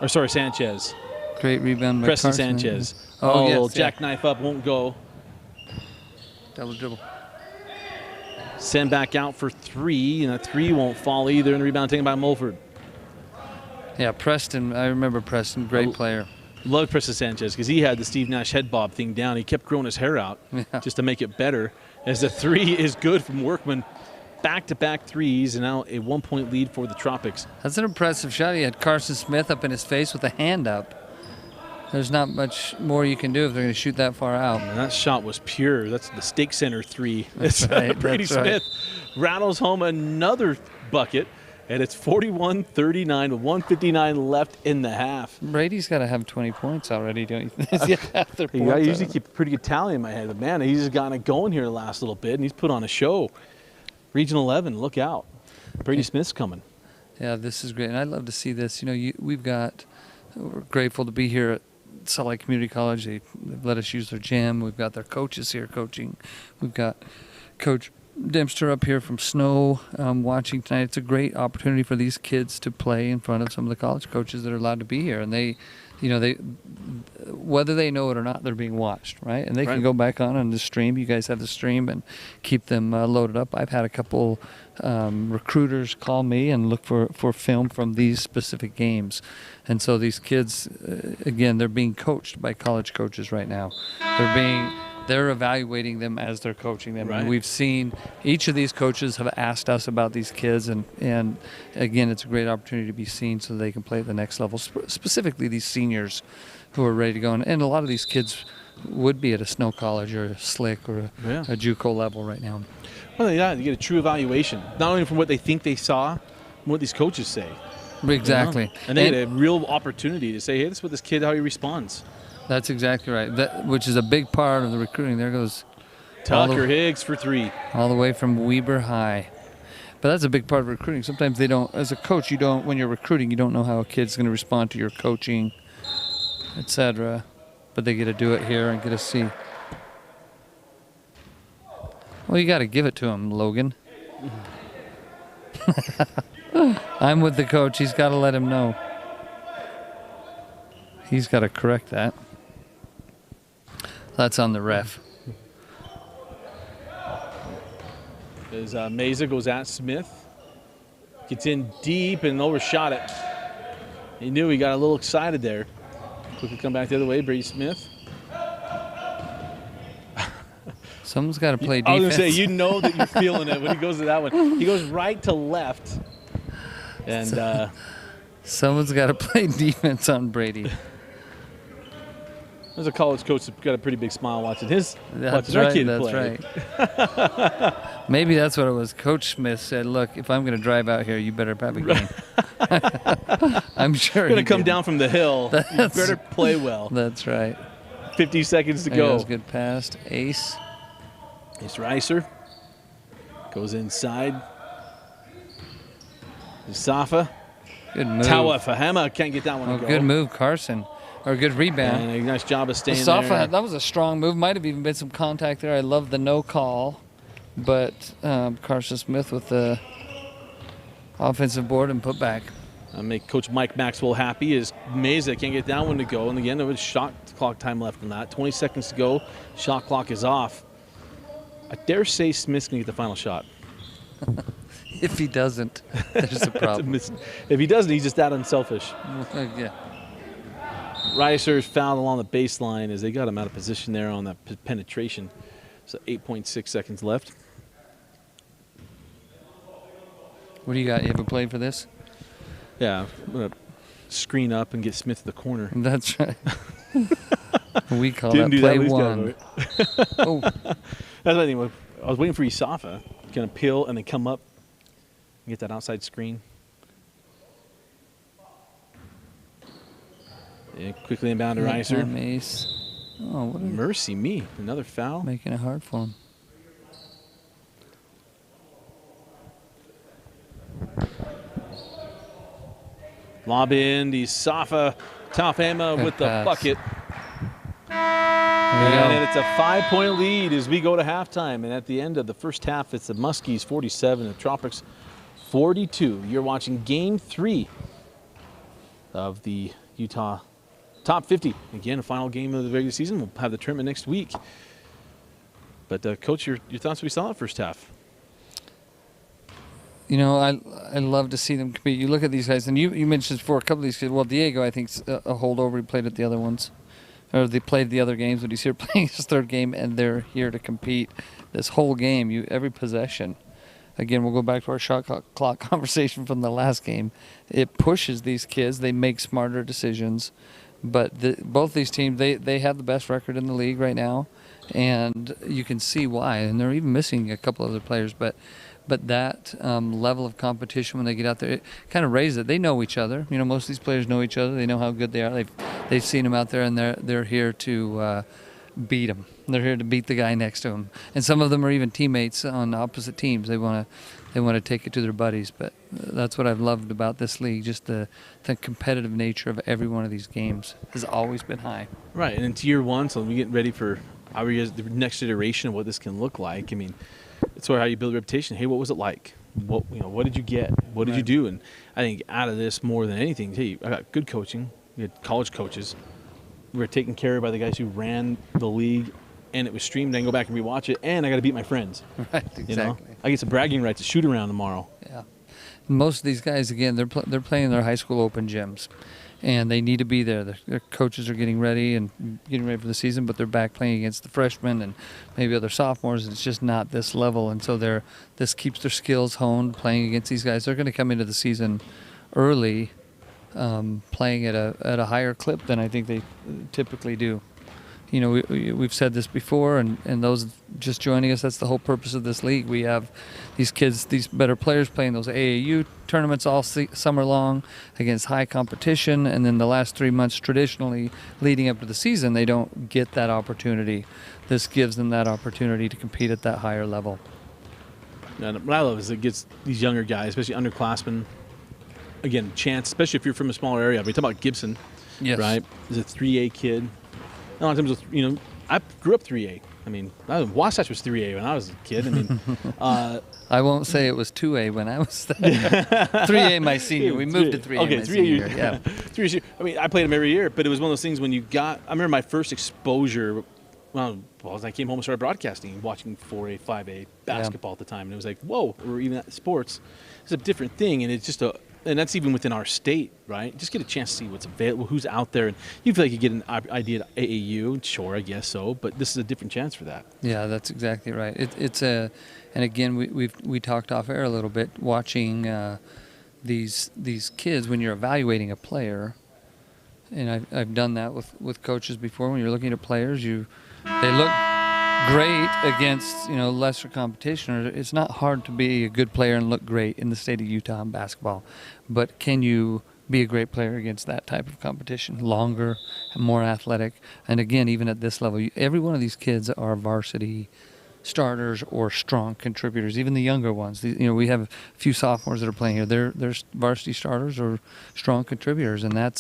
Or sorry, Sanchez. Great rebound by Preston Carson. Sanchez. Oh, yes, little yeah. jackknife up, won't go. Double dribble. Send back out for 3, and that 3 won't fall either. And the rebound taken by Mulford. Yeah, Preston. I remember Preston. Great player. Love Preston Sanchez because he had the Steve Nash head bob thing down. He kept growing his hair out just to make it better. As the 3 is good from Workman. Back-to-back threes, and now a 1-point lead for the Tropics. That's an impressive shot. He had Carson Smith up in his face with a hand up. There's not much more you can do if they're going to shoot that far out. And that shot was pure. That's the Stake Center 3. That's right, Brady that's right. Smith rattles home another bucket, and it's 41-39 with 1:59 left in the half. Brady's got to have 20 points already, don't you think? I usually keep a pretty good tally in my head, but man, he's just gotten it going here the last little bit, and he's put on a show. Region 11, look out. Brady Smith's coming. Yeah, this is great, and I'd love to see this. You know, we're grateful to be here at Salt Lake Community College. They've let us use their gym. We've got their coaches here coaching. We've got Coach Dempster up here from Snow watching tonight. It's a great opportunity for these kids to play in front of some of the college coaches that are allowed to be here, and they whether they know it or not, they're being watched, right? And they can go back on the stream. You guys have the stream and keep them loaded up. I've had a couple recruiters call me and look for film from these specific games. And so these kids, again, they're being coached by college coaches right now. They're evaluating them as they're coaching them. Right. And we've seen each of these coaches have asked us about these kids, and again, it's a great opportunity to be seen so they can play at the next level, specifically these seniors who are ready to go. And a lot of these kids would be at a Snow College or a Slick or a JUCO level right now. Well, yeah, you get a true evaluation, not only from what they think they saw, from what these coaches say. Exactly. You know? And they had a real opportunity to say, hey, this is what this kid, how he responds. That's exactly right. Which is a big part of the recruiting. There goes Tucker Higgs for 3. All the way from Weber High. But that's a big part of recruiting. Sometimes they don't, as a coach, when you're recruiting, you don't know how a kid's going to respond to your coaching, etc. But they get to do it here and get to see. Well, you got to give it to him, Logan. I'm with the coach. He's got to let him know. He's got to correct that. That's on the ref. As Meza goes at Smith. Gets in deep and overshot it. He knew he got a little excited there. Quickly come back the other way, Brady Smith. Someone's got to play defense. I was going to say, you know that you're feeling it when he goes to that one. He goes right to left. And someone's got to play defense on Brady. There's a college coach that's got a pretty big smile watching our kid play. Right. Maybe that's what it was. Coach Smith said, look, if I'm going to drive out here, you better have a game. I'm sure you're going to come down from the hill. You better play well. That's right. 50 seconds to go. That was good pass. Ace Reiser goes inside. Safa. Good move. Tawa Fahema can't get that one to go. Good move, Carson. Or a good rebound. And a nice job of staying there. That was a strong move. Might have even been some contact there. I love the no call. But Carson Smith with the offensive board and put back. Make Coach Mike Maxwell happy as Meza can't get that one to go. And again, there was shot clock time left on that. 20 seconds to go. Shot clock is off. I dare say Smith's going to get the final shot. If he doesn't, there's a problem. If he doesn't, he's just that unselfish. Yeah. Reiser's fouled along the baseline as they got him out of position there on that penetration. So 8.6 seconds left. What do you got? You have a play for this? Yeah, I'm going to screen up and get Smith to the corner. That's right. We call that play one. Oh. That's anyway. I was waiting for Isafa. Going to peel and then come up and get that outside screen. And quickly inbound to Reiser. Mace. Oh, what mercy me. Another foul. Making it hard for him. Lob in. Isafa. Tafama with the bucket. And it's a 5-point lead as we go to halftime. And at the end of the first half, it's the Muskies 47 and the Tropics 42. You're watching Game 3 of the Utah Top 50. Again, a final game of the regular season. We'll have the tournament next week. But, Coach, your thoughts we saw that first half? You know, I love to see them compete. You look at these guys, and you mentioned for a couple of these kids. Well, Diego, I think, a holdover. He played at the other ones. Or they played the other games, but he's here playing his third game, and they're here to compete this whole game, every possession. Again, we'll go back to our shot clock conversation from the last game. It pushes these kids. They make smarter decisions. But both these teams, they have the best record in the league right now, and you can see why. And they're even missing a couple other players. But that level of competition when they get out there, it kind of raises it. They know each other. You know, most of these players know each other. They know how good they are. They've seen them out there, and they're here to beat them. They're here to beat the guy next to them. And some of them are even teammates on opposite teams. They want to take it to their buddies. But that's what I've loved about this league. Just the competitive nature of every one of these games has always been high. Right, and it's year one, so we get ready for the next iteration of what this can look like. I mean, it's sort of how you build a reputation. Hey, what was it like? What did you get? What did you do? And I think out of this more than anything, hey, I got good coaching. We had college coaches. We were taken care of by the guys who ran the league, and it was streamed. I can go back and rewatch it, and I got to beat my friends. Right, exactly. You know? I get some bragging rights to shoot around tomorrow. Yeah. Most of these guys, again, they're playing their high school open gyms, and they need to be there. Their coaches are getting ready for the season, but they're back playing against the freshmen and maybe other sophomores. It's just not this level, and so this keeps their skills honed playing against these guys. They're going to come into the season early, playing at a higher clip than I think they typically do. you know, we've said this before, and those just joining us, that's the whole purpose of this league. We have these kids, these better players playing those AAU tournaments all summer long against high competition, and then the last 3 months traditionally leading up to the season, they don't get that opportunity. This gives them that opportunity to compete at that higher level. And what I love is it gets these younger guys, especially underclassmen, again, chance, especially if you're from a smaller area. We talk about Gibson, Yes. right? He's a 3A kid. A lot of times, you know, I grew up 3A. I mean, Wasatch was 3A when I was a kid. I mean, I won't say it was 2A when I was there. 3A my senior. We moved to 3A okay, my 3A senior year. year. Yeah. 3A. I mean, I played them every year, but it was one of those things when you got. I remember my first exposure. Well, as I came home and started broadcasting, watching 4A, 5A basketball at the time, and it was like, whoa, or even at sports, it's a different thing, and it's just and that's even within our state, right? Just get a chance to see what's available, who's out there, and you feel like you get an idea at AAU, sure, I guess so, but this is a different chance for that. Yeah, that's exactly right. It's a, and again, we talked off air a little bit, watching these kids when you're evaluating a player, and I've done that with coaches before. When you're looking at players, they look great against, you know, lesser competition. It's not hard to be a good player and look great in the state of Utah in basketball, but can you be a great player against that type of competition? Longer, more athletic, and again, even at this level, every one of these kids are varsity starters or strong contributors. Even the younger ones, you know, we have a few sophomores that are playing here. They're varsity starters or strong contributors, and that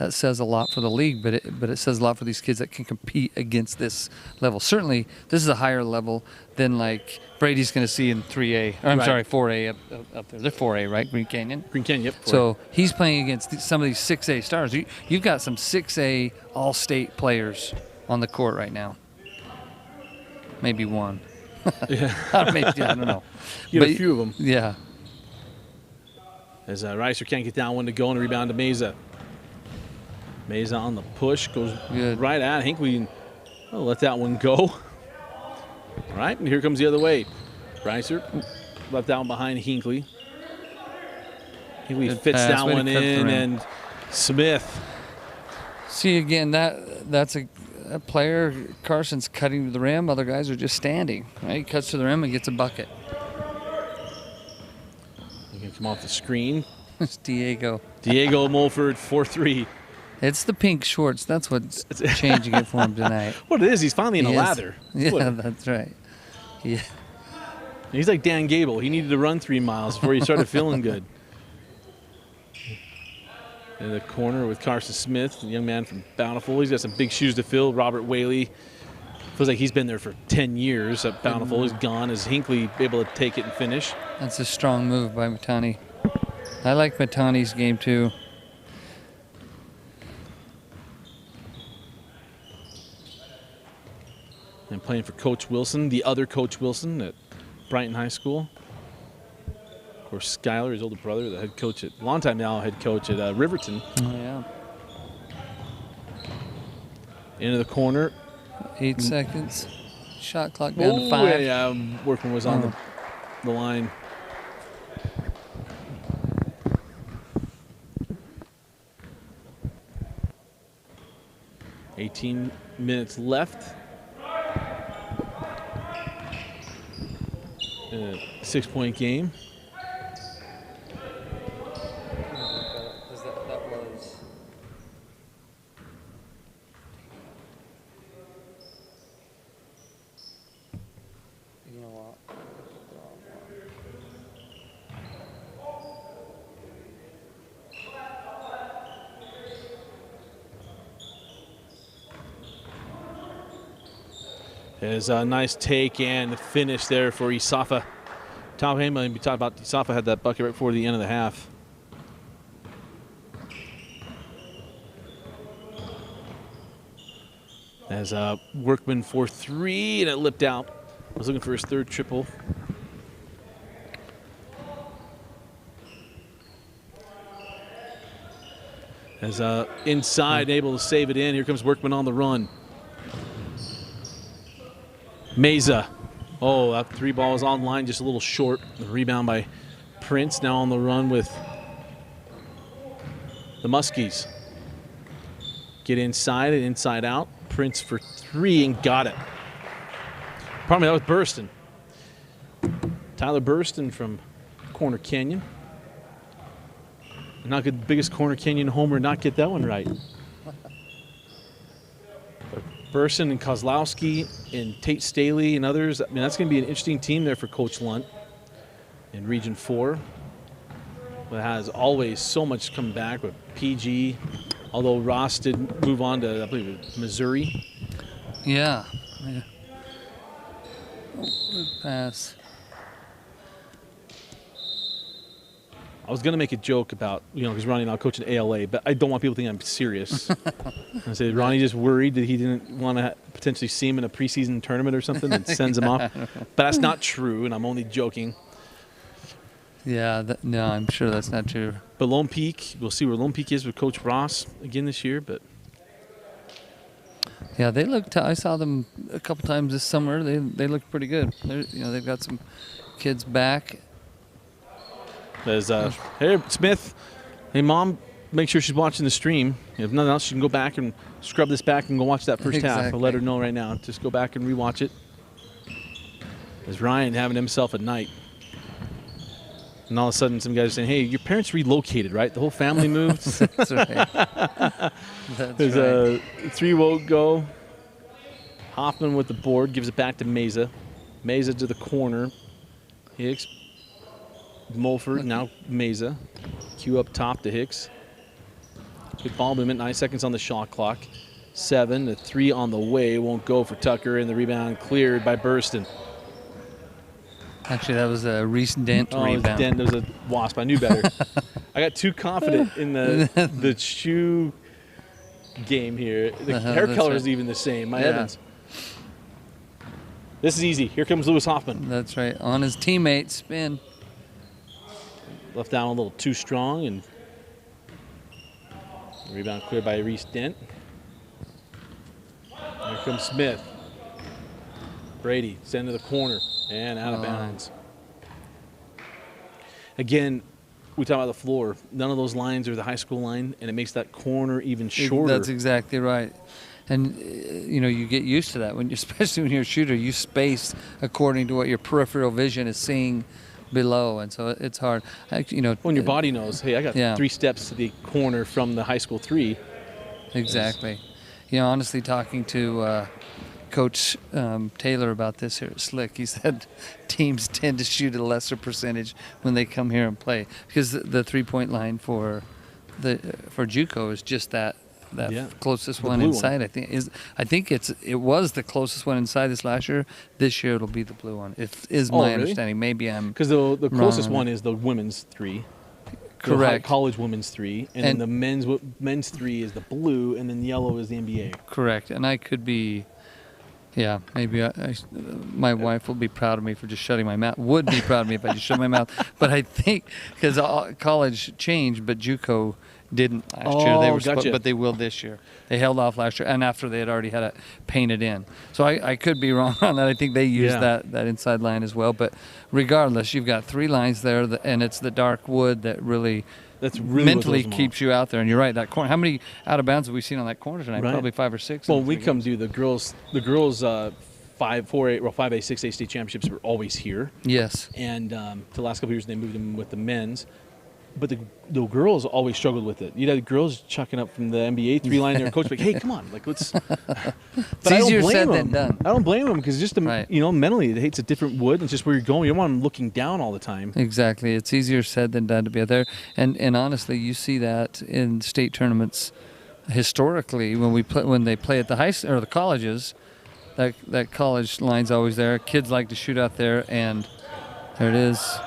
says a lot for the league, but it says a lot for these kids that can compete against this level. Certainly, this is a higher level than like Brady's going to see in 3A. Or, I'm Right. sorry, 4A up there. They're 4A, right? Green Canyon. Green Canyon, yep. So he's playing against some of these 6A stars. You've got some 6A all-state players on the court right now. Maybe one. Yeah. Maybe, I don't know. You get a few of them. Yeah. As Reiser can't get down one to go and rebound to Meza. Meza on the push, goes Good. right at Hinckley. I'll let that one go. All right, and here comes the other way. Reiser left down behind Hinckley. Hinckley Good fits pass. that Way to one cut the in, rim. and Smith. See, again, that's a player. Carson's cutting to the rim. Other guys are just standing. Right? He cuts to the rim and gets a bucket. He's going to come off the screen. It's Diego. Diego Mulford, 4-3. It's the pink shorts. That's what's changing it for him tonight. What it is, he's finally in a He is. lather. Yeah, What- that's right. Yeah. He's like Dan Gable. He needed to run 3 miles before he started feeling good. In the corner with Carson Smith, the young man from Bountiful. He's got some big shoes to fill. Robert Whaley. Feels like he's been there for 10 years at Bountiful. He's gone. Is Hinckley able to take it and finish? That's a strong move by Matani. I like Matani's game too. And playing for Coach Wilson, the other Coach Wilson at Brighton High School. Of course, Skyler, his older brother, the head coach long time now head coach at Riverton. Oh, yeah. Into the corner. 8 seconds. Shot clock down to 5. Yeah, Workman was on the line. $18 minutes left. In a 6-point game. There's a nice take and finish there for Isafa. Tom Heyman, we talked about Isafa had that bucket right before the end of the half. As Workman for 3, and it lipped out. Was looking for his 3rd triple. As inside, able to save it in. Here comes Workman on the run. Meza. Oh, that 3 ball is online, just a little short. The rebound by Prince, now on the run with the Muskies. Get inside and inside out. Prince for 3 and got it. Probably that was Burston. Tyler Burston from Corner Canyon. Not the biggest Corner Canyon homer, not get that one right. But Burston and Kozlowski and Tate Staley and others. I mean, that's going to be an interesting team there for Coach Lunt in Region 4. But has always so much come back with PG. Although Ross did move on to, I believe, it was Missouri. Yeah. Oh, good pass. I was going to make a joke about, because Ronnie now coaching ALA, but I don't want people to think I'm serious. I said, Ronnie just worried that he didn't want to potentially see him in a preseason tournament or something that sends him off. But that's not true, and I'm only joking. Yeah, no, I'm sure that's not true. But Lone Peak, we'll see where Lone Peak is with Coach Ross again this year. But yeah, they looked. I saw them a couple times this summer. They looked pretty good. They've got some kids back. There's hey Smith, hey Mom, make sure she's watching the stream. If nothing else, she can go back and scrub this back and go watch that first half. I'll let her know right now. Just go back and rewatch it. There's Ryan having himself a night. And all of a sudden, some guys are saying, hey, your parents relocated, right? The whole family moved? That's right. There's a 3 won't go. Hoffman with the board, gives it back to Meza. Meza to the corner. Hicks. Mulford, now Meza. Cue up top to Hicks. Good ball movement, 9 seconds on the shot clock. 7, the 3 on the way, won't go for Tucker, and the rebound cleared by Burston. Actually, that was a Reese Dent rebound. Dent, there was a wasp. I knew better. I got too confident in the shoe game here. The hair color is even the same. My heavens. This is easy. Here comes Lewis Hoffman. That's right. On his teammate, spin. Left down a little too strong, and rebound cleared by Reese Dent. Here comes Smith. Brady, send to the corner. And out of bounds. Again, we talk about the floor. None of those lines are the high school line, and it makes that corner even shorter. That's exactly right. And, you get used to that, especially when you're a shooter. You space according to what your peripheral vision is seeing below, and so it's hard. When your body knows, hey, I got 3 steps to the corner from the high school 3. Exactly. Honestly, talking to Coach Taylor about this here at Slick, he said teams tend to shoot a lesser percentage when they come here and play because the 3-point line for JUCO is just that closest one inside. One. I think it was the closest one inside this last year. This year it'll be the blue one. Is my understanding. Maybe I'm because the closest one is the women's 3. Correct. The college women's 3, and then the men's 3 is the blue, and then yellow is the NBA. Correct, and I could be. Yeah, maybe my wife will be proud of me for just shutting my mouth. Would be proud of me if I just shut my mouth. But I think because college changed, but JUCO didn't last year. They were but they will this year. They held off last year, and after they had already had it painted in. So I could be wrong on that. I think they used that inside line as well. But regardless, you've got 3 lines there, and it's the dark wood that really mentally keeps you out there. And you're right, that corner. How many out of bounds have we seen on that corner tonight? Right. Probably 5 or 6. Well, we come do the girls 5A, 6A state championships were always here. Yes. And the last couple of years they moved them with the men's. But the girls always struggled with it. You'd have the girls chucking up from the NBA 3-line. Their coach like, hey, come on, let's. But it's easier said than done. I don't blame them because just mentally it hates a different wood. It's just where you're going. You don't want them looking down all the time. Exactly. It's easier said than done to be out there. And honestly, you see that in state tournaments historically when they play at the or the colleges. That college line's always there. Kids like to shoot out there, and there it is.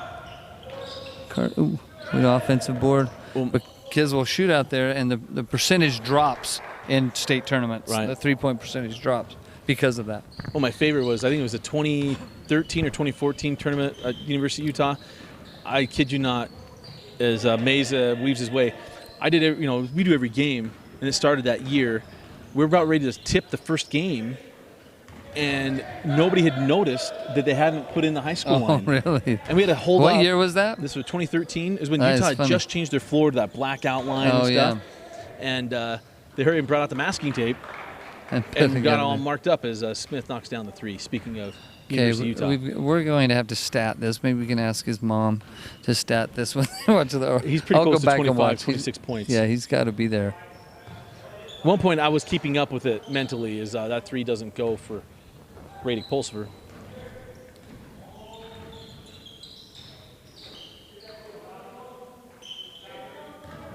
Good offensive board. But kids will shoot out there, and the percentage drops in state tournaments. Right. The 3-point percentage drops because of that. Well, my favorite was, I think it was a 2013 or 2014 tournament at University of Utah. I kid you not, as Meza weaves his way. I did, we do every game, and it started that year. We were about ready to tip the first game, and nobody had noticed that they hadn't put in the high school line. Oh, really? And we had to hold What year was that? This was 2013. Is when Utah had just changed their floor to that blackout line and stuff. Yeah. And they hurried and brought out the masking tape. And got it all marked up as Smith knocks down the 3. Speaking of University of Utah. We're going to have to stat this. Maybe we can ask his mom to stat this when they watch the. He's pretty close to 25, 26 points. Yeah, he's got to be there. At one point, I was keeping up with it mentally as that 3 doesn't go for Radic Pulsifer.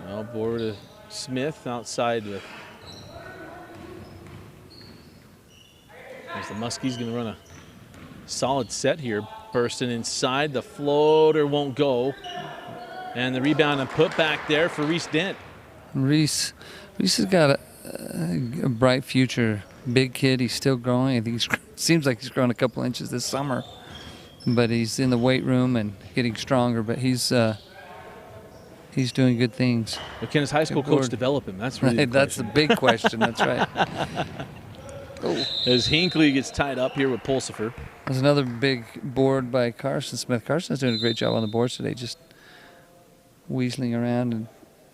Well, board to Smith outside with. As the Muskies going to run a solid set here. Bursting inside. The floater won't go. And the rebound and put back there for Reese Dent. Reese has got a bright future. Big kid. He's still growing. I think seems like he's grown a couple inches this summer. But he's in the weight room and getting stronger. But he's doing good things. But can his high school coach develop him? That's really that's the big question. That's right. As Hinckley gets tied up here with Pulsifer. There's another big board by Carson Smith. Carson's doing a great job on the boards today, just weaseling around and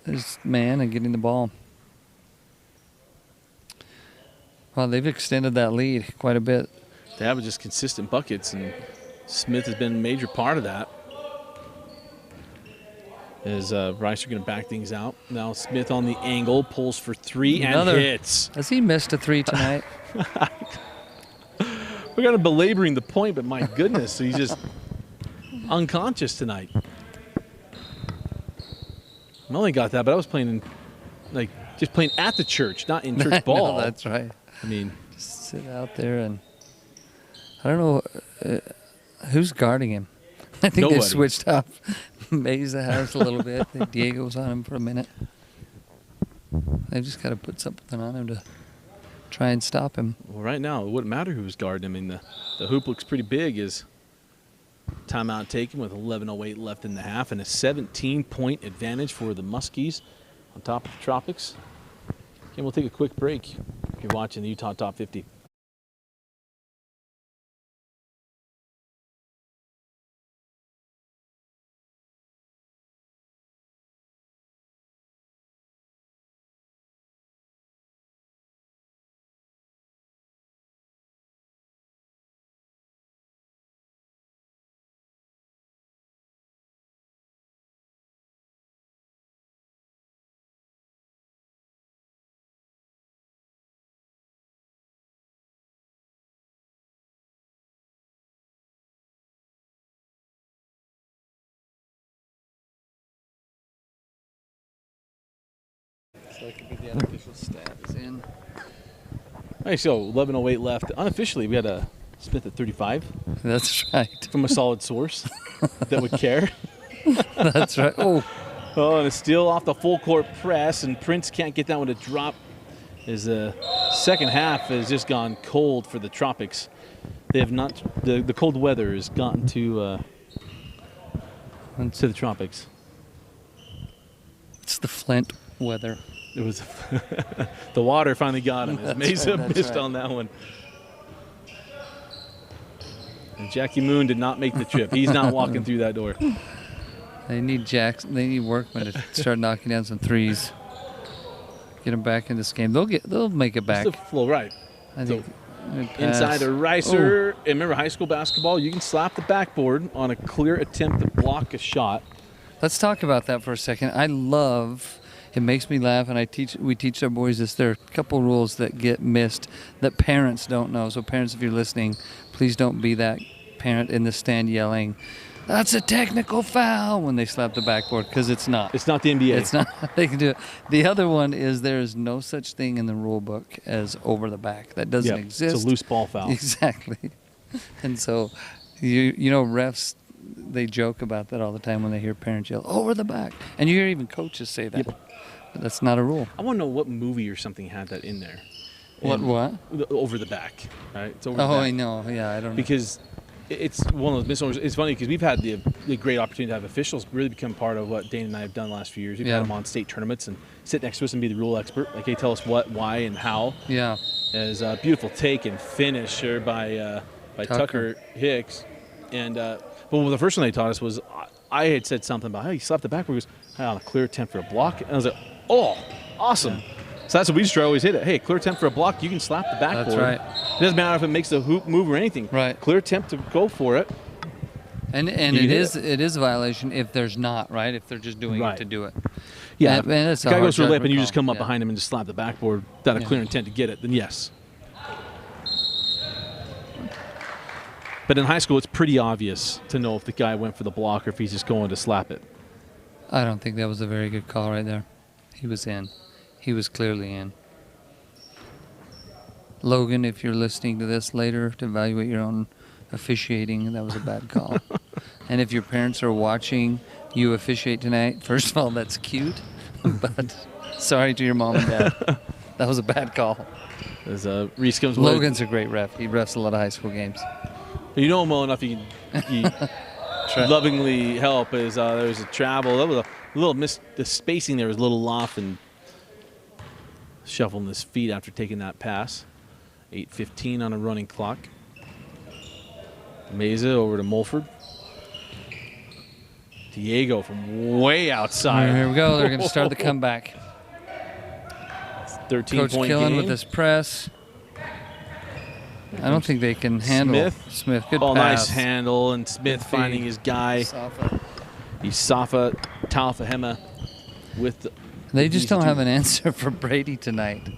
his man and getting the ball. Well, they've extended that lead quite a bit. They have just consistent buckets, and Smith has been a major part of that. As Rice are going to back things out. Now Smith on the angle, pulls for 3 and hits. Has he missed a 3 tonight? We're kind of belaboring the point, but my goodness, he's just unconscious tonight. I only got that, but I was playing just playing at the church, not in church ball. No, that's right. I mean, just sit out there and I don't know who's guarding him. I think they switched up. Mesa has a little bit. I think Diego's on him for a minute. They've just got to put something on him to try and stop him. Well, right now, it wouldn't matter who's guarding him. I mean, the hoop looks pretty big. Is timeout taken with 11:08 left in the half and a 17-point advantage for the Muskies on top of the Tropics. Okay, we'll take a quick break. You're watching the Utah Top 50. So that could be the unofficial stats in. All right, so 11:08 left. Unofficially, we had a Smith at 35. That's right. From a solid source that would care. That's right. Oh, and a steal off the full court press, and Prince can't get that one to drop. As the second half has just gone cold for the Tropics. They have not. The cold weather has gotten to the Tropics. It's the Flint weather. It was the water finally got him. Mesa missed on that one. And Jackie Moon did not make the trip. He's not walking through that door. They need They need Workman to start knocking down some threes. Get them back in this game. They'll make it back. It's the flow, right? I think inside a Ricer. And remember, high school basketball, you can slap the backboard on a clear attempt to block a shot. Let's talk about that for a second. It makes me laugh, and we teach our boys this. There are a couple rules that get missed that parents don't know. So parents, if you're listening, please don't be that parent in the stand yelling, "That's a technical foul," when they slap the backboard, because it's not. It's not the NBA. It's not. They can do it. The other one is there is no such thing in the rule book as over the back. That doesn't exist. It's a loose ball foul. Exactly. And so, you know, refs, they joke about that all the time when they hear parents yell, "Over the back." And you hear even coaches say that. Yep. But that's not a rule. I want to know what movie or something had that in there. What? Over the back, right? It's over the back. I know. Yeah, I don't know. Because it's one of those misnomers. It's funny because we've had the great opportunity to have officials really become part of what Dane and I have done the last few years. We've had them on state tournaments and sit next to us and be the rule expert. Like, hey, tell us what, why, and how. Yeah. As a beautiful take and finish here by Tucker Hicks. And but the first one they taught us was I had said something about, hey, you slapped the backboard. He goes, hey, on a clear attempt for a block. And I was like, oh, awesome. So that's what we just always hit it. Hey, clear attempt for a block. You can slap the backboard. That's right. It doesn't matter if it makes the hoop move or anything. Right. Clear attempt to go for it. And it is a violation if there's not, right? If they're just doing it to do it. Yeah. And if the guy goes for a lip and you just come up yeah. behind him and just slap the backboard without a clear intent to get it, then yes. But in high school, it's pretty obvious to know if the guy went for the block or if he's just going to slap it. I don't think that was a very good call right there. He was in. He was clearly in. Logan, if you're listening to this later to evaluate your own officiating, that was a bad call. And if your parents are watching you officiate tonight, first of all, that's cute. But sorry to your mom and dad. That was a bad call. As Reese comes Logan's a great ref. He refs a lot of high school games. You know him well enough he lovingly help. As there was a travel. That was a little the spacing there was a little off and shuffling his feet after taking that pass. 8:15 on a running clock. Meza over to Mulford. Diego from way outside. Here we go. They're going to start the comeback. 13-point Coach Killen game. with this press. I don't think they can handle Smith. Good pass. Nice handle, and Smith finding his guy. Isafa Talfahema with the They just don't have an answer for Brady tonight.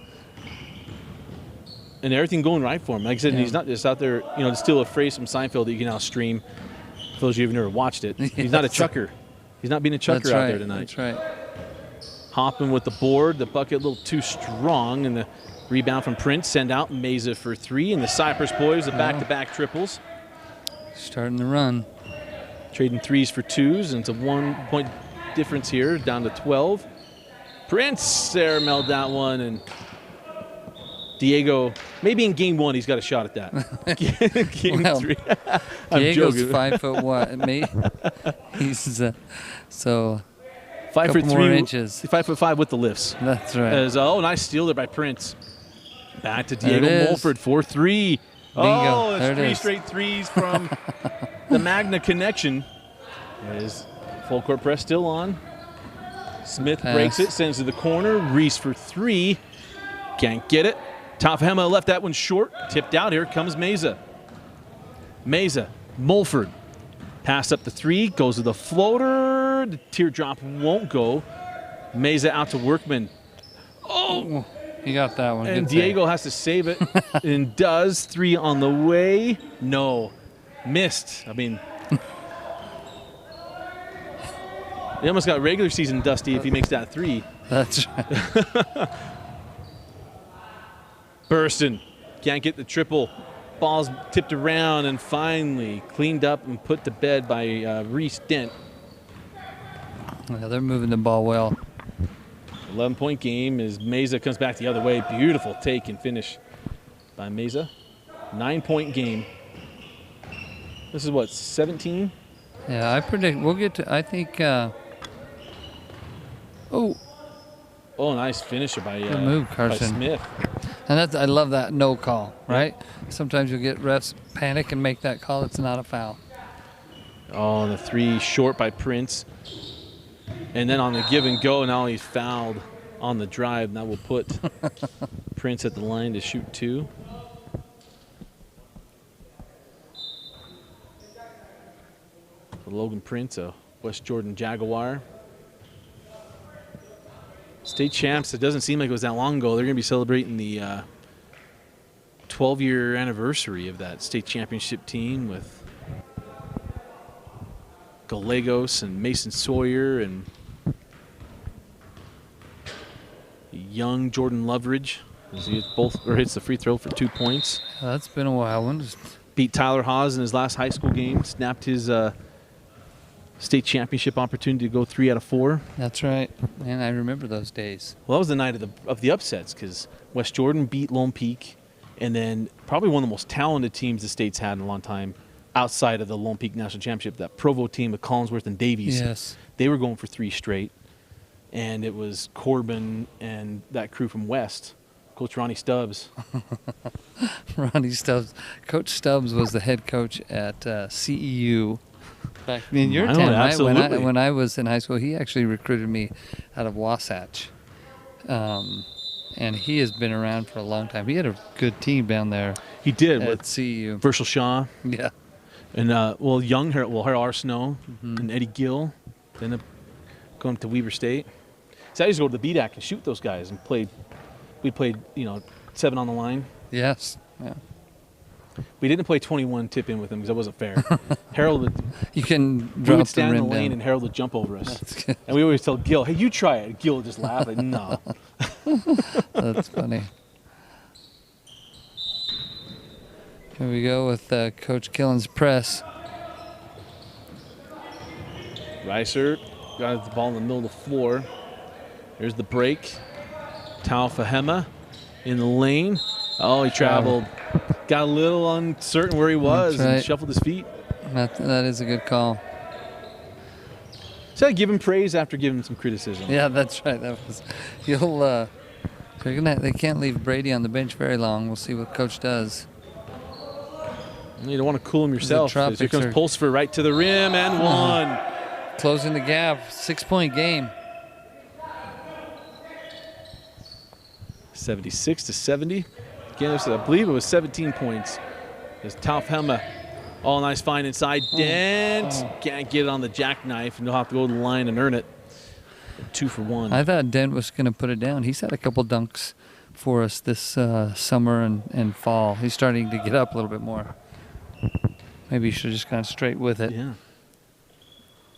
And everything going right for him. Like I said, he's not just out there, to steal a phrase from Seinfeld that you can now stream. For those of you who've never watched it, he's not a chucker. He's not being a chucker out there tonight. That's right. Hopping with the board, the bucket a little too strong, and the rebound from Prince. Send out Meza for three, and the Cypress boys, the back-to-back triples. Starting the run. Trading threes for twos, and it's a 1-point difference here, down to 12. Prince there melled that one, and Diego, maybe in game one he's got a shot at that. Game three. Diego's joking. 5 foot what? He's so 5 foot 3 inches. 5'5" with the lifts. That's right. As nice steal there by Prince. Back to Diego Mulford, 4-3. Oh, it's three straight threes from the Magna connection. As full court press still on. Smith breaks it, sends to the corner. Reese for three. Can't get it. Talfahema left that one short. Tipped out. Here comes Meza. Mulford. Pass up the three. Goes to the floater. The teardrop won't go. Meza out to Workman. Oh! He got that one. And Diego has to save it. And does. Three on the way. No. Missed. I mean, he almost got regular season dusty if he makes that three. That's right. Burston can't get the triple. Ball's tipped around and finally cleaned up and put to bed by Reese Dent. Yeah, they're moving the ball well. 11-point game as Meza comes back the other way. Beautiful take and finish by Meza. 9-point game. This is what, 17? Yeah, I predict we'll get to, I think, Oh, nice finisher by, good move, Carson. by Smith. And I love that no call, right? Sometimes you'll get refs panic and make that call. It's not a foul. Oh, the three short by Prince. And then on the give and go, now he's fouled on the drive. And that will put Prince at the line to shoot two. Logan Prince, a West Jordan Jaguar. State champs, it doesn't seem like it was that long ago. They're going to be celebrating the 12-year anniversary of that state championship team with Gallegos and Mason Sawyer and young Jordan Loveridge. As he hits the free throw for 2 points. That's been a while. Beat Tyler Haas in his last high school game. Snapped his state championship opportunity to go 3 out of 4. That's right. Man, I remember those days. Well, that was the night of the upsets because West Jordan beat Lone Peak, and then probably one of the most talented teams the state's had in a long time outside of the Lone Peak National Championship, that Provo team with Collinsworth and Davies. Yes. They were going for 3 straight, and it was Corbin and that crew from West, Coach Ronnie Stubbs. Ronnie Stubbs. Coach Stubbs was the head coach at CEU. Back in your time, right? When I was in high school, he actually recruited me out of Wasatch. and he has been around for a long time. He had a good team down there He did at with CU. Virgil Shaw Yeah. and young Harold Arsenault and Eddie Gill. Then going to Weber State. So I used to go to the BDAC and shoot those guys and we played 7 on the line. Yes. Yeah. We didn't play 21 tip in with him because that wasn't fair. Harold You can we drop would stand the in rim the lane down. and Harold would jump over us. That's good. And we always tell Gil, hey, you try it. Gil would just laugh like, no. That's funny. Here we go with Coach Killen's press. Reiser got the ball in the middle of the floor. There's the break. Tao Fahema in the lane. Oh, he traveled. Got a little uncertain where he was That's right. and shuffled his feet. That is a good call. So I give him praise after giving him some criticism. Yeah, that's right. That was. They can't leave Brady on the bench very long. We'll see what Coach does. You don't want to cool him yourself. Tropics Here comes are- Pulsifer right to the rim and one. Closing the gap. 6-point game. 76-70. Again, I believe it was 17 points. There's Tao Fahema. Oh, nice find inside. Dent. Can't get it on the jackknife, and he'll have to go to the line and earn it. 2 for 1. I thought Dent was going to put it down. He's had a couple dunks for us this summer and fall. He's starting to get up a little bit more. Maybe you should have just gone straight with it. Yeah.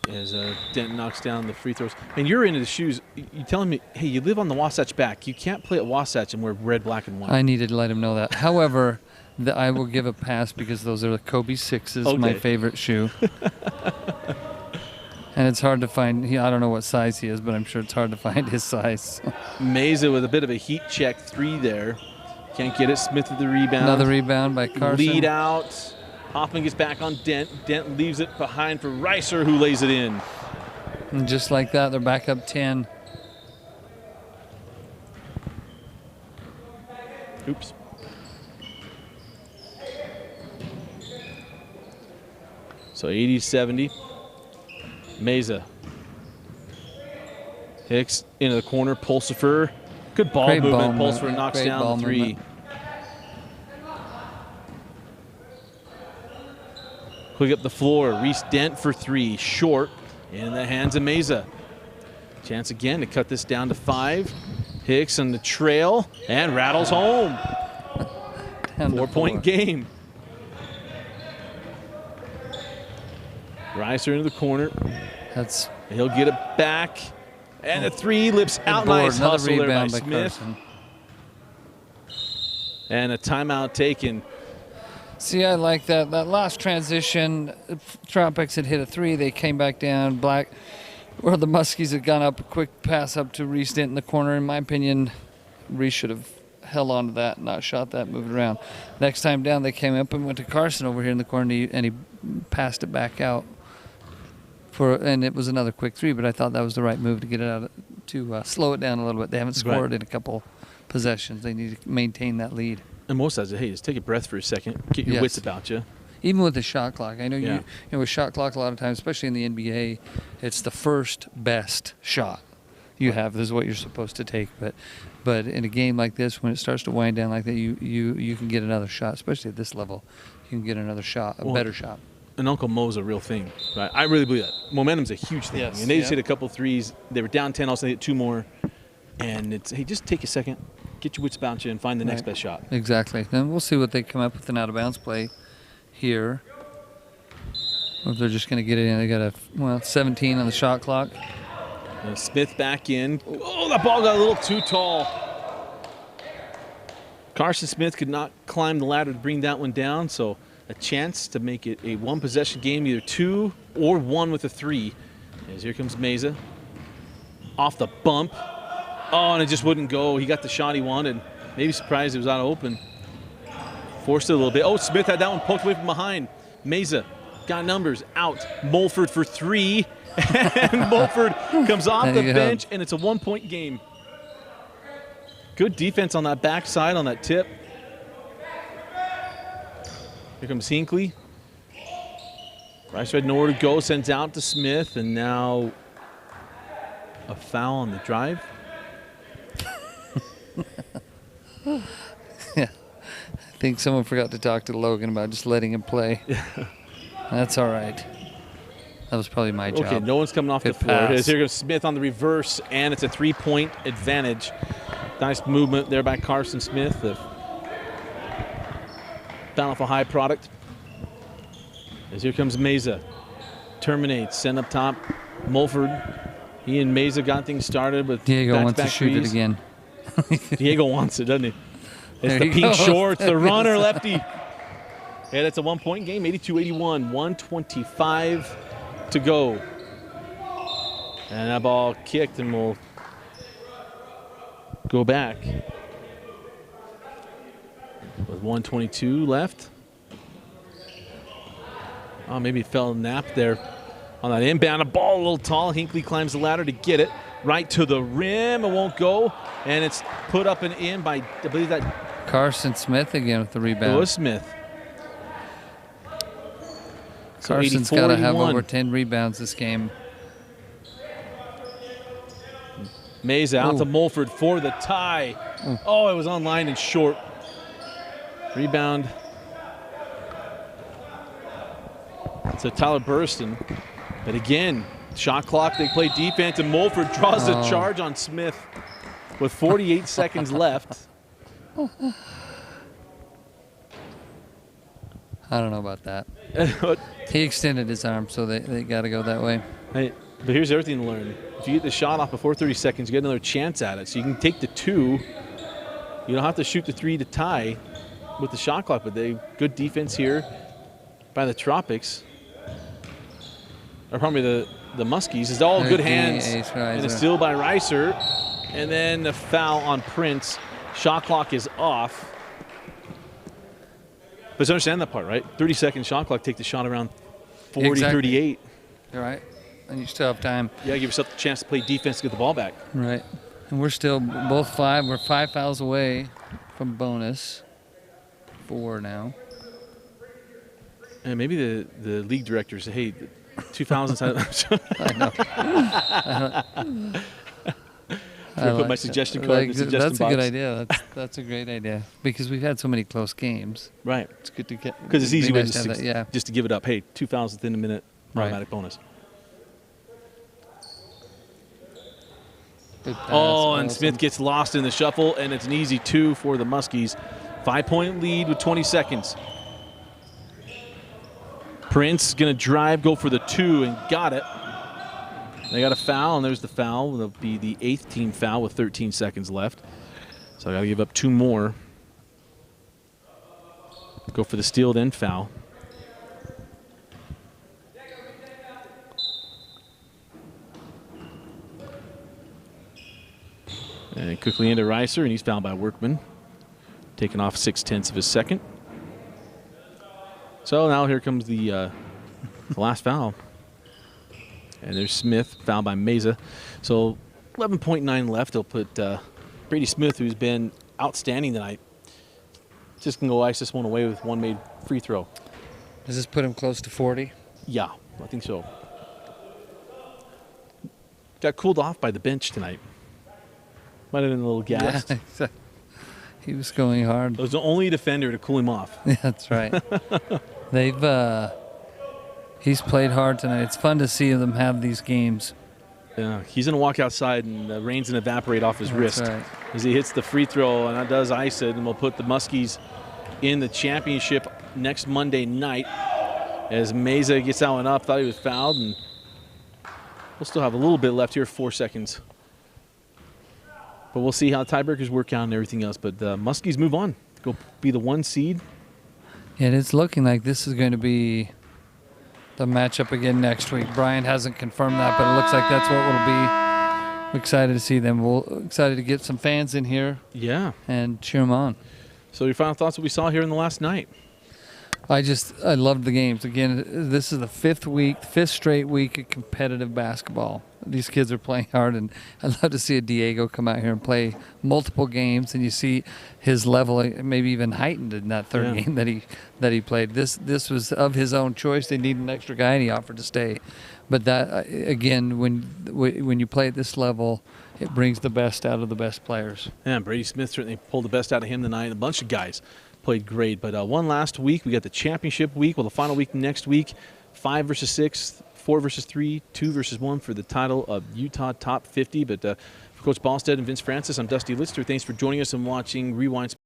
As Dent knocks down the free throws. And you're into the shoes. You're telling me, hey, you live on the Wasatch back. You can't play at Wasatch and wear red, black, and white. I needed to let him know that. However, I will give a pass because those are the Kobe 6s, my Okay. favorite shoe. And it's hard to find. I don't know what size he is, but I'm sure it's hard to find his size. Meza with a bit of a heat check 3 there. Can't get it. Smith with the rebound. Another rebound by Carson. Lead out. Hoffman gets back on Dent. Dent leaves it behind for Reiser, who lays it in. And just like that, they're back up 10. Oops. So 80-70. Meza. Hicks into the corner. Pulsifer. Good ball Great movement. ball Pulsifer movement. knocks Great down ball the 3. movement. Quick up the floor. Reese Dent for 3. Short. In the hands of Meza. Chance again to cut this down to 5. Hicks on the trail and rattles home. Down to 4-point 4. game. Reiser into the corner. That's He'll get it back. And the 3 lips out. board. Nice Another hustle there by rebound by Smith. Carson. And a timeout taken. See, I like that. That last transition, Tropics had hit a 3. They came back down. Where the Muskies had gone up, a quick pass up to Reese Dent in the corner. In my opinion, Reese should have held on to that, not shot that, moved it around. Next time down, they came up and went to Carson over here in the corner, and he passed it back out. And it was another quick 3, but I thought that was the right move to get it out, to slow it down a little bit. They haven't scored in a couple possessions. They need to maintain that lead. And most guys say, hey, just take a breath for a second. Get your Yes. wits about you. Even with the shot clock, I know Yeah. with shot clock a lot of times, especially in the NBA, it's the first best shot you have. This is what you're supposed to take. But in a game like this, when it starts to wind down like that, you can get another shot, especially at this level. You can get another shot, a better shot. And Uncle Mo's a real thing, right? I really believe that. Momentum's a huge thing. Yes, And they just yeah. hit a couple 3s. They were down 10, also they hit 2 more. And it's, hey, just take a second, get your wits about you, and find the next Right. best shot. Exactly. Then we'll see what they come up with an out-of-bounds play here. Or if they're just going to get it in. They got 17 on the shot clock. And Smith back in. Oh, that ball got a little too tall. Carson Smith could not climb the ladder to bring that one down, so a chance to make it a 1-possession game, either 2 or 1 with a 3. As here comes Meza. Off the bump. Oh, and it just wouldn't go. He got the shot he wanted. Maybe surprised it was out of open. Forced it a little bit. Oh, Smith had that one poked away from behind. Meza got numbers out. Mulford for 3. And Mulford comes off There the you go. bench, and it's a 1-point game. Good defense on that backside on that tip. Here comes Hinckley. Rice had nowhere to go, sends out to Smith, and now a foul on the drive. Yeah. I think someone forgot to talk to Logan about just letting him play. That's all right. That was probably my job. Okay, no one's coming off the floor. Here goes Smith on the reverse, and it's a 3-point advantage. Nice movement there by Carson Smith, the Bountiful High product. As here comes Meza. Terminates, send up top. Mulford. He and Meza got things started with Diego wants to back-to-back shoot threes. it again. Diego wants it, doesn't he? It's There the he pink goes. shorts, the runner lefty. Yeah, that's a 1-point game, 82-81, 1:25 to go. And that ball kicked and will go back. With 1:22 left. Oh, maybe it fell nap there on that inbound. A ball a little tall. Hinckley climbs the ladder to get it. Right to the rim. It won't go. And it's put up and in by, I believe that Carson Smith again with the rebound. it was Smith. So Carson's got to have 84-81. over 10 rebounds this game. Meza out Ooh. to Mulford for the tie. Oh, it was on line and short. Rebound. So Tyler Burston. But again, shot clock, they play defense, and Mulford draws a charge on Smith with 48 seconds left. I don't know about that. He extended his arm, so they got to go that way. Hey, but here's everything to learn. If you get the shot off before 30 seconds, you get another chance at it. So you can take the 2. You don't have to shoot the 3 to tie with the shot clock, but they good defense here by the Tropics. Or probably the Muskies. It's all good hands. And it's still by Reiser. And then the foul on Prince. Shot clock is off. But just understand that part, right? 30-second shot clock, take the shot around 40, Exactly. 38. You're right. And you still have time. Yeah, give yourself a chance to play defense to get the ball back. Right. And we're still both 5. We're 5 fouls away from bonus. 4 now. And maybe the league director said, hey, 2 fouls inside. I know. I put my suggestion card in the suggestion That's box. a good idea. That's a great idea. Because we've had so many close games. Right. It's good to get. Because it's easy be way nice to have that, yeah. just to give it up. Hey, 2 fouls within a minute, Right. automatic bonus. Good pass. Oh, and Awesome. Smith gets lost in the shuffle, and it's an easy 2 for the Muskies. 5-point lead with 20 seconds. Prince going to drive, go for the 2, and got it. They got a foul, and there's the foul. It'll be the 8th team foul with 13 seconds left. So I got to give up 2 more. Go for the steal, then foul. And quickly into Reiser, and he's fouled by Workman. Taking off 6/10 of a second. So now here comes the last foul. And there's Smith, fouled by Meza. So 11.9 left. They'll put Brady Smith, who's been outstanding tonight, just can go ice this one away with one made free throw. Does this put him close to 40? Yeah, I think so. Got cooled off by the bench tonight. Might have been a little gassed. Yeah, he was going hard. It was the only defender to cool him off. Yeah, that's right. He's played hard tonight. It's fun to see them have these games. Yeah, he's going to walk outside and the rain's going to evaporate off his wrist Right. as he hits the free throw, and that does ice it, and we'll put the Muskies in the championship next Monday night as Meza gets that one up. Thought he was fouled, and we'll still have a little bit left here, 4 seconds. But we'll see how tiebreakers work out and everything else. But the Muskies move on, go be the 1 seed. Yeah, it's looking like this is going to be the matchup again next week. Brian hasn't confirmed that, but it looks like that's what it'll be. We're excited to see them. We're excited to get some fans in here Yeah. and cheer them on. So your final thoughts what we saw here in the last night? I loved the games. Again, this is the 5th straight week of competitive basketball. These kids are playing hard, and I'd love to see a Diego come out here and play multiple games, and you see his level maybe even heightened in that third game that he played. This was of his own choice. They needed an extra guy, and he offered to stay. But that again, when you play at this level, it brings the best out of the best players. Yeah, Brady Smith certainly pulled the best out of him tonight. A bunch of guys played great. But one last week, we got the championship week. Well, the final week next week, 5 versus 6, 4 versus 3, 2 versus 1 for the title of Utah Top 50. But for Coach Ballstead and Vince Francis, I'm Dusty Litster. Thanks for joining us and watching Rewind.